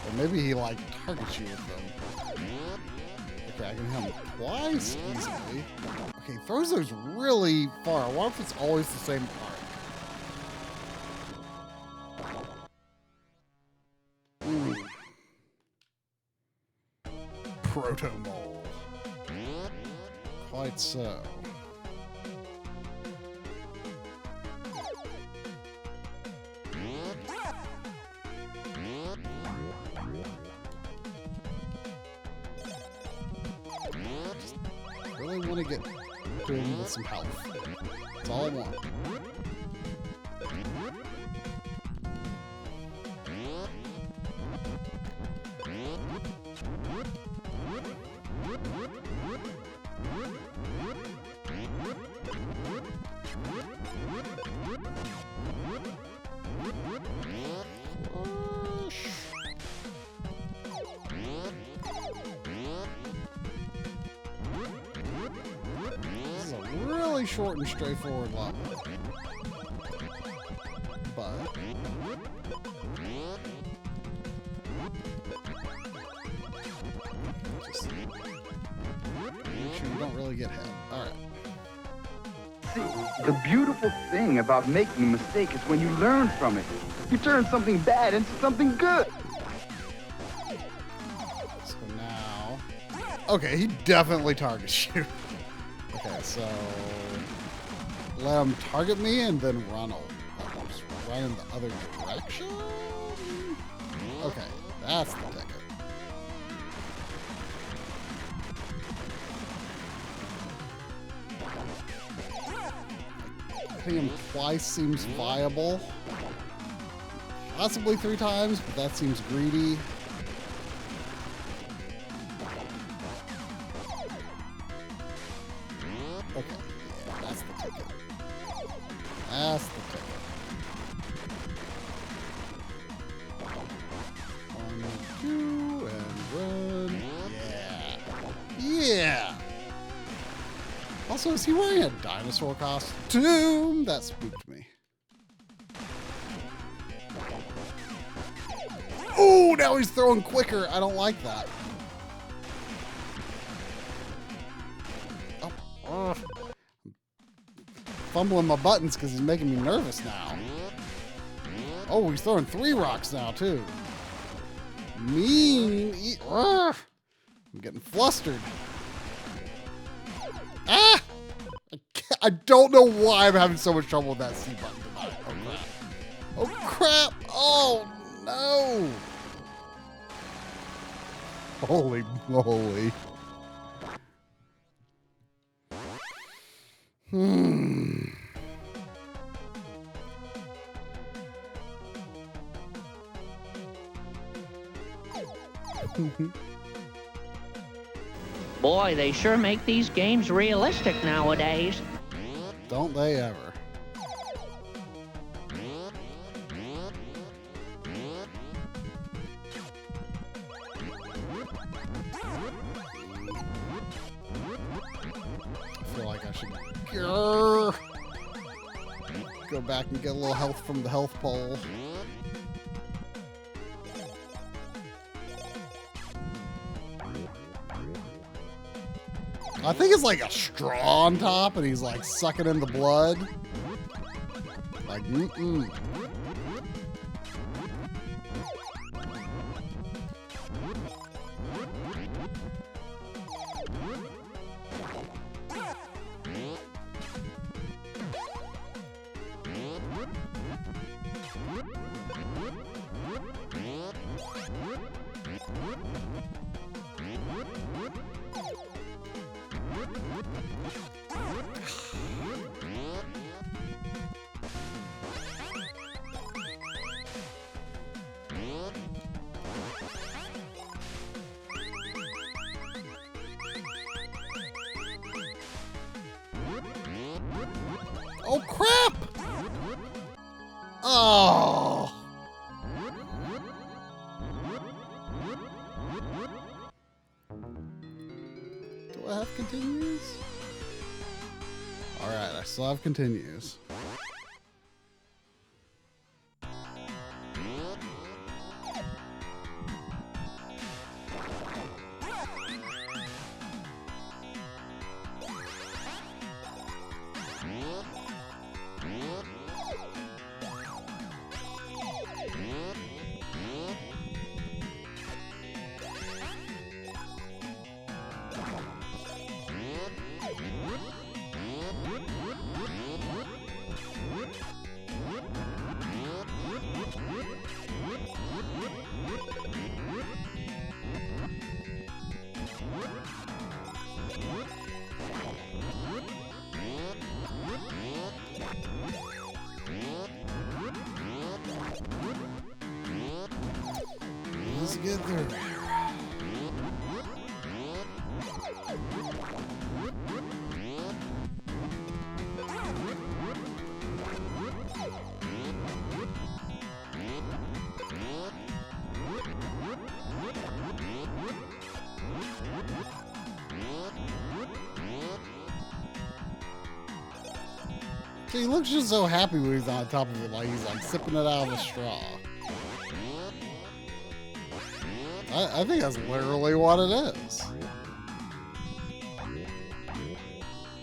Or maybe he, like, targets you with them. Okay, I can hit him twice easily. Okay, he throws those really far. I wonder if it's always the same arc. Ooh. Proto-mole. Quite so. Really want to get to him with some health. That's all I want. Short and straightforward level, but just make sure you don't really get hit. All right. See, the beautiful thing about making a mistake is when you learn from it. You turn something bad into something good. So now, okay, he definitely targets you. Okay, so let him target me and then run in the other direction? Okay, that's the ticket. Hitting him twice seems viable. Possibly 3 times, but that seems greedy. Okay, yeah, that's the ticket. That's the ticket. 1, 2, and run. Yeah. Yeah! Also, is he wearing a dinosaur costume? That spooked me. Oh, now he's throwing quicker. I don't like that. Oh. Fumbling my buttons because he's making me nervous now. Oh, he's throwing 3 rocks now, too. Mean. I'm getting flustered. Ah! I don't know why I'm having so much trouble with that C button tonight. Oh, crap. Oh, crap. Oh, no. Holy moly. Boy, they sure make these games realistic nowadays. Don't they ever? I feel like I should go back and get a little health from the health pole. I think it's like a straw on top, and he's like sucking in the blood. Like, oh, crap! Oh! Do I have continues? Alright, I still have continues. Let's get through there. See, he looks just so happy when he's on top of it, like he's like sipping it out of a straw. I think that's literally what it is.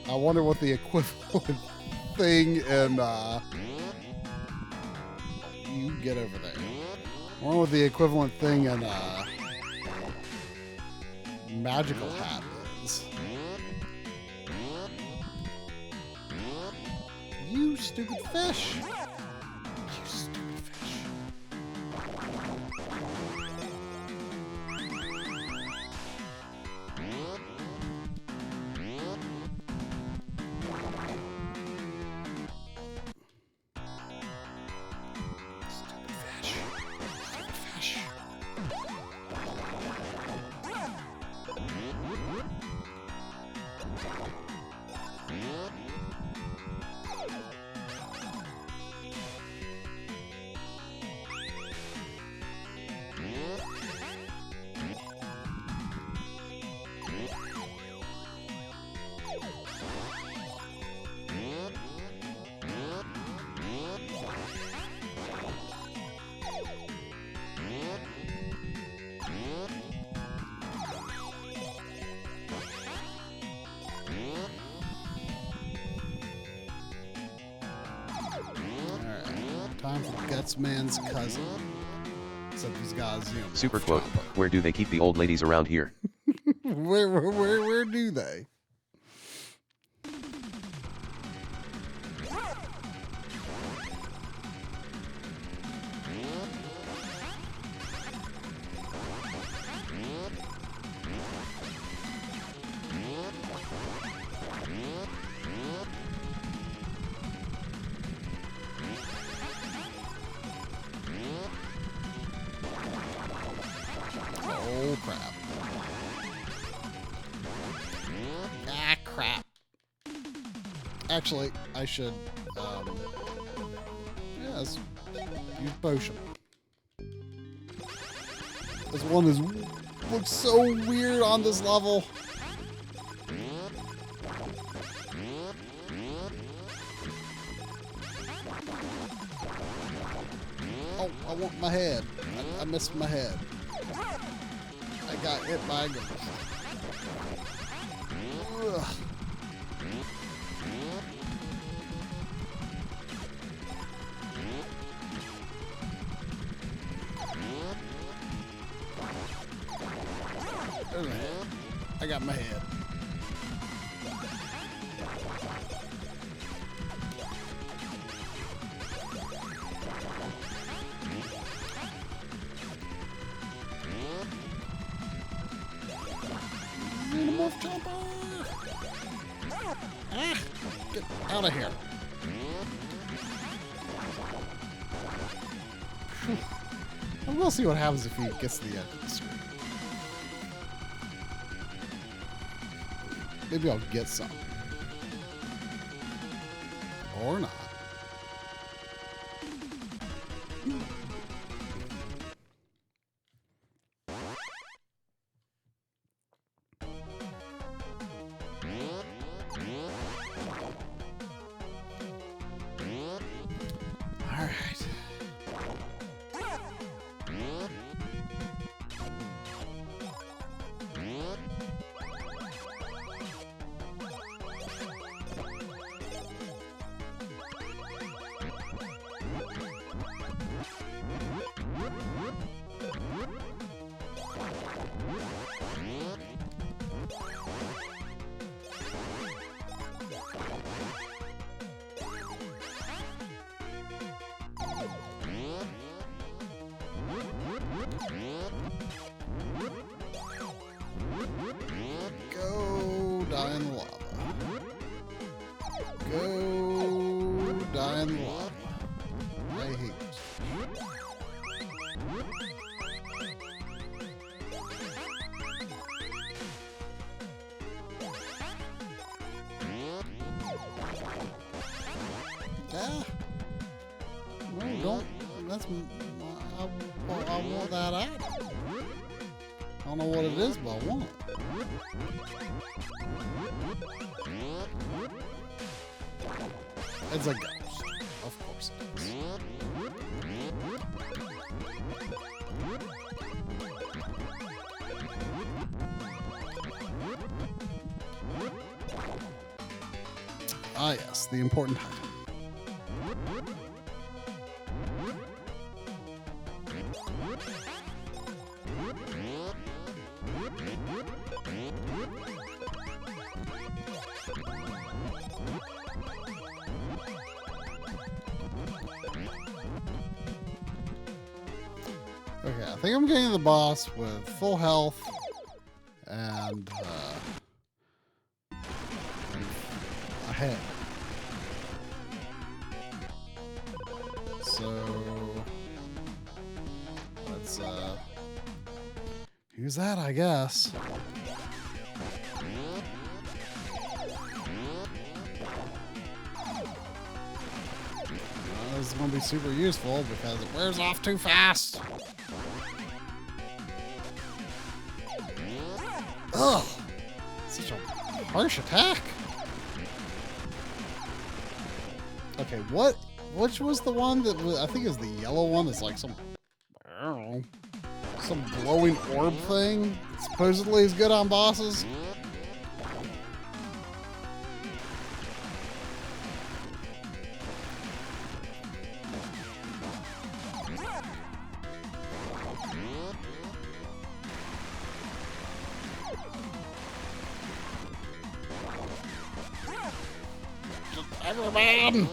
I wonder what the equivalent thing in, you get over there. I wonder what the equivalent thing in, Magical Hat is. You stupid fish! You stupid fish. Time for Gutsman's cousin. Except these guys, you know. Super quote. Where do they keep the old ladies around here? Where do they? Oh, crap. Ah, crap. Actually, I should, yes, use potion. This one looks so weird on this level. Oh, I want my head. I missed my head. I got hit by a ghost. Ugh. There's my head. I got my head. Xenomorph jumper! Ah, get out of here. We'll see what happens if he gets to the end of the screen. Maybe I'll get some. Or not. Yeah. No, don't. That's. I want that out. I don't know what it is, but I want it. It's a ghost. Of course it is. Ah, yes, the important item. Okay, I think I'm getting the boss with full health and a head. So let's use that, I guess. This is going to be super useful because it wears off too fast. Ugh! Such a harsh attack. Okay, which was the one that was, I think is the yellow one that's like some, I don't know, some glowing orb thing? Supposedly is good on bosses. Everyman!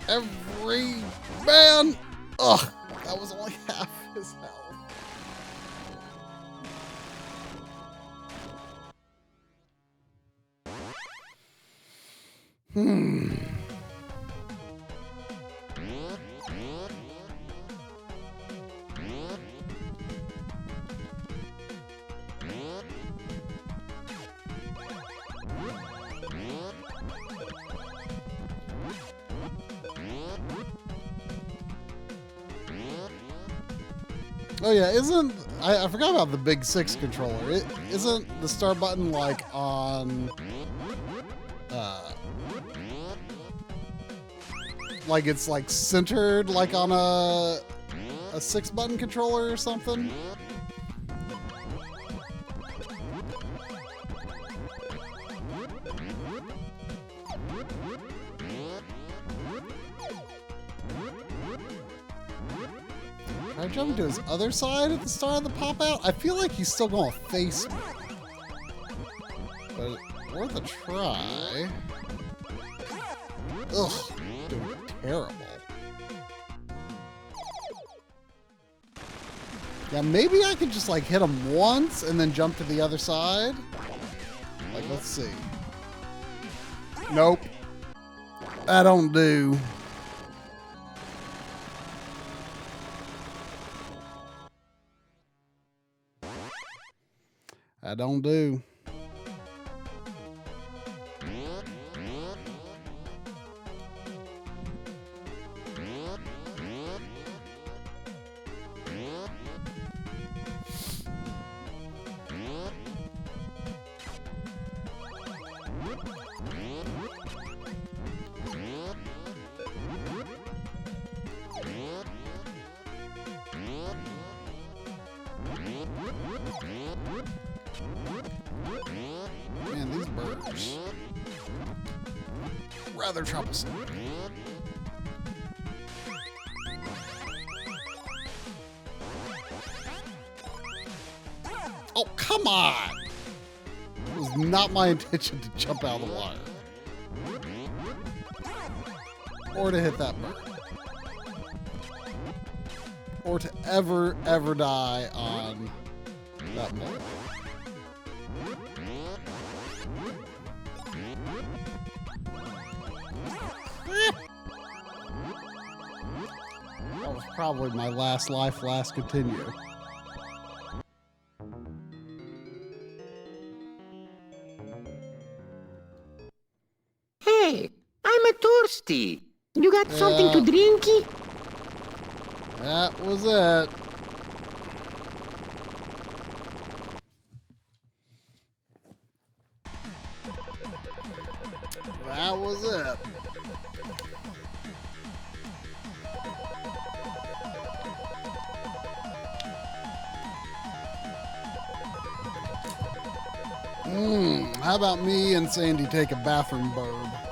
Every man! Ugh, that was only half his health. Oh yeah, isn't I forgot about the Big 6 controller. Isn't the start button like on like it's like centered like on a 6-button controller or something? Try jumping to his other side at the start of the pop out? I feel like he's still gonna face me. But worth a try. Ugh, doing terrible. Yeah, maybe I could just like hit him once and then jump to the other side. Like, let's see. Nope. That don't do. That don't do. Man, these birds. Rather troublesome. Oh, come on! It was not my intention to jump out of the wire. Or to hit that bird. Or to ever die on that mole. That was probably my last life, last continue. tea. You got something to drinky? That was it. That was it. How about me and Sandy take a bathroom burb?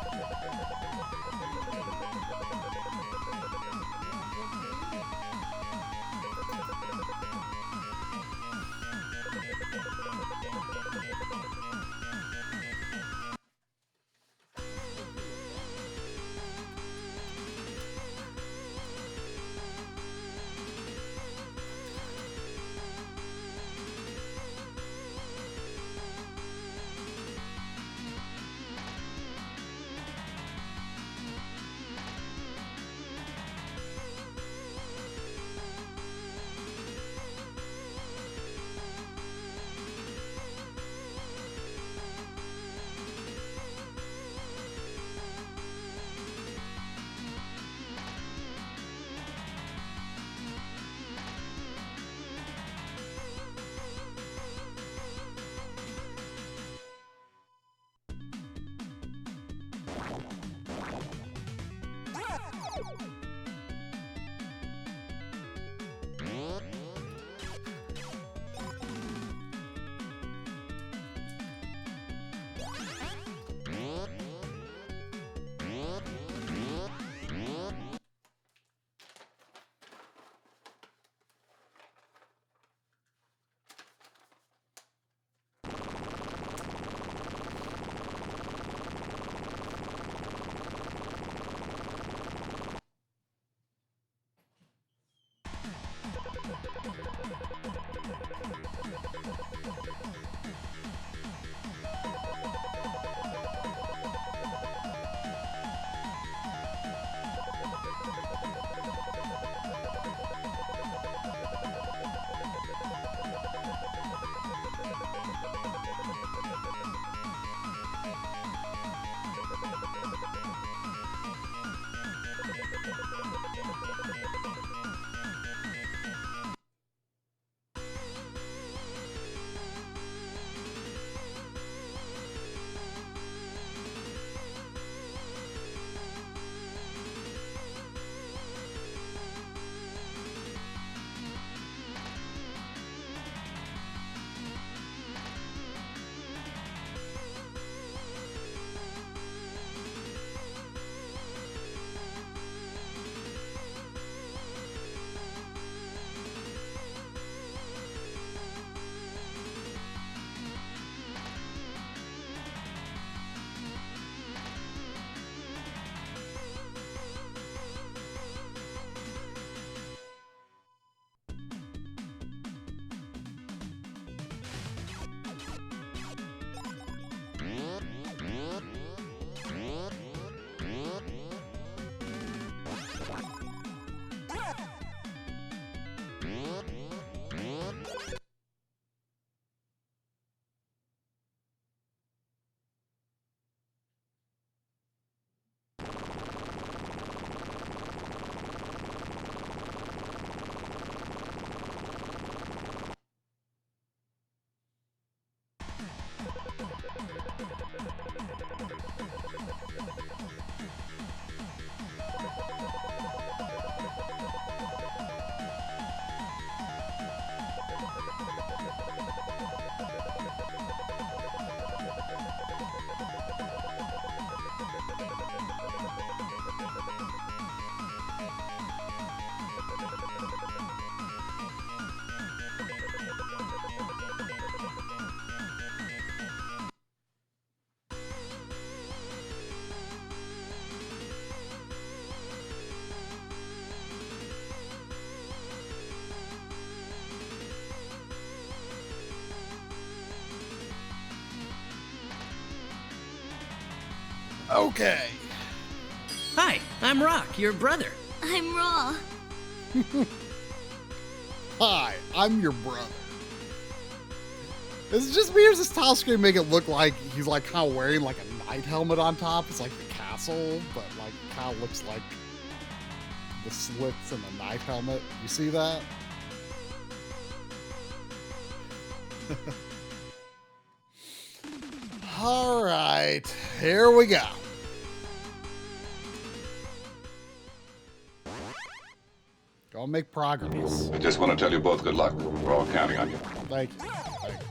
Okay. Hi, I'm Rock, your brother. I'm Raw. Hi, I'm your brother. Is it just me or does this tile screen make it look like he's like kind of wearing like a knight helmet on top? It's like the cowl castle, but like kind of looks like the slits in a knife helmet. You see that? All right, here we go. Go make progress. I just want to tell you both good luck. We're all counting on you. Thank you. Thank you.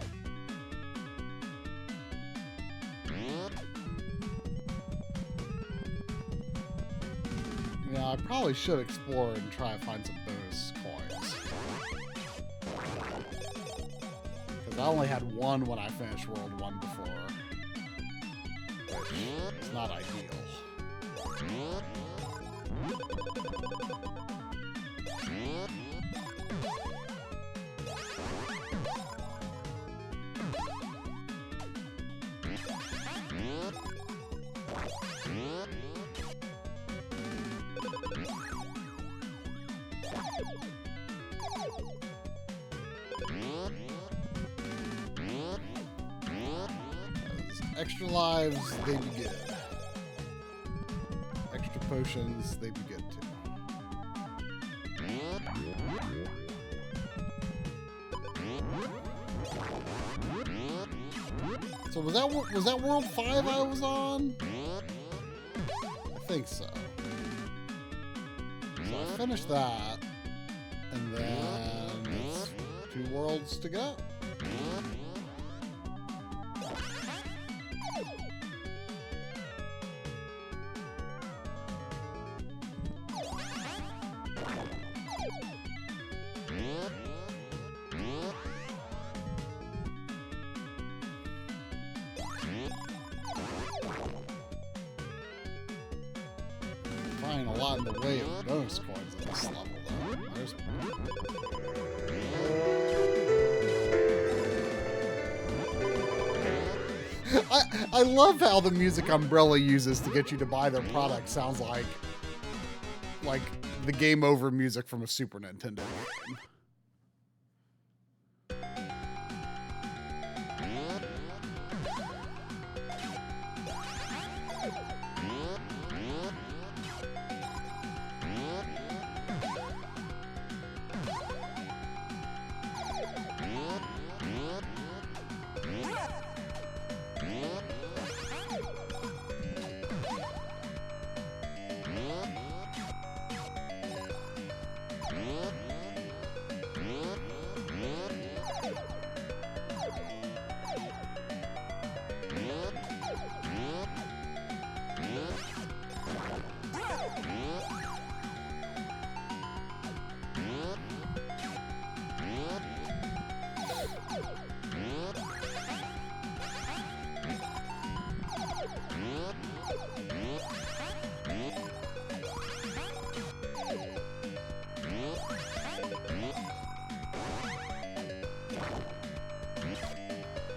Yeah, I probably should explore and try and find some bonus coins. Because I only had one when I finished World 1 before. Which is not ideal. Extra lives, they be good. Extra potions, they be good too. So was that World 5 I was on? I think so. So I finished that, and then it's 2 worlds to go. Find a lot in the way of bonus coins at this level, though. I love how the music Umbrella uses to get you to buy their product sounds like the Game Over music from a Super Nintendo game.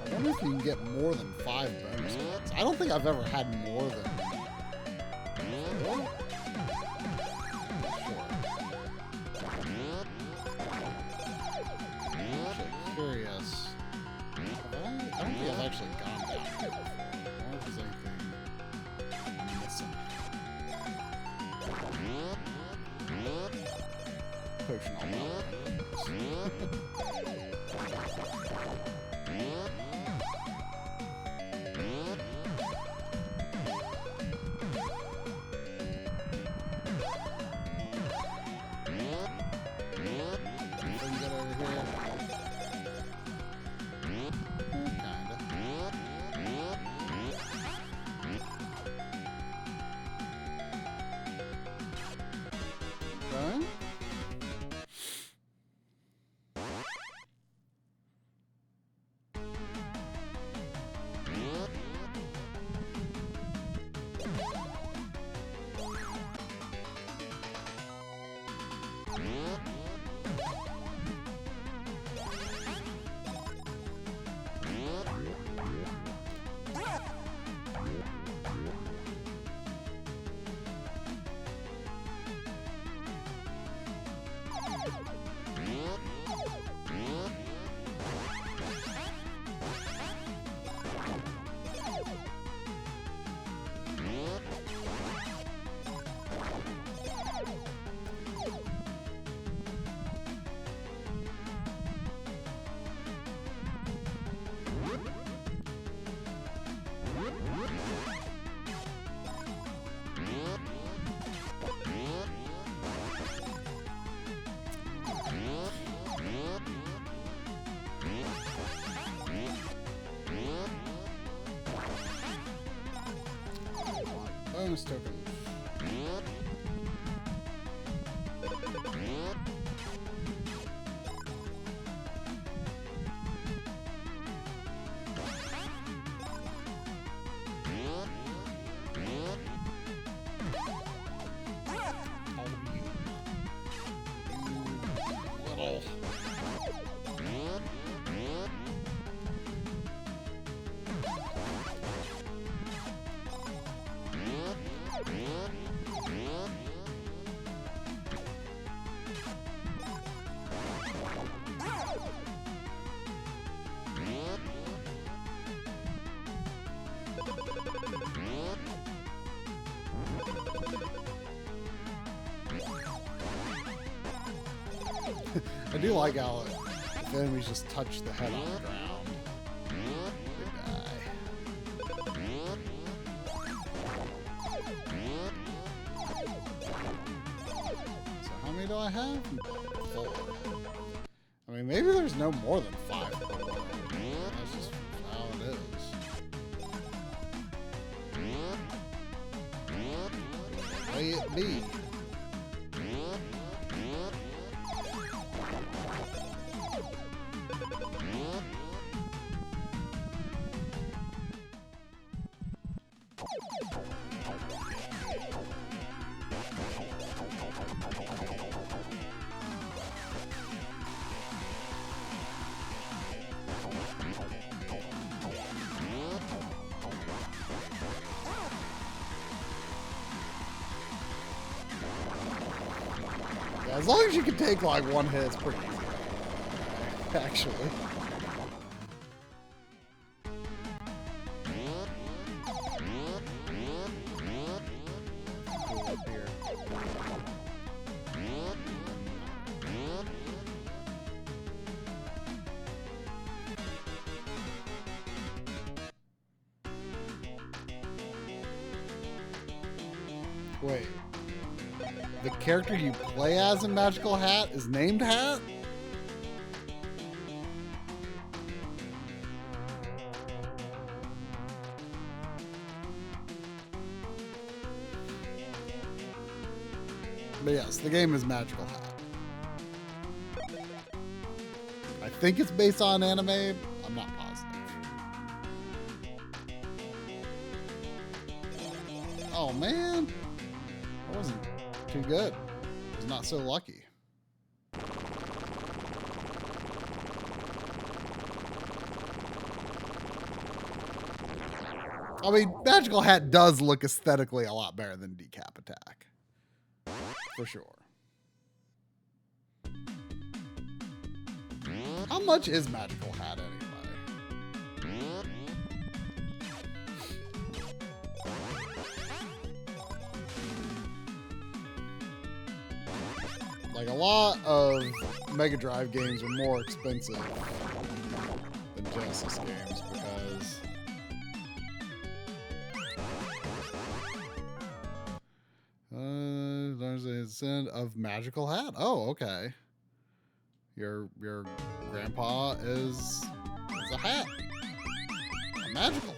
I wonder if you can get more than 5 bonus points. I don't think I've ever had more than 4. Sure. I'm actually curious. I don't think I've actually gone down here before. I wonder if there's anything I'm missing. Potion all that. bonus token. I do like how the enemies just touch the head on the ground. They die. So how many do I have? 4. I mean, maybe there's no more than 5. That's just how it is. Play it be. As long as you can take like one hit, it's pretty easy. Actually. Up here. Wait. The character you play as in Magical Hat is named Hat? But yes, the game is Magical Hat. I think it's based on anime. I'm not positive. Oh man. That wasn't too good. I was not so lucky. I mean, Magical Hat does look aesthetically a lot better than Decap Attack. For sure. How much is Magical Hat anyway? Like, a lot of Mega Drive games are more expensive than Genesis games because there's a descent of Magical Hat. Oh, okay. Your grandpa is a hat. A magical one.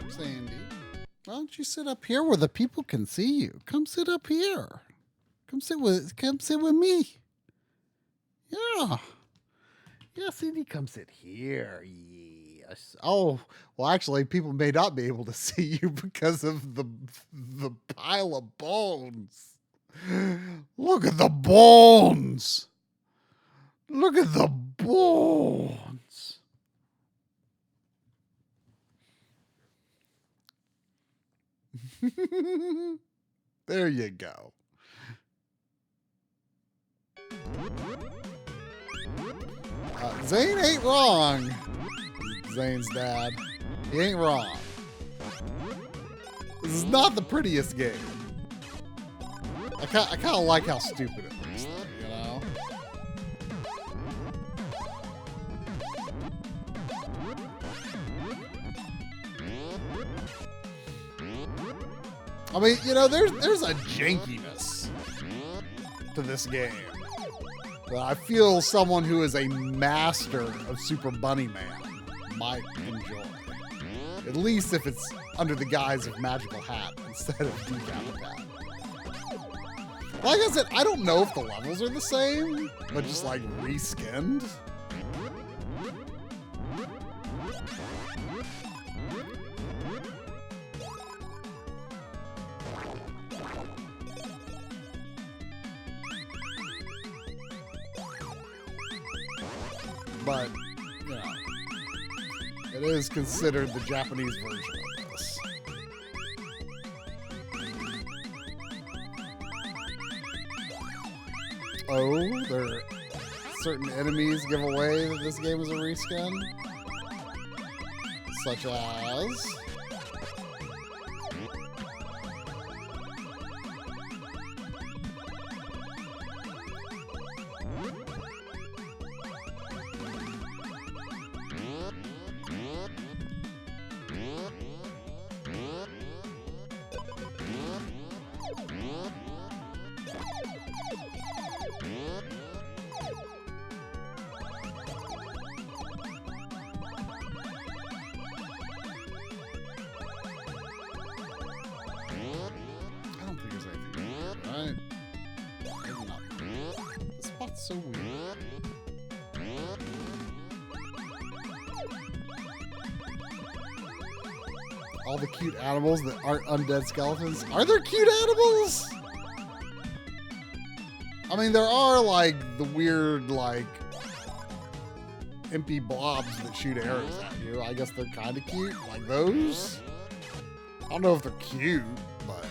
Sandy, why don't you sit up here where the people can see you? Come sit up here. Come sit with me. Yeah. Yeah, Sandy, come sit here. Yeah. Oh, well, actually, people may not be able to see you because of the pile of bones. Look at the bones. Look at the bones. There you go. Zane ain't wrong. Zane's dad. He ain't wrong. This is not the prettiest game. I kind of like how stupid it looks, though, you know? I mean, you know, there's a jankiness to this game that I feel someone who is a master of Super Bunny Man might enjoy. At least if it's under the guise of Magical Hat instead of Decap Hat. Like I said, I don't know if the levels are the same, but just like reskinned. But, you know, it is considered the Japanese version of this. Oh, there are certain enemies give away that this game is a reskin. Such as... Right? Maybe not. This spot's so weird. All the cute animals that aren't undead skeletons. Are there cute animals? I mean, there are like the weird, like, impy blobs that shoot arrows at you. I guess they're kind of cute. Like those. I don't know if they're cute, but.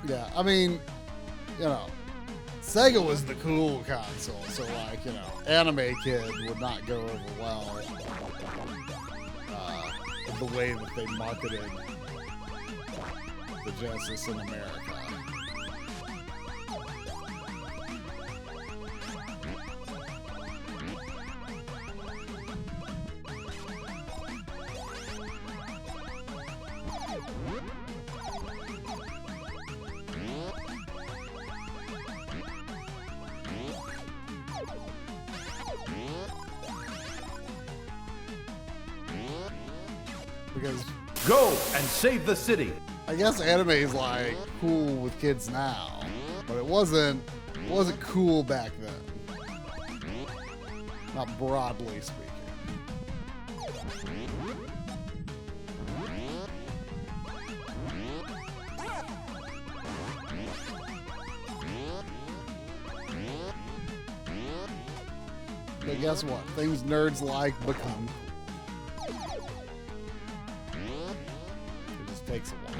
Yeah, I mean, you know, Sega was the cool console, so like, you know, Anime Kid would not go over well the way that they marketed the Genesis in America. Because go and save the city. I guess anime is like cool with kids now, but it wasn't cool back then. Not broadly speaking. But guess what? Things nerds like become cool. Takes a while.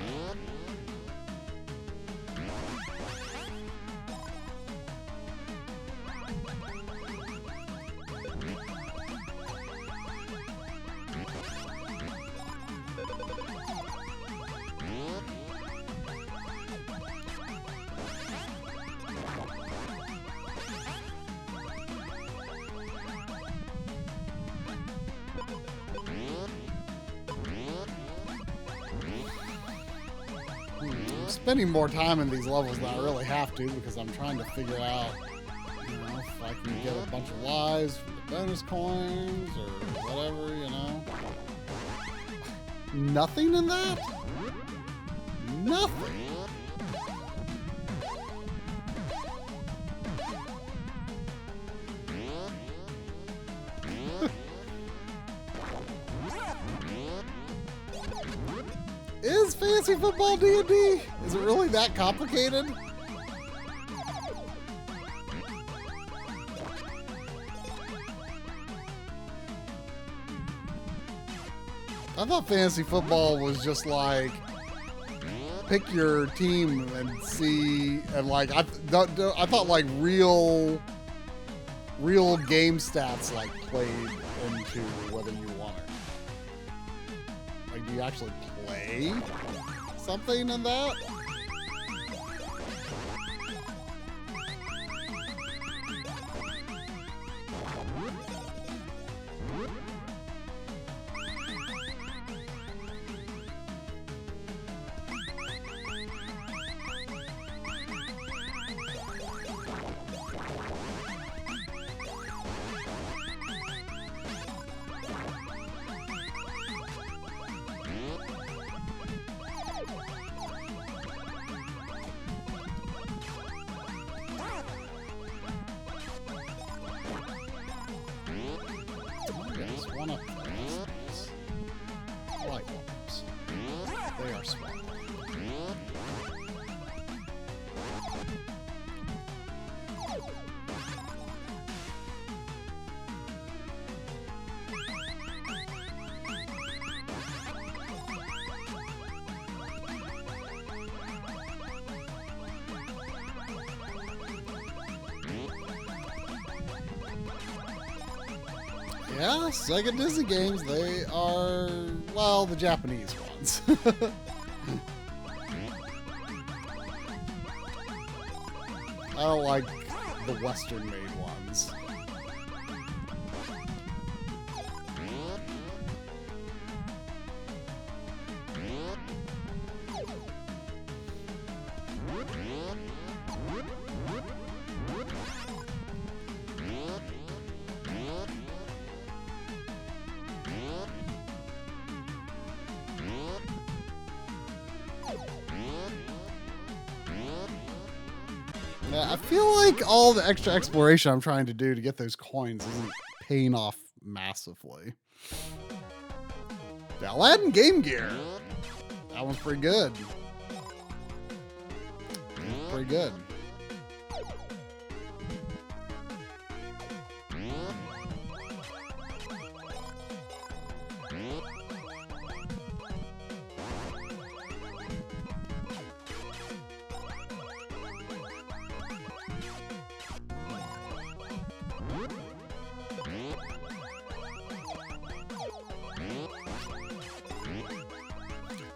Spending more time in these levels than I really have to because I'm trying to figure out, you know, if I can get a bunch of lives from the bonus coins or whatever, you know. Nothing in that? Nothing. Is fantasy football D&D? Is it really that complicated? I thought fantasy football was just like pick your team and see, and like I thought like real game stats like played into whether you won it. Like, do you actually play something in that? Yeah, Sega Disney games, they are, well, the Japanese ones. I don't like the Western-made ones. I feel like all the extra exploration I'm trying to do to get those coins isn't paying off massively. The Aladdin Game Gear. That one's pretty good. Pretty good.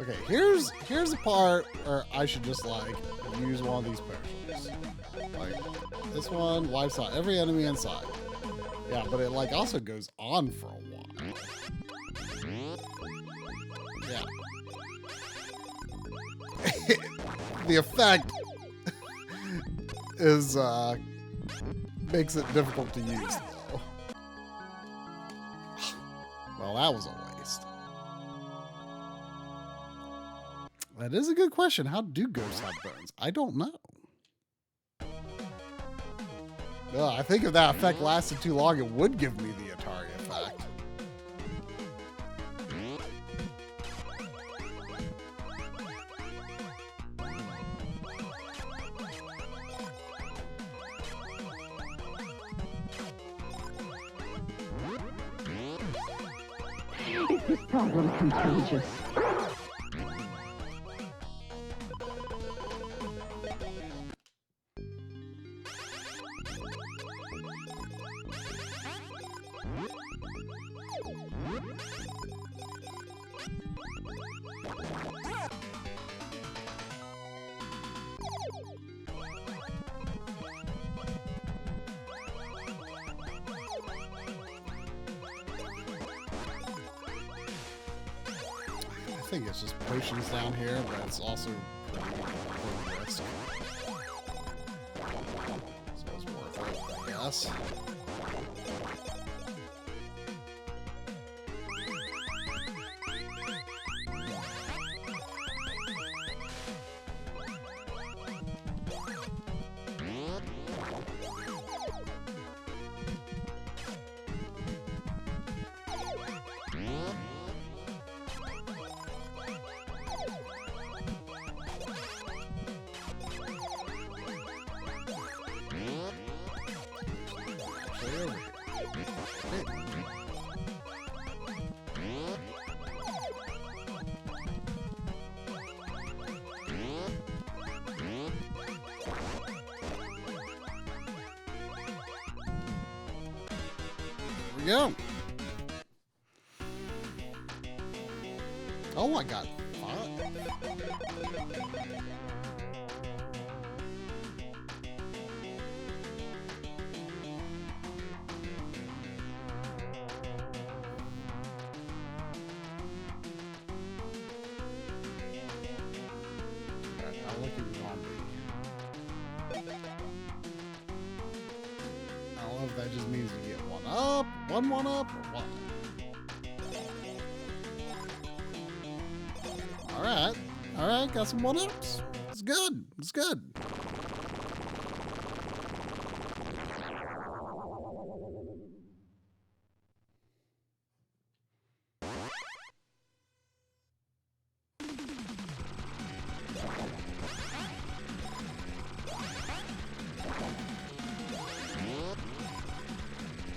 Okay, here's the part where I should just like use one of these potions. Like this one wipes out every enemy inside. Yeah, but it like also goes on for a while. Yeah. The effect is makes it difficult to use though. Well, that was a waste. That is a good question. How do ghosts have bones? I don't know. I think if that effect lasted too long, it would give me the Atari effect. Is this problem contagious? I think it's just potions down here, but it's also pretty risk. So it's worth it, I guess. go. Oh, I got 5. I'll look at zombie. I don't know if that just means you get 1 up, 1 up, or what. Alright, got some 1-ups. It's good, it's good.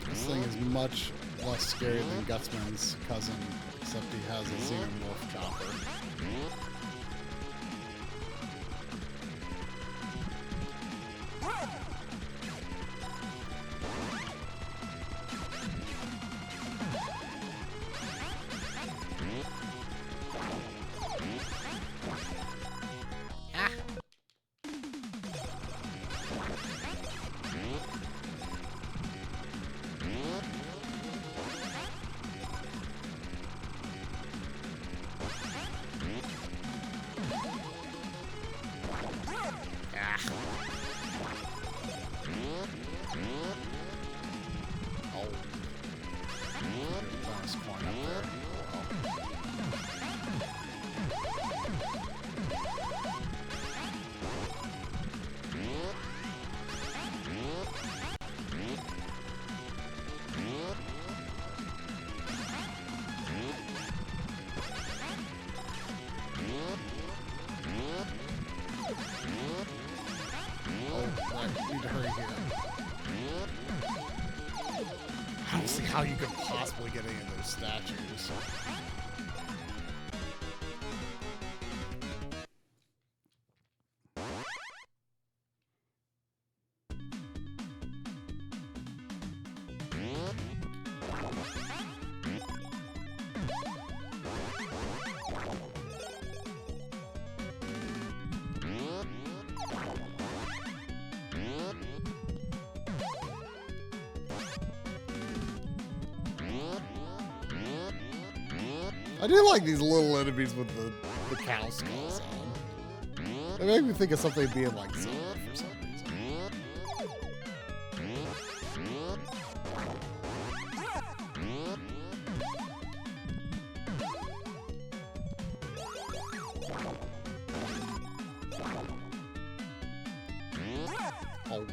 This thing is much less scary than Gutsman's cousin, except he has a xenomorph chopper. Need to hurry here. I don't see how you could possibly get any of those statues. I do like these little enemies with the cow skulls on. They make me think of something being like silver for some reason. Oh,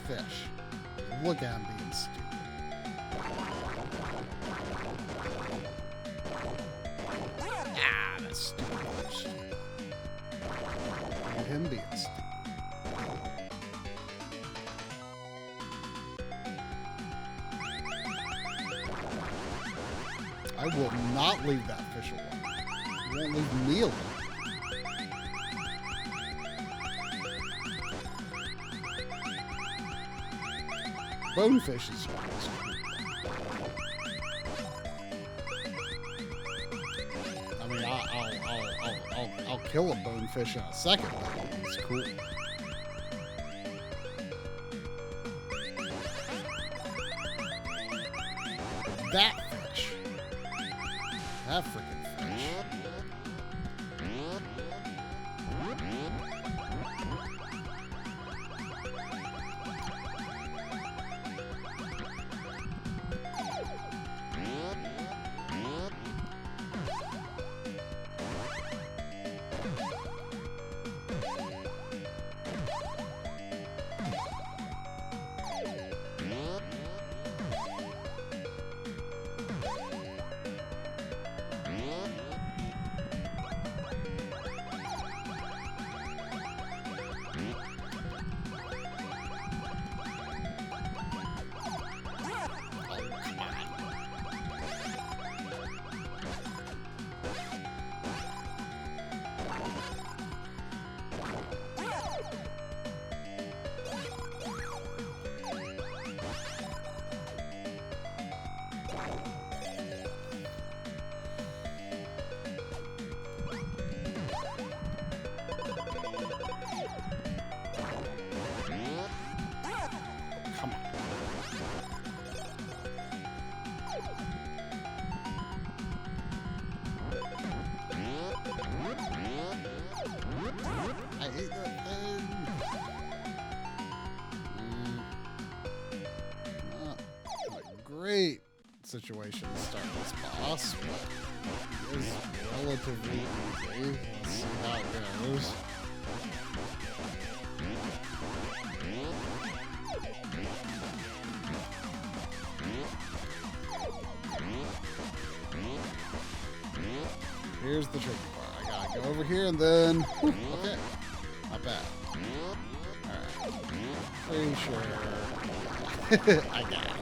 fish. Look at him being stupid. Ah, that's stupid fish. Look at him being stupid. I will not leave that fish alone. You won't leave me alone. Bonefish is cool. I mean, I'll kill a bonefish in a second, but it's cool. That fish. That freaking fish. I hate that thing. Not a great situation to start this boss, but it is relatively easy. Let's see how it goes. Here's the tricky part. I gotta go over here and then... Whew, okay. Not bad. Alright. Pretty sure... I got it.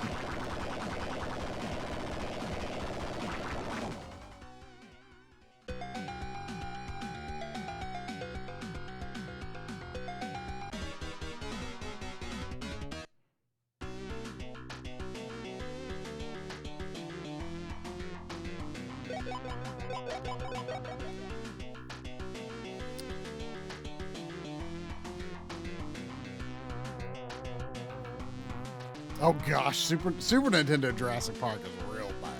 Oh gosh, Super Nintendo Jurassic Park is real bad.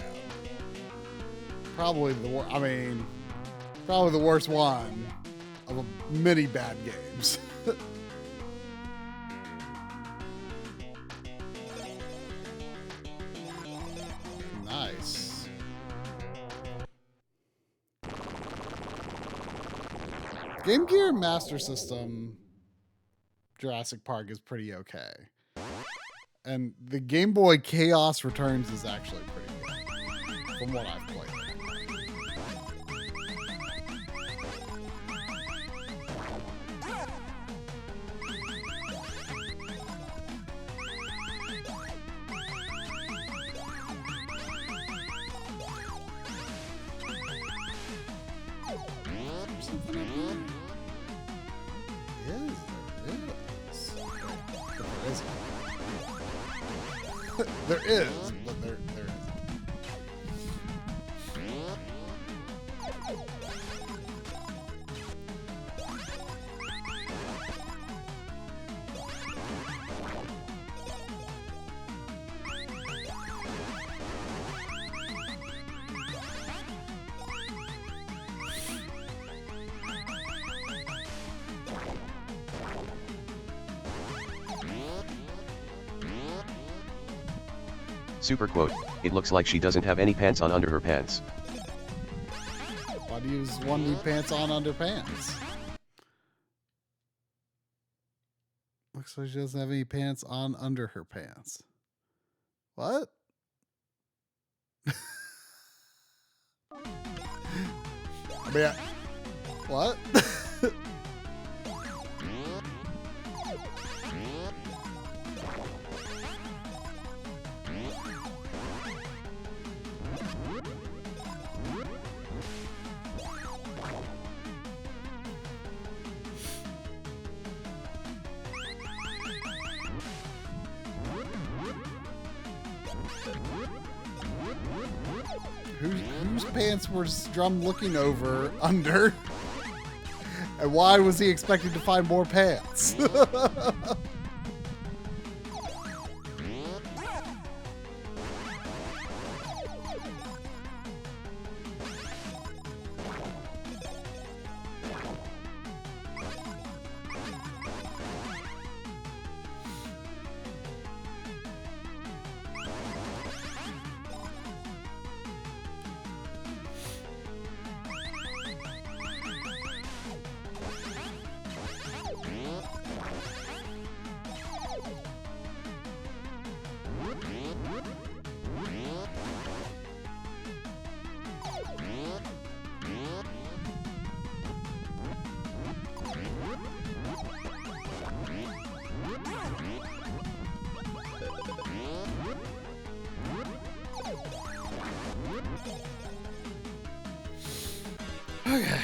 Probably the worst one of many bad games. Nice. Game Gear Master System Jurassic Park is pretty okay. And the Game Boy Chaos Returns is actually pretty good, from what I've played. Something up here? There isn't. There is, but there isn't. Super quote, it looks like she doesn't have any pants on under her pants. Why do you one need pants on under pants? Looks like she doesn't have any pants on under her pants. What? I mean, what? Whose pants was Drum looking over under? And why was he expecting to find more pants? Okay.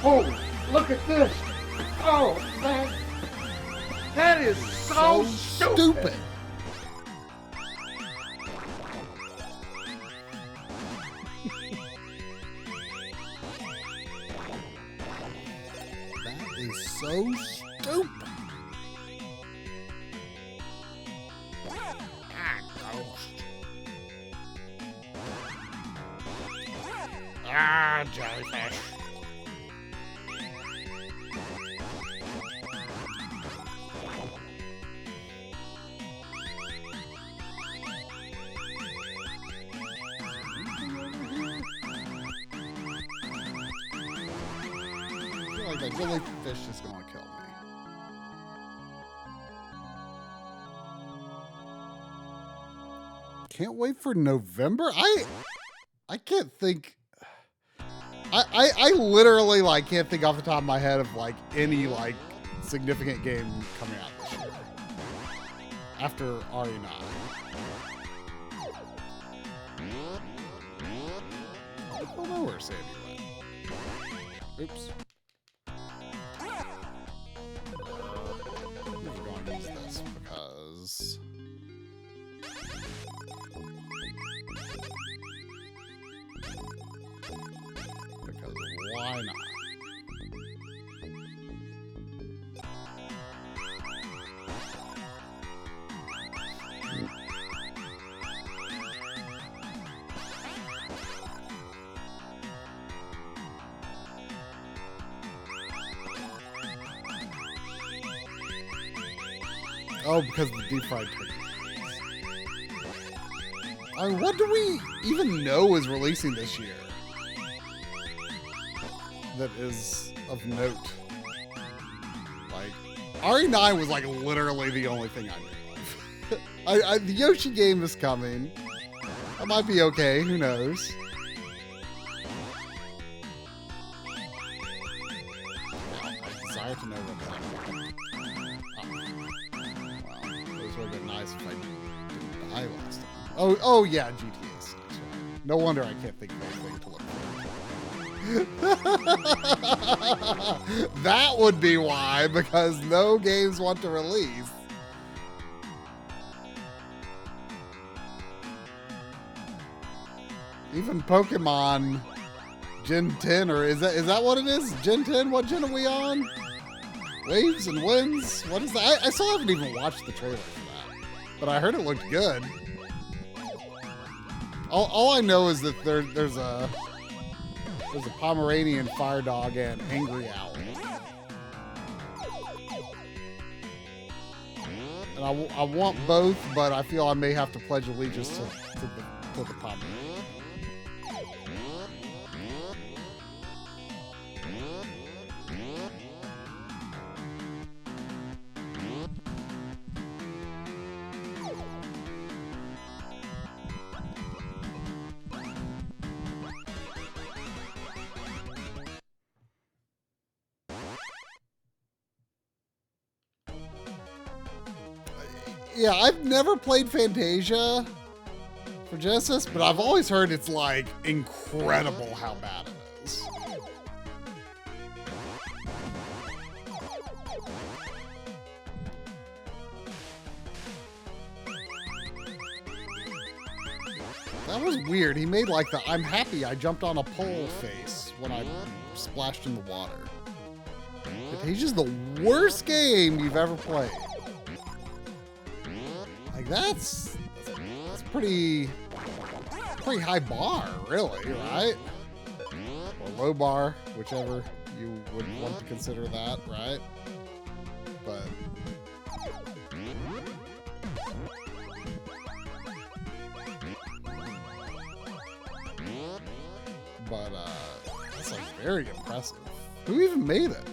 Oh, look at this. Oh, that is so stupid. That is so stupid. Ah, jellyfish. That jellyfish is gonna kill me. Can't wait for November. I can't think. I literally like can't think off the top of my head of like any like significant game coming out this year after RE9. I don't know where Sandy went. Oops. We're going to use this because why not? Oh, because of the deep fried turkey. What do we even know is releasing this year that is of note? Like, RE9 was like literally the only thing I knew of. The Yoshi game is coming. That might be okay. Who knows? I desire to know what's happening. Well, those would have been nice if I didn't die last time. Oh yeah, GTA 6. No wonder I can't think of anything to look for. That would be why, because no games want to release. Even Pokemon Gen 10, or is that what it is? Gen 10? What gen are we on? Waves and Winds? What is that? I still haven't even watched the trailer for that, but I heard it looked good. All I know is that there's a Pomeranian fire dog and angry owl, and I want both, but I feel I may have to pledge allegiance to the Pomeranian. Yeah, I've never played Fantasia for Genesis, but I've always heard it's like incredible how bad it is. That was weird. He made like the "I'm happy I jumped on a pole" face when I splashed in the water. Fantasia's the worst game you've ever played. Like that's pretty high bar, really, right? Or low bar, whichever you would want to consider that, right? But that's like very impressive. Who even made it?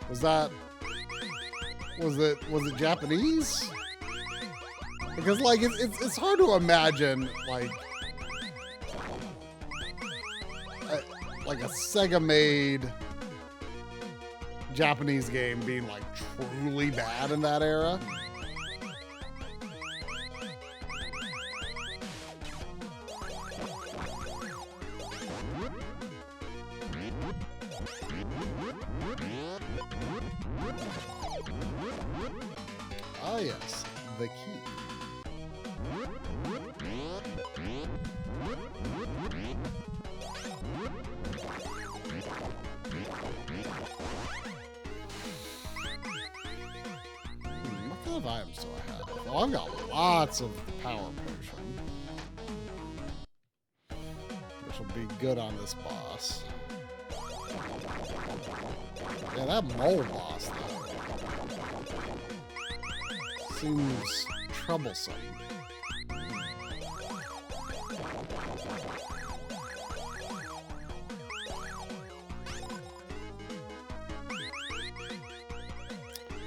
Was it Japanese? Because like it's hard to imagine like a Sega made Japanese game being like truly bad in that era. Ah yes, the key. What kind of items do I have? Oh, I've got lots of the power potion, which will be good on this boss. Yeah, that mole boss though seems troublesome.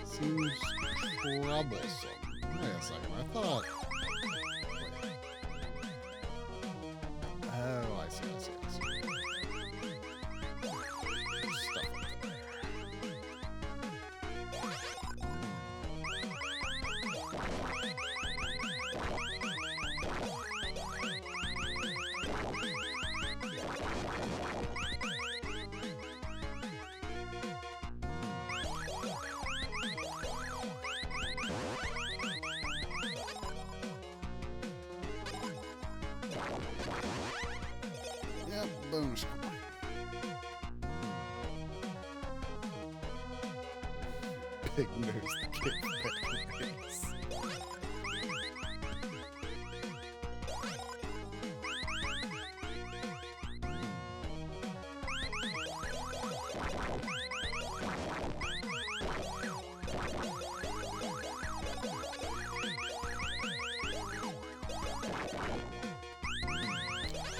Seems troublesome. Wait a second. I thought. Wait. Oh, I see. Stuff up there. Yep, bonus. Big nose the kid face.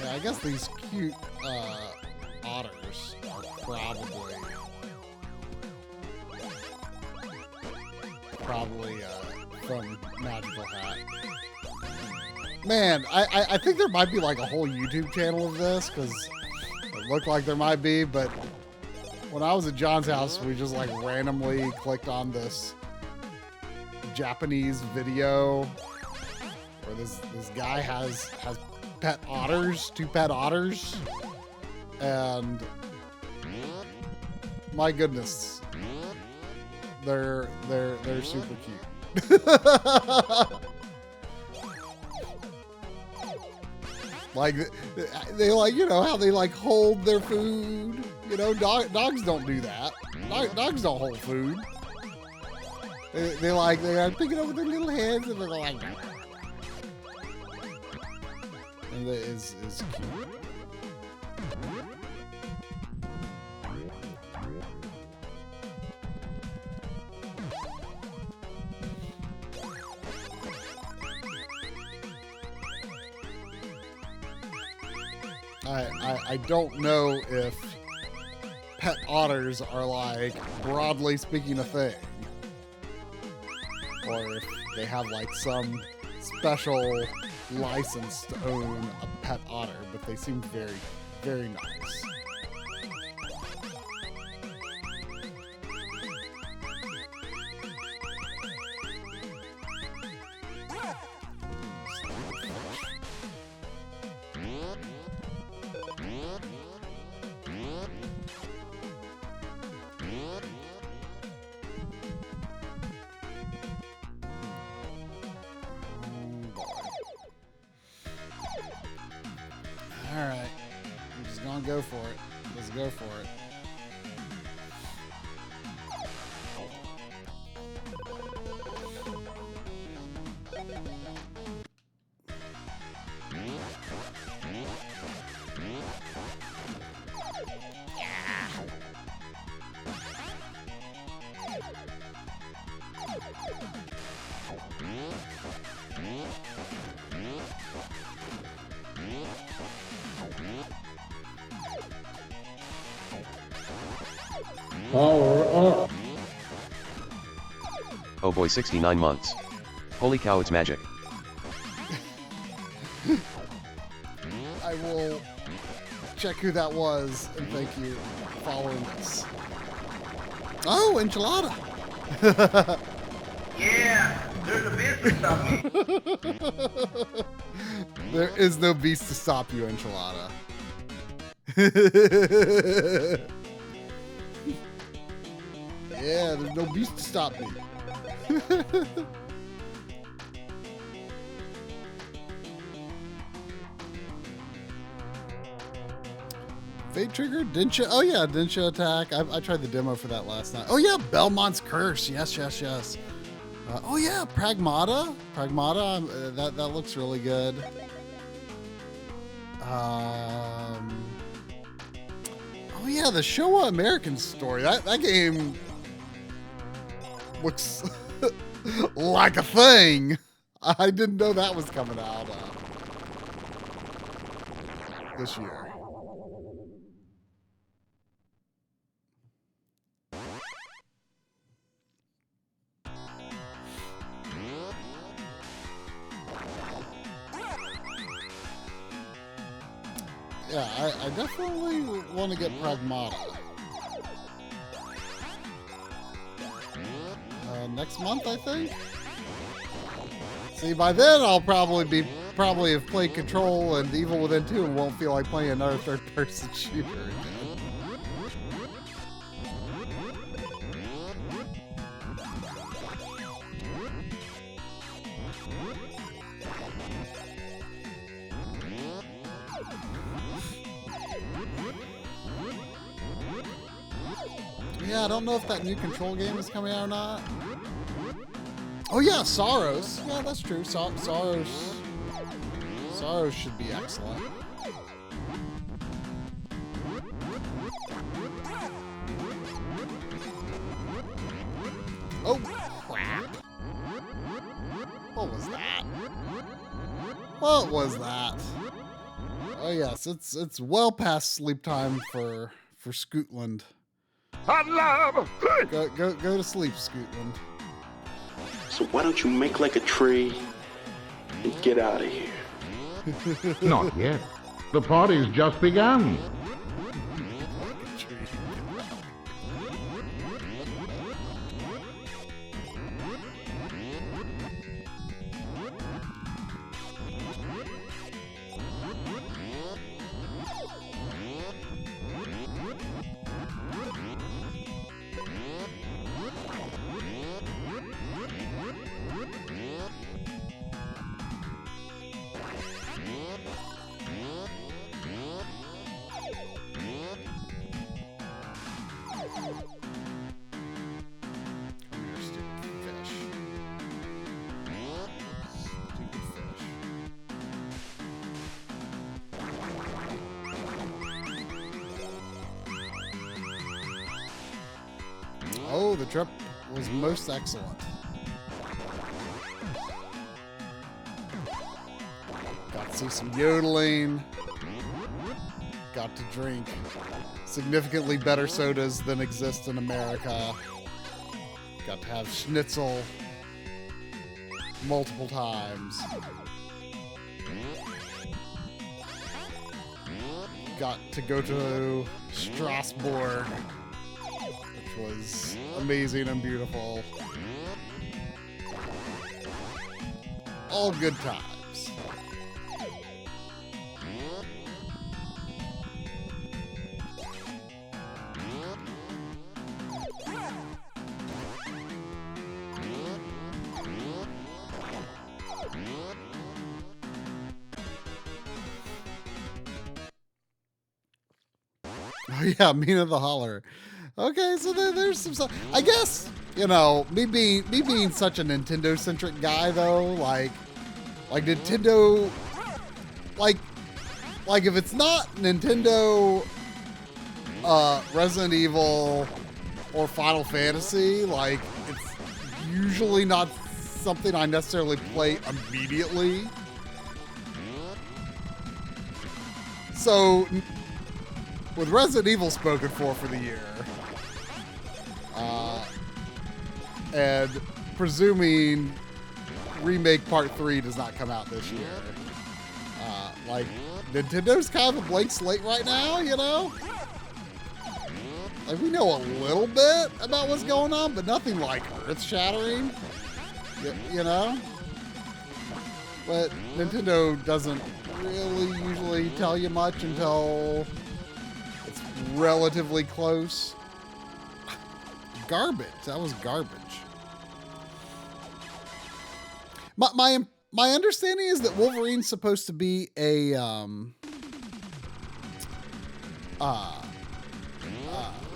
Yeah, I guess these cute otters are probably from Magical Hat. Man, I think there might be like a whole YouTube channel of this because it looked like there might be, but when I was at John's house, we just like randomly clicked on this Japanese video where this guy has pet otters, 2 pet otters, and my goodness, they're super cute. Like they like, you know how they like hold their food. You know, dogs don't do that. Dogs don't hold food. They are picking up with their little heads and they're like, and it is cute. I don't know if pet otters are like broadly speaking a thing, or if they have like some special license to own a pet otter, but they seem very, very nice. Alright, I'm just gonna go for it. Let's go for it. Oh boy, 69 months. Holy cow, it's magic. I will check who that was, and thank you for following us. Oh, enchilada! Yeah, there's a beast to stop me. There is no beast to stop you, enchilada. Yeah, there's no beast to stop me. Fate Trigger? Densha? Oh yeah, Densha Attack. I tried the demo for that last night. Oh yeah, Belmont's Curse. Yes, yes, yes. Oh yeah, Pragmata. Pragmata, that looks really good. Oh yeah, the Showa American story. That game looks like a thing. I didn't know that was coming out this year. Yeah, I definitely want to get Pragmata. Next month, I think. See, by then I'll probably have played Control and Evil Within 2 and won't feel like playing another third-person shooter again. Yeah, I don't know if that new Control game is coming out or not. Oh yeah, Sorrows. Yeah, that's true. Sorrows should be excellent. Oh crap! What was that? What was that? Oh yes, it's well past sleep time for Scootland. Go to sleep, Scootland. So why don't you make like a tree and get out of here? Not yet. The party's just begun. Oh, the trip was most excellent. Got to see some yodeling. Got to drink significantly better sodas than exist in America. Got to have schnitzel multiple times. Got to go to Strasbourg, which was amazing and beautiful. All good times. Oh yeah, Mina the Holler. Okay, so there's some stuff. I guess, you know, me being such a Nintendo centric guy though, like Nintendo, like if it's not Nintendo, Resident Evil or Final Fantasy, like it's usually not something I necessarily play immediately. So with Resident Evil spoken for the year, and presuming Remake Part 3 does not come out this year, like, Nintendo's kind of a blank slate right now, you know? Like, we know a little bit about what's going on, but nothing like earth-shattering, you know? But Nintendo doesn't really usually tell you much until it's relatively close. Garbage. That was garbage. My understanding is that Wolverine's supposed to be a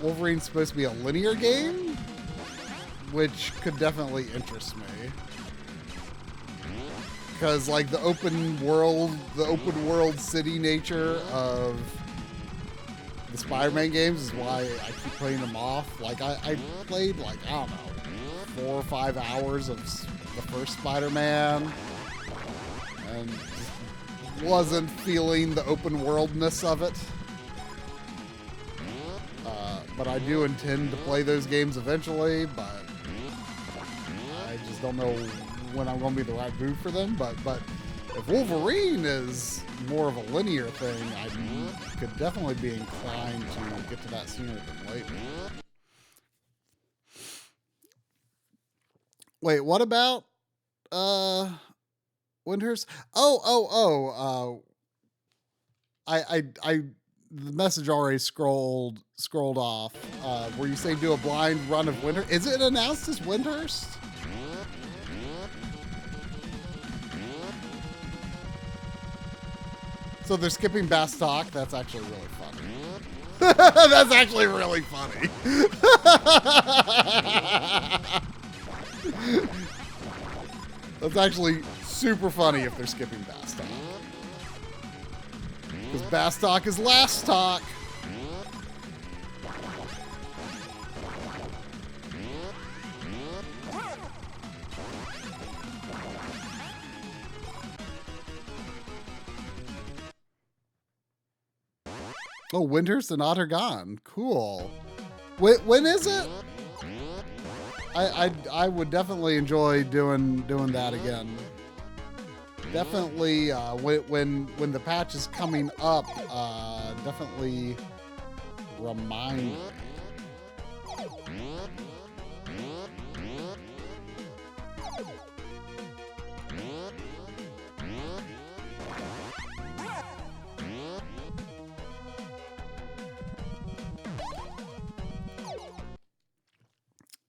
Wolverine's supposed to be a linear game, which could definitely interest me. Because like the open world city nature of the Spider-Man games is why I keep putting them off. Like I played like, I don't know, 4 or 5 hours of the first Spider-Man and just wasn't feeling the open worldness of it. But I do intend to play those games eventually, but I just don't know when I'm going to be the right mood for them. But if Wolverine is more of a linear thing, I could definitely be inclined to get to that sooner than later. Wait, what about Winters? The message already scrolled off. Where you say do a blind run of Winter? Is it announced as Windhurst? So they're skipping Bastock. That's actually really funny. That's actually really funny. That's actually super funny if they're skipping Bastock. Because Bastock is last talk. Oh, Winters and Otter Gone. Cool. When is it? I would definitely enjoy doing that again. definitely when the patch is coming up, definitely remind me.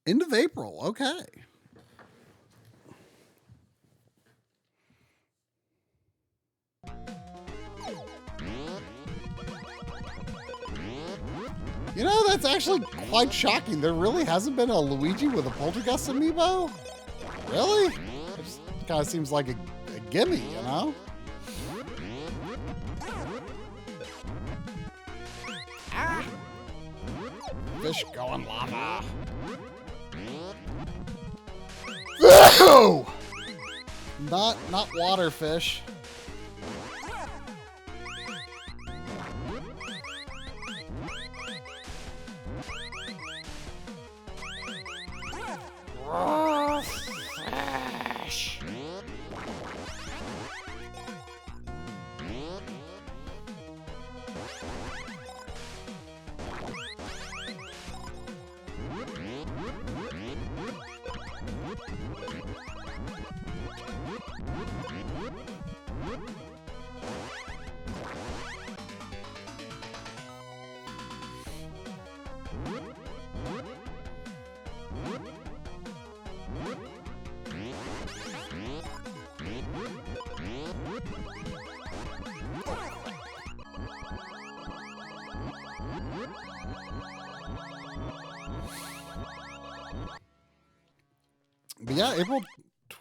End of April, okay. You know, that's actually quite shocking. There really hasn't been a Luigi with a Poltergeist amiibo? Really? It just kind of seems like a gimme, you know? Ah. Fish going lava. Not water fish. Fish. But yeah, April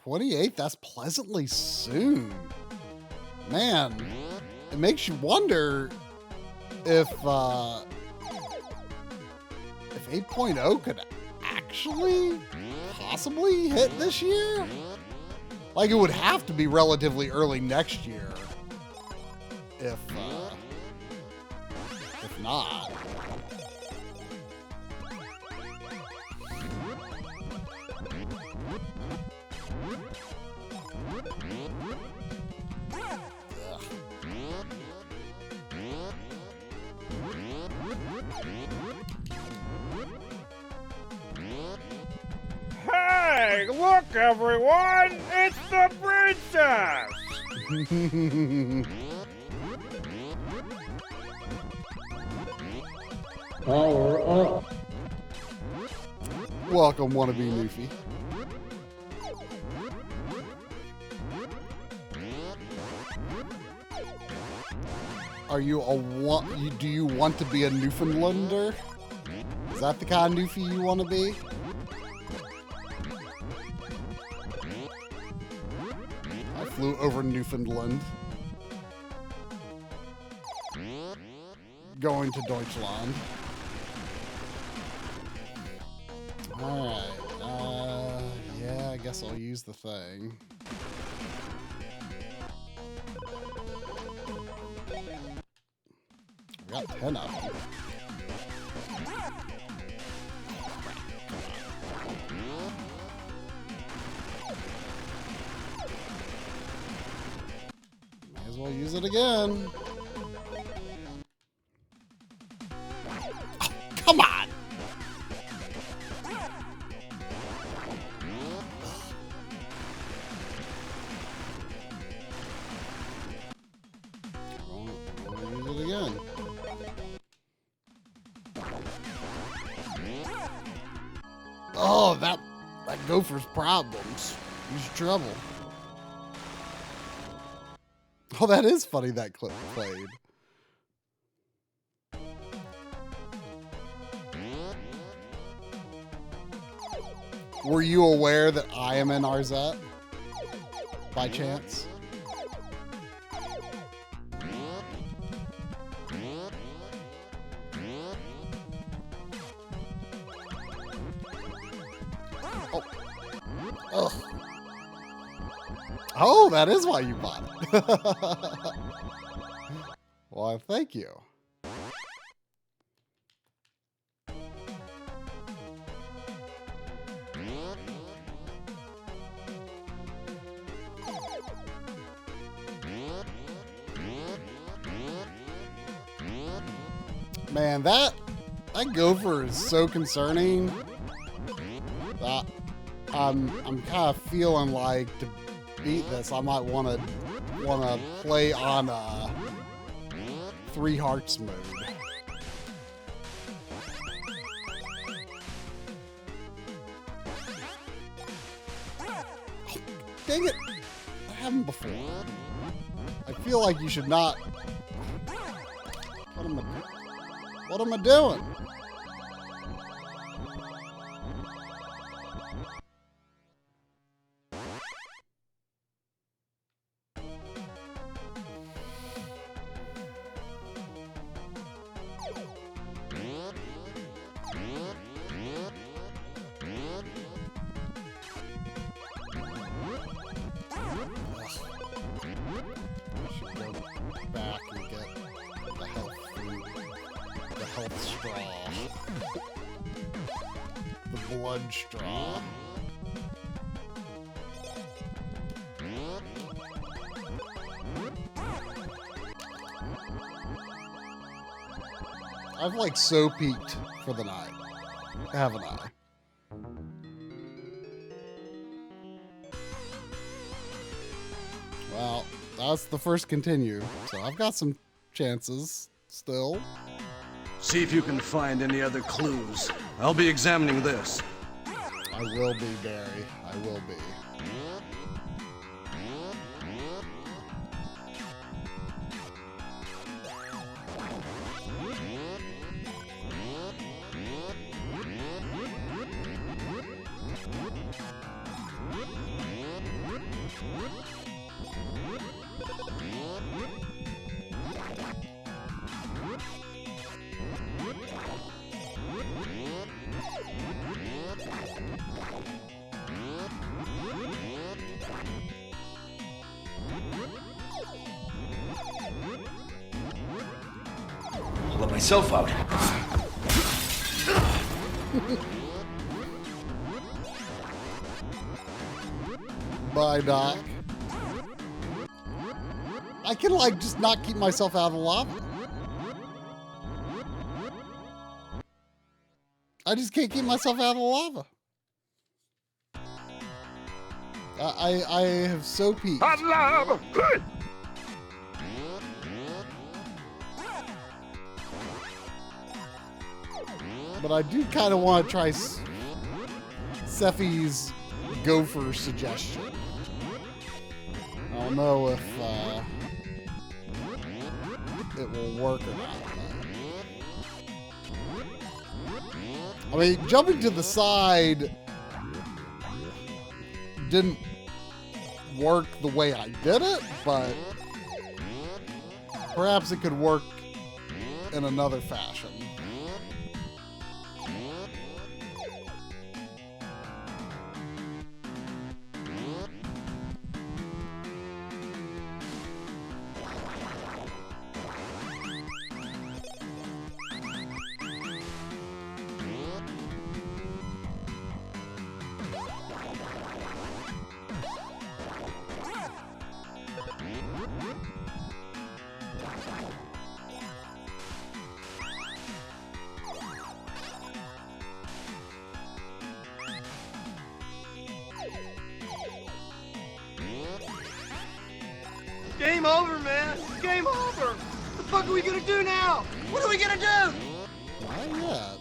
28th, that's pleasantly soon. Man, it makes you wonder if 8.0 could actually possibly hit this year. Like, it would have to be relatively early next year if not. Hey, look everyone! It's the princess! Power up. Welcome, wannabe Newfie. Are you do you want to be a Newfoundlander? Is that the kind of Newfie you want to be? I flew over Newfoundland. Going to Deutschland. Alright, yeah, I guess I'll use the thing. We got 10 of them. Might as well use it again. Oh, come on! Use it again. Oh, that gopher's problems. He's trouble. Oh, that is funny that clip played. Were you aware that I am in RZ? By chance? Oh. Oh, that is why you bought it. Well, thank you. Man, that gopher is so concerning. I'm kind of feeling like to beat this, I might want to play on 3 hearts mode. Dang it! I haven't before. I feel like you should not. What am I doing? Back and get the health food, the health straw, the blood straw. I've like so peaked for the night, haven't I? Well, that's the first continue, so I've got some chances still. See if you can find any other clues. I'll be examining this. I will be, Barry. I will be. I'll let myself out. Bye, Doc. I can, like, just not keep myself out of the lava. I just can't keep myself out of the lava. I have so peaked. Hot lava! But I do kind of want to try Seffi's gopher suggestion. I don't know if it will work or not. I mean, jumping to the side didn't work the way I did it, but perhaps it could work in another fashion. Game over, man. Game over. What the fuck are we gonna do now? What are we gonna do? Not yet.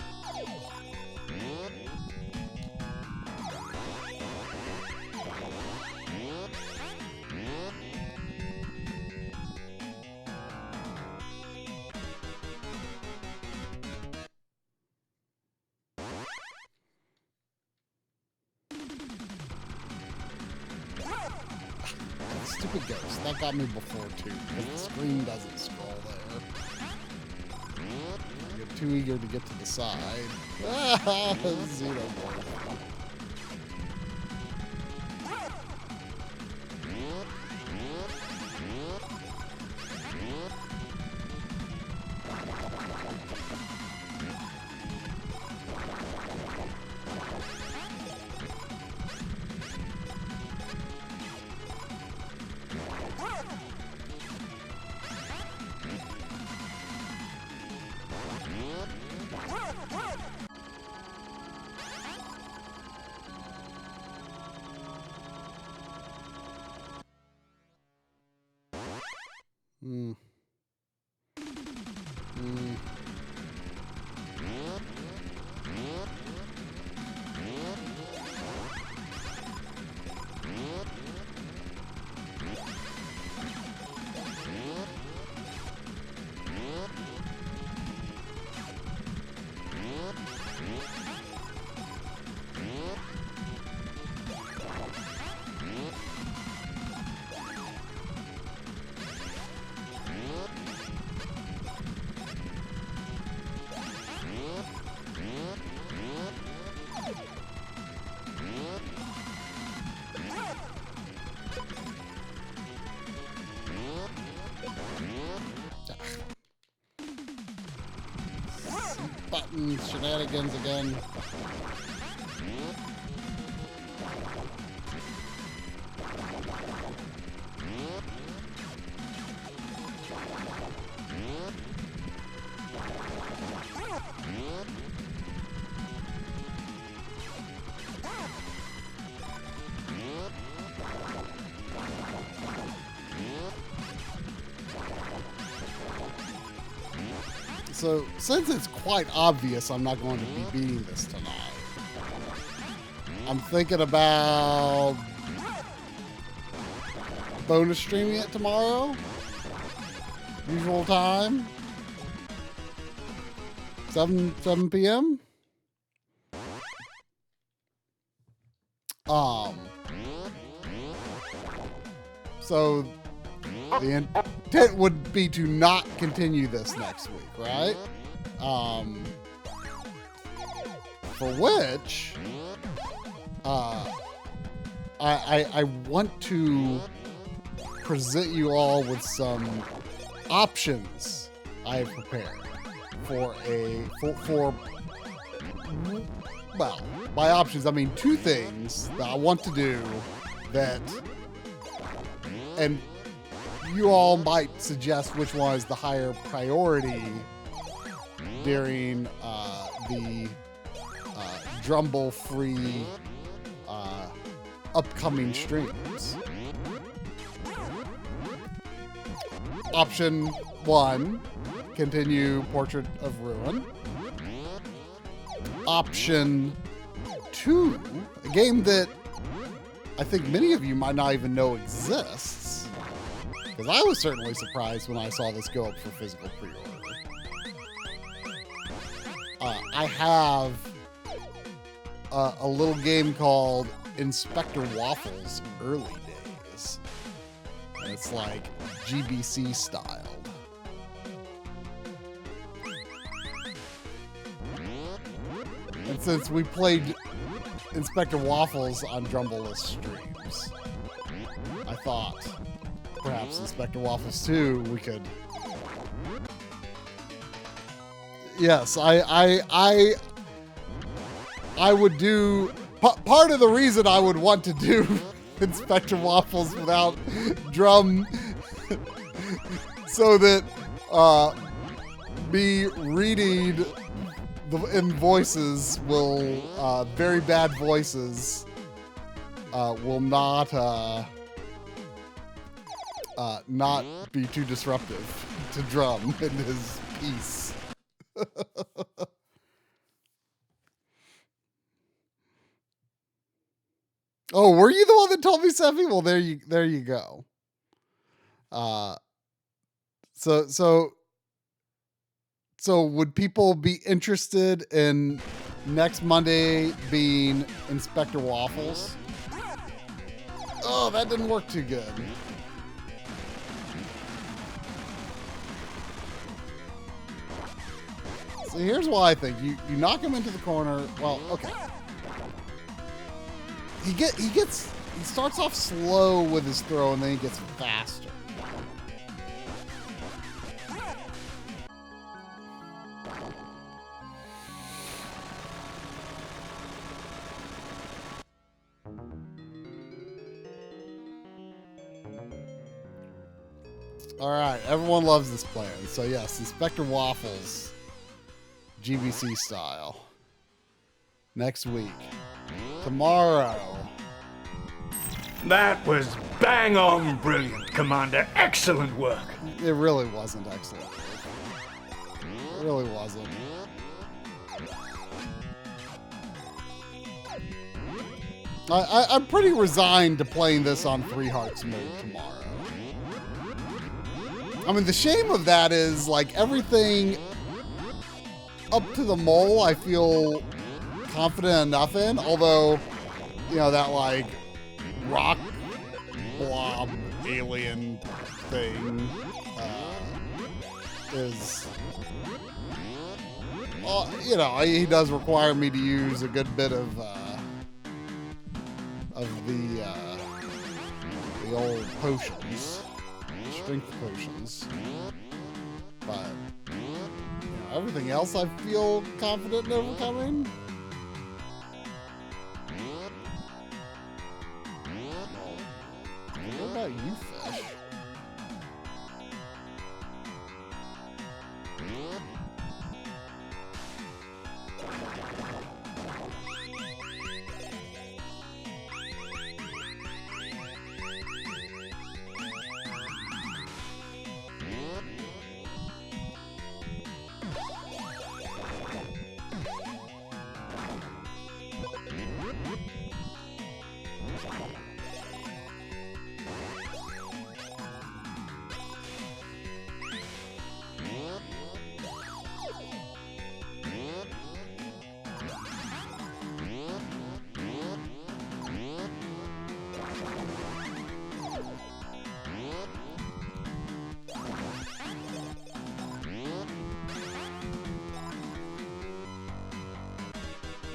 Stupid ghost. That got me before, too, because the screen doesn't scroll there. I get too eager to get to the side. Xenomorph. Hmm. Button shenanigans again. So, since it's quite obvious I'm not going to be beating this tonight, I'm thinking about bonus streaming it tomorrow. Usual time. 7 p.m. So the intent would be to not continue this next week, right? For which, I want to present you all with some options I have prepared for well, by options I mean two things that I want to do that, and you all might suggest which one is the higher priority during the Drumble-free upcoming streams. Option 1, continue Portrait of Ruin. Option 2, a game that I think many of you might not even know exists, because I was certainly surprised when I saw this go up for physical pre-order. I have a little game called Inspector Waffles Early Days. And it's like GBC styled. And since we played Inspector Waffles on Drumble streams, I thought perhaps Inspector Waffles 2 we could... Yes, I would do... Part of the reason I would want to do Inspector Waffles without drum so that me reading in voices will, very bad voices, will not be too disruptive to drum in his piece. Oh, were you the one that told me something? Well, there you go. So would people be interested in next Monday being Inspector Waffles? Oh, that didn't work too good. So here's why I think you knock him into the corner. Well, okay. He starts off slow with his throw and then he gets faster. All right, everyone loves this plan. So yes, Inspector Waffles GBC style. Next week. Tomorrow. That was bang on brilliant, Commander. Excellent work. It really wasn't excellent. It really wasn't. I'm pretty resigned to playing this on 3 Hearts mode tomorrow. I mean, the shame of that is, like, everything up to the mole I feel confident enough in, although, you know, that, like, rock blob alien thing is... Well, you know, he does require me to use a good bit of the old potions, strength potions, but you know, everything else I feel confident in overcoming. What about you, fish?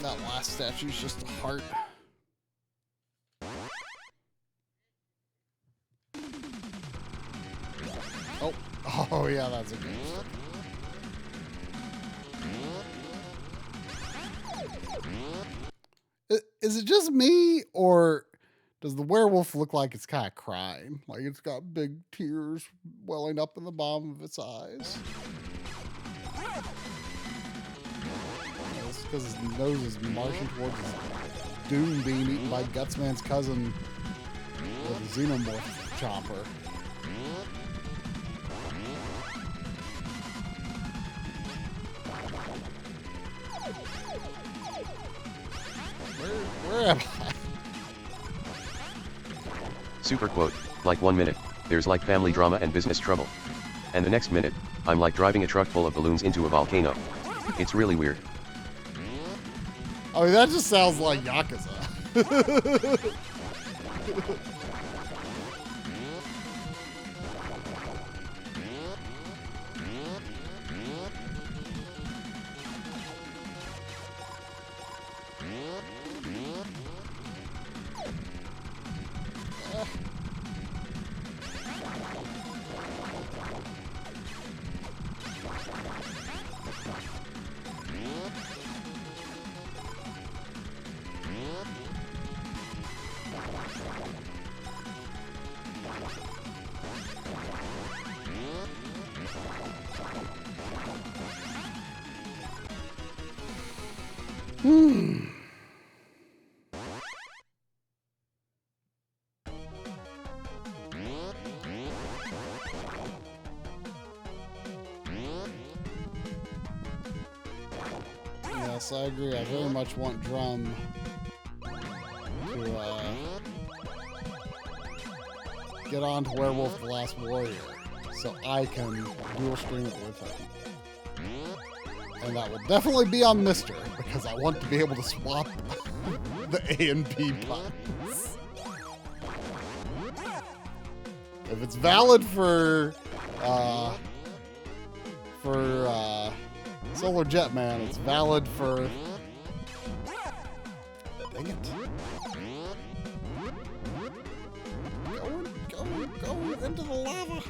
That last statue's just a heart. Oh yeah, that's a good one. Is it just me, or does the werewolf look like it's kind of crying? Like it's got big tears welling up in the bottom of its eyes? Because his nose is marching towards his doom being eaten by Gutsman's cousin with a xenomorph chopper. Where am I? Super quote, like 1 minute, there's like family drama and business trouble. And the next minute, I'm like driving a truck full of balloons into a volcano. It's really weird. I mean, that just sounds like Yakuza. Yes, I agree. I very much want Drum to get on to Werewolf the Last Warrior so I can dual stream it with him. And that will definitely be on Mister, because I want to be able to swap the A and B buttons. If it's valid for Solar Jetman, it's valid for... Dang it. Go into the lava.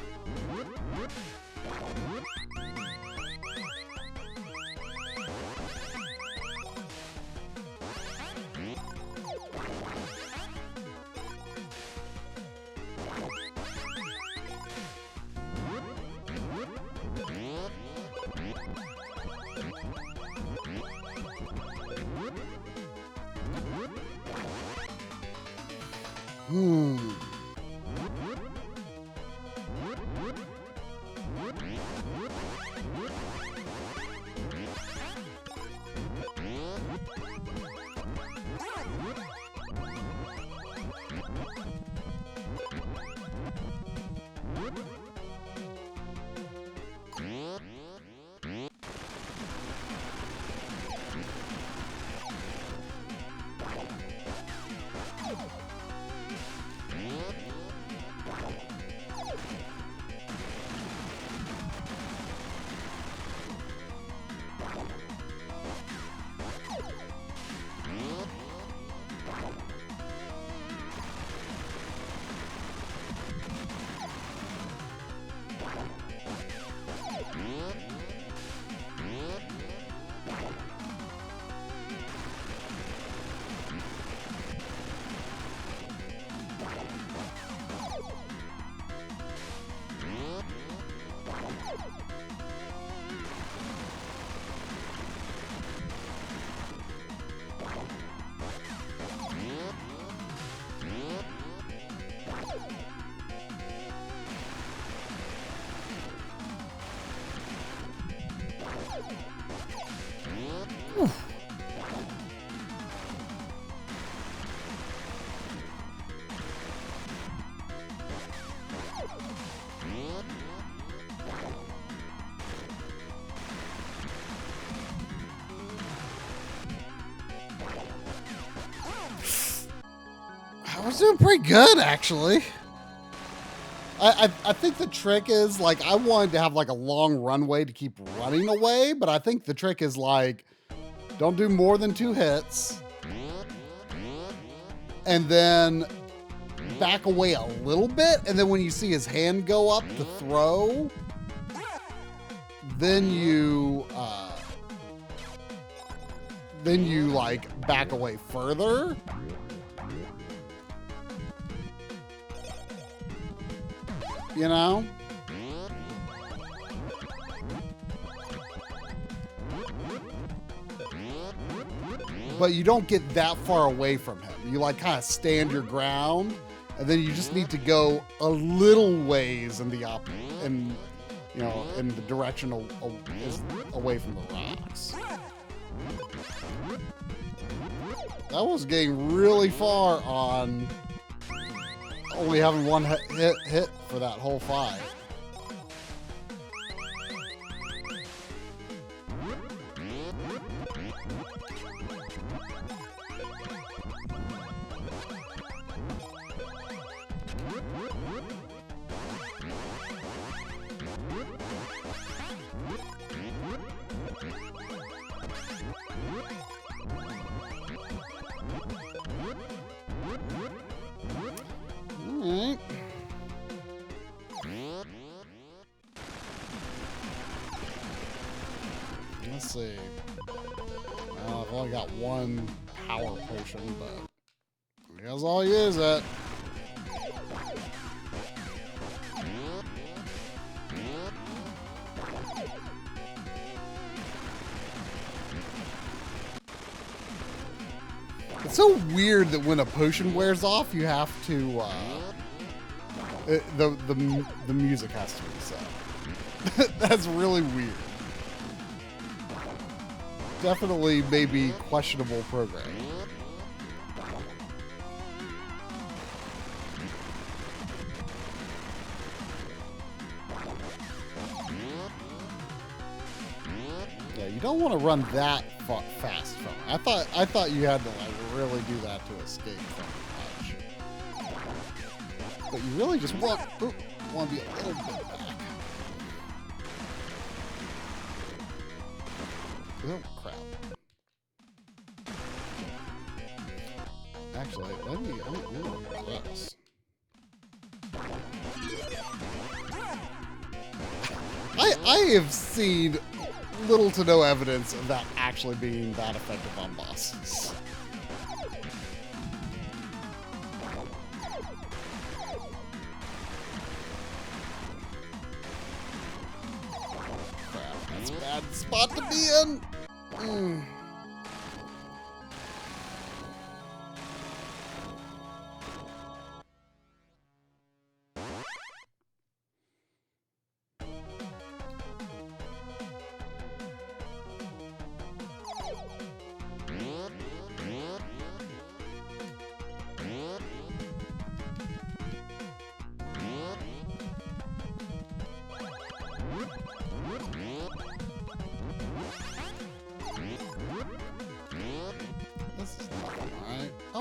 I was doing pretty good, actually. I think the trick is, like, I wanted to have, like, a long runway to keep running away, but I think the trick is, like, don't do more than 2 hits. And then back away a little bit, and then when you see his hand go up to throw, then you like, back away further. You know? But you don't get that far away from him. You like kind of stand your ground, and then you just need to go a little ways in the in the direction away from the rocks. That was getting really far on only having one hit for that whole fight. Alright. Let's see. I've only got one power potion, but I guess I'll use it. It's so weird that when a potion wears off, you have to, the music has to reset. That's really weird. Definitely maybe questionable programming. Yeah, you don't want to run that fast from it. I thought you had to like really do that to escape from the punch. But you really just want to be a little bit back. Oh crap. Actually, let me this. I have seen little to no evidence of that actually being that effective on bosses. Crap, that's a bad spot to be in.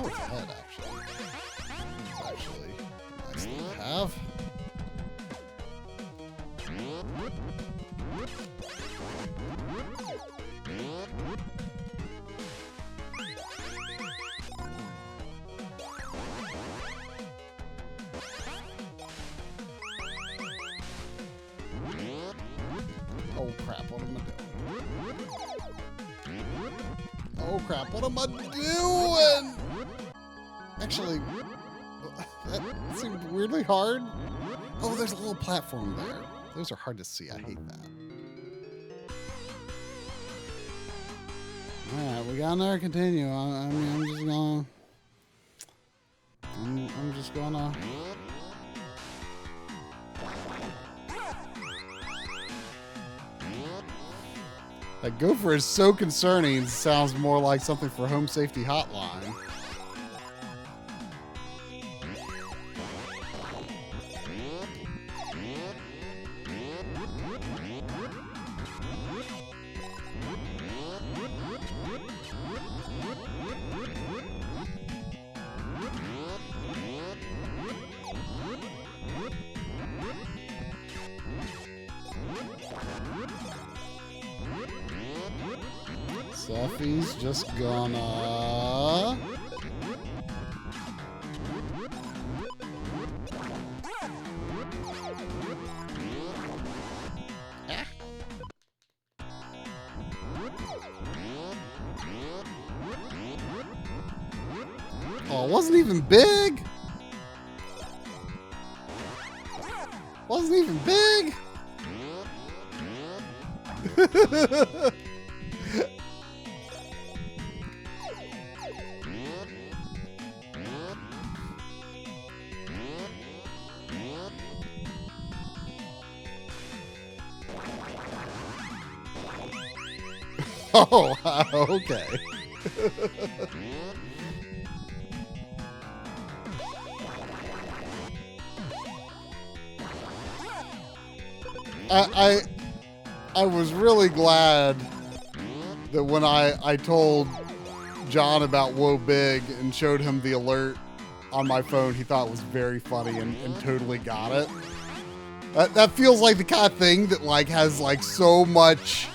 it's a head, actually. It's actually a nice thing to have. Oh crap, what am I doing? Oh crap, what am I doing? Actually, that seemed weirdly hard. Oh, there's a little platform there. Those are hard to see, I hate that. Alright, we got another continue. I mean, I'm just gonna... That gopher is so concerning, it sounds more like something for Home Safety Hotline. Seffy's just gonna... Oh, it wasn't even big. Wasn't even big. Oh, okay. I was really glad that when I told John about Whoa Big and showed him the alert on my phone, he thought it was very funny and totally got it. That feels like the kind of thing that like has like so much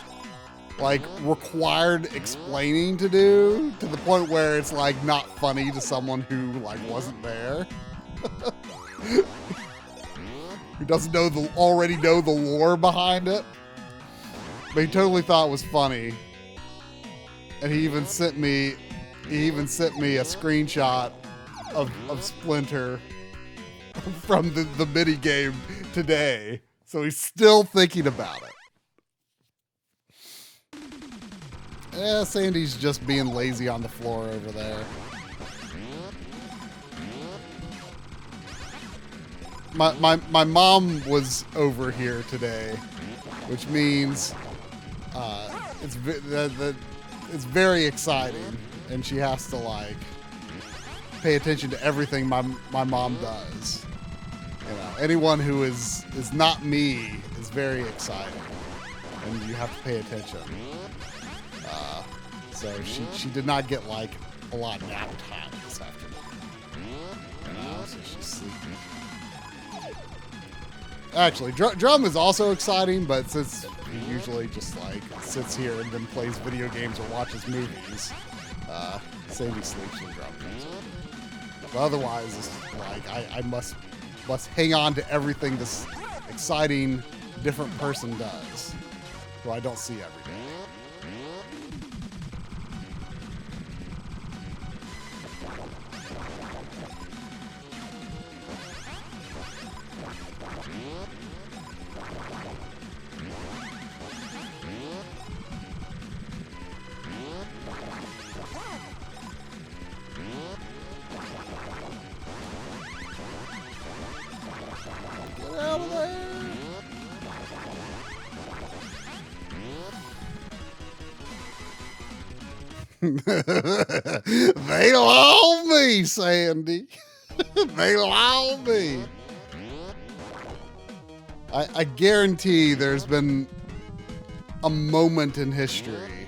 like required explaining to do to the point where it's like not funny to someone who like wasn't there. Who doesn't already know the lore behind it. But he totally thought it was funny. And he even sent me a screenshot of Splinter from the mini game today. So he's still thinking about it. Yeah, Sandy's just being lazy on the floor over there. My mom was over here today, which means it's very exciting, and she has to like pay attention to everything my mom does. You know, anyone who is not me is very exciting, and you have to pay attention. So she did not get like a lot of nap time this afternoon. You know, so she's sleeping. Actually, drum is also exciting, but since he usually just like sits here and then plays video games or watches movies, Sandy sleeps when drum comes on. But otherwise, it's like I must hang on to everything this exciting different person does, who I don't see every day. They'll all me, Sandy. They'll all me. I guarantee there's been a moment in history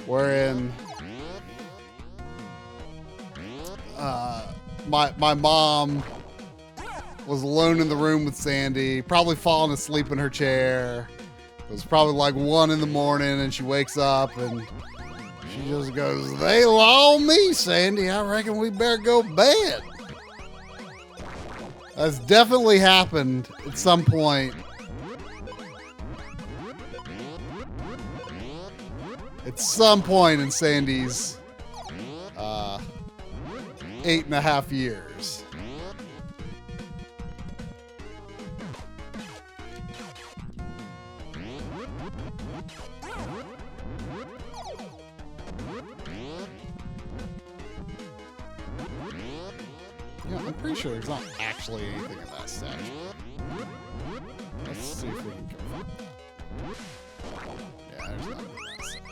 wherein my mom was alone in the room with Sandy, probably falling asleep in her chair. It was probably like 1 in the morning, and she wakes up and she just goes, "They law me, Sandy. I reckon we better go to bed." That's definitely happened at some point. At some point in Sandy's 8.5 years. Yeah, I'm pretty sure there's not actually anything in that statue. Let's see if we can confirm that. Yeah, there's nothing in that statue.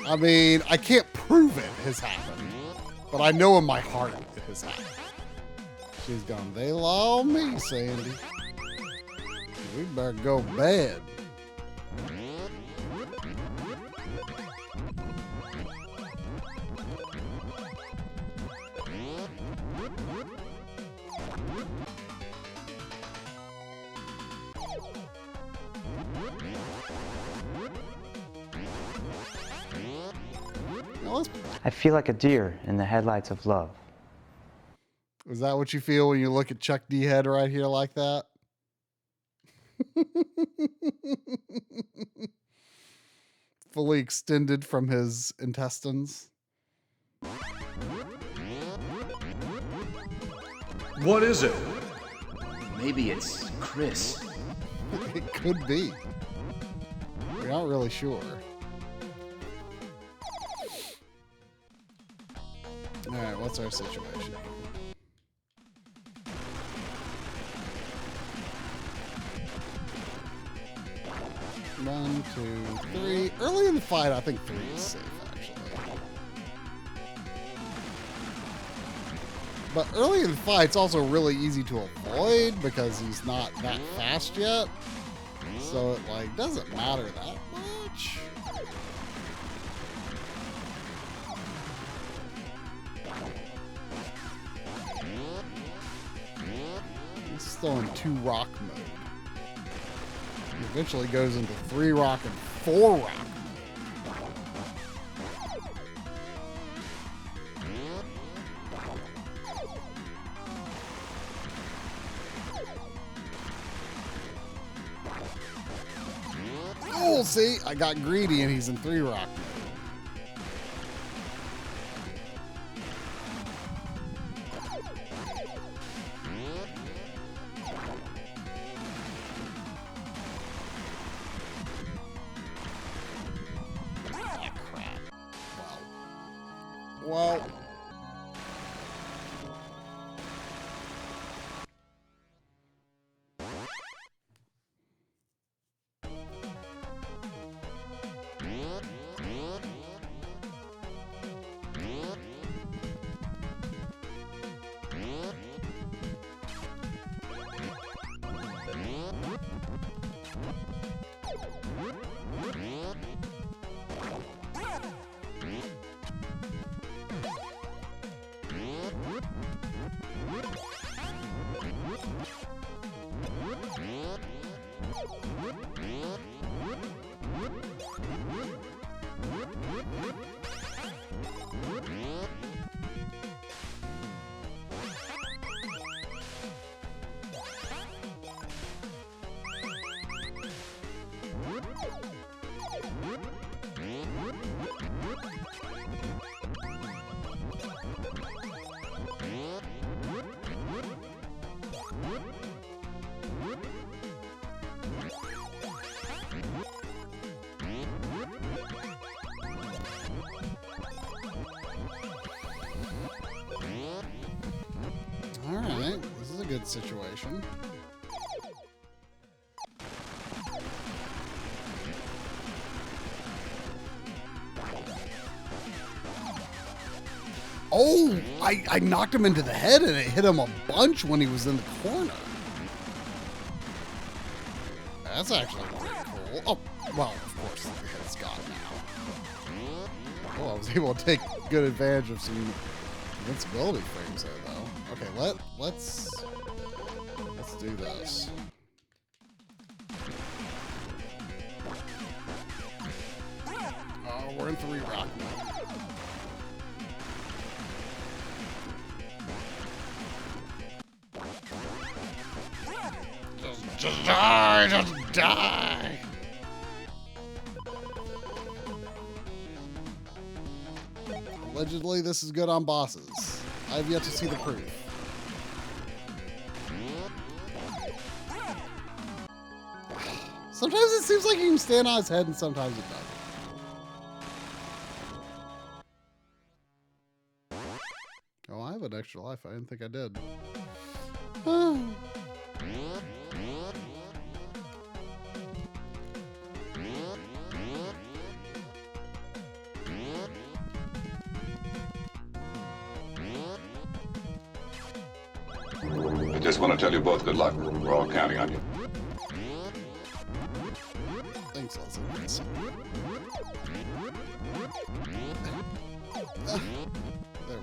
I mean, I can't prove it has happened, but I know in my heart it has happened. She's gone, "They law me, Sandy. We better go to bed." I feel like a deer in the headlights of love. Is that what you feel when you look at Chuck D. Head right here like that? Fully extended from his intestines. What is it? Maybe it's Chris. It could be. We're not really sure. Alright, what's our situation? One, two, three. Early in the fight, I think 3 is safe, actually. But early in the fight, it's also really easy to avoid because he's not that fast yet. So it, like, doesn't matter that much. He's still in 2 rock mode. He eventually goes into 3 rock and 4 rock mode. Oh, see, I got greedy and he's in 3 rock mode. Well, all right, this is a good situation. Oh, I knocked him into the head and it hit him a bunch when he was in the corner. That's actually pretty cool. Oh, well, of course, the head's gone now. Oh, I was able to take good advantage of some invincibility frames there, though. Okay, let's do this. Oh, we're in 3 rock mode. Just die! Just die! Allegedly, this is good on bosses. I've yet to see the proof. Sometimes it seems like you can stand on his head, and sometimes it doesn't. Oh, I have an extra life. I didn't think I did. I just want to tell you both good luck. We're all counting on you. Thanks, Leslie. There we go.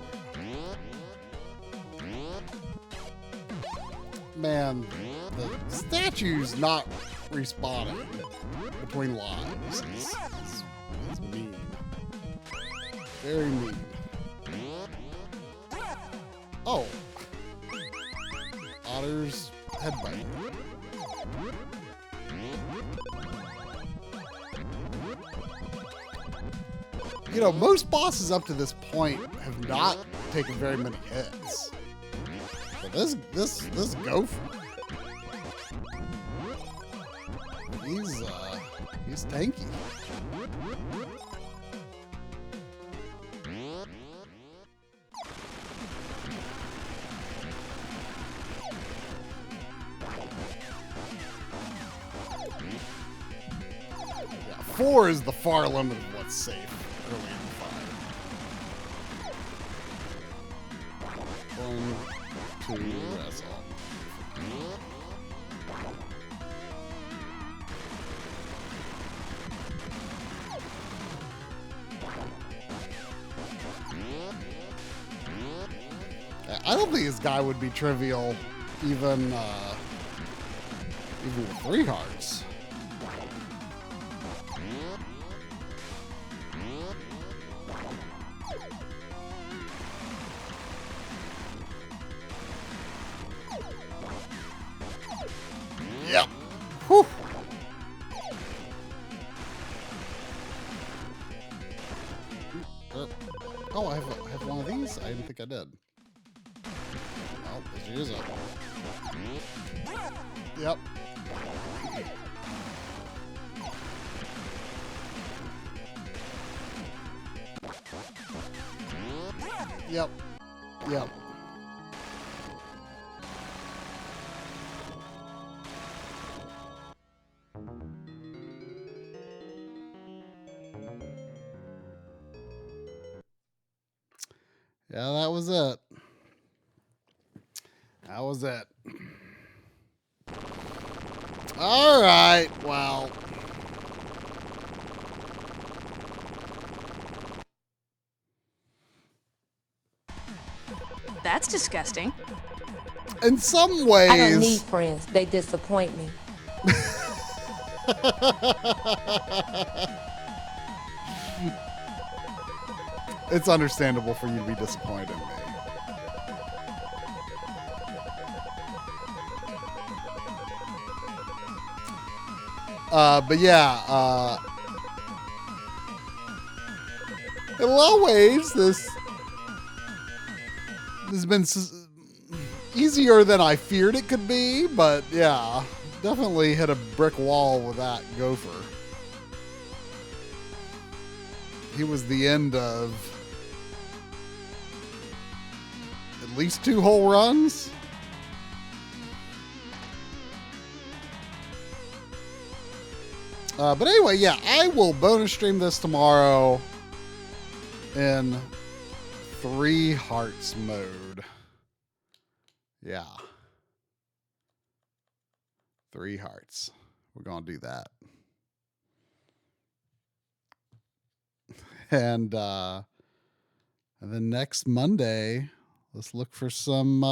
Man, the statue's not respawning between lives. It's mean. Very mean. Oh. Otter's headbutt. You know, most bosses up to this point have not taken very many hits. But this gopher, he's tanky. Yeah, 4 is the far limit of what's safe early in the fight. 1, 2, that's all. I don't think this guy would be trivial, even with 3 hearts. Yep. Whew. Oh, I have one of these? I didn't think I did. Oh, let's use it. Yep. Yep. Yep. Yeah, that was it. That was it. All right, well. That's disgusting. In some ways. I don't need friends. They disappoint me. It's understandable for you to be disappointed in me. But yeah, in a lot of ways, this has been easier than I feared it could be, but yeah, definitely hit a brick wall with that gopher. He was the end of at least 2 whole runs. But anyway, yeah, I will bonus stream this tomorrow in 3 hearts mode. Yeah. 3 hearts. We're going to do that. And then next Monday, let's look for some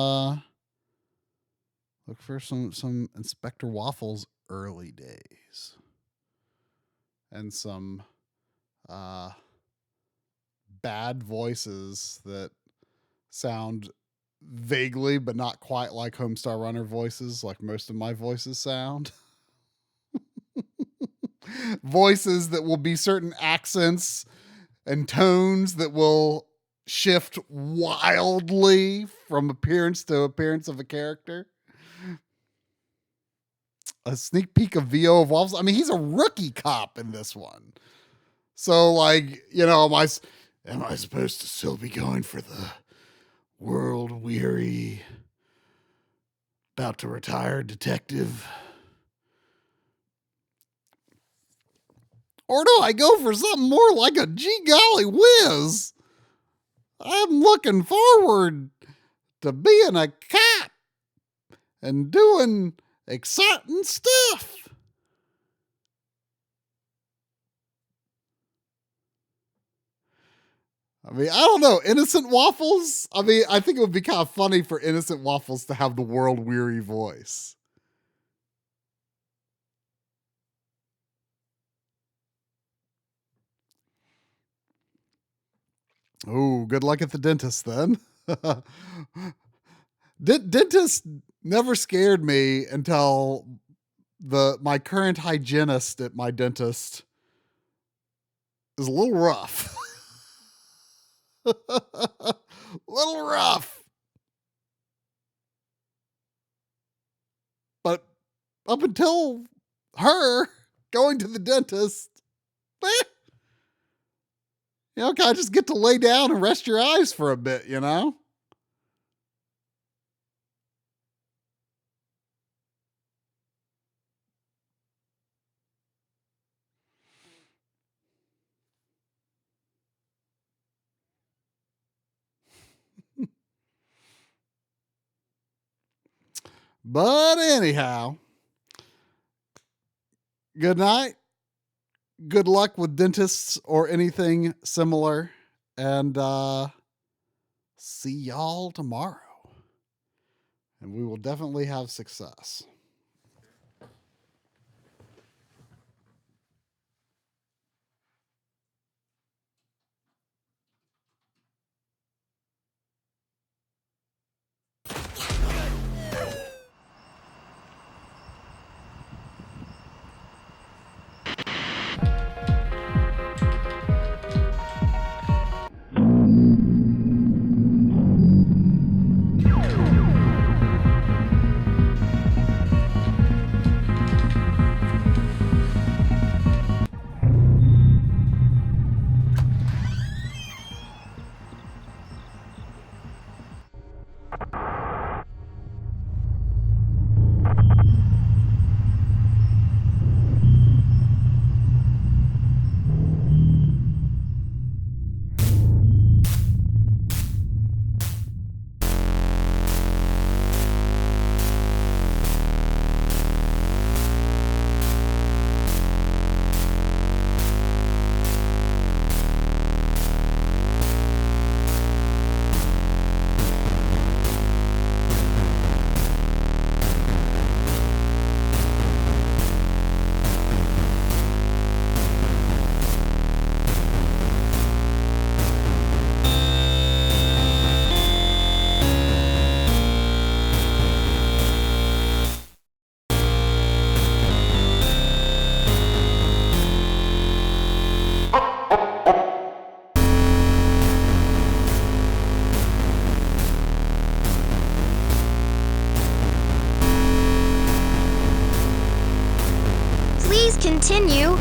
Inspector Waffles early days. And some bad voices that sound vaguely but not quite like Homestar Runner voices, like most of my voices sound. Voices that will be certain accents and tones that will shift wildly from appearance to appearance of a character. A sneak peek of VO of Waffles. I mean, he's a rookie cop in this one. So, like, you know, am I supposed to still be going for the world-weary, about to retire detective? Or do I go for something more like a gee golly whiz? I'm looking forward to being a cop and doing exciting stuff. I mean, I don't know. Innocent Waffles? I mean, I think it would be kind of funny for Innocent Waffles to have the world-weary voice. Oh, good luck at the dentist then. Dentist never scared me until my current hygienist at my dentist is a little rough. Little rough. But up until her going to the dentist, you know, kind of just get to lay down and rest your eyes for a bit, you know? But anyhow, good night. Good luck with dentists or anything similar. And see y'all tomorrow. And we will definitely have success. Please continue.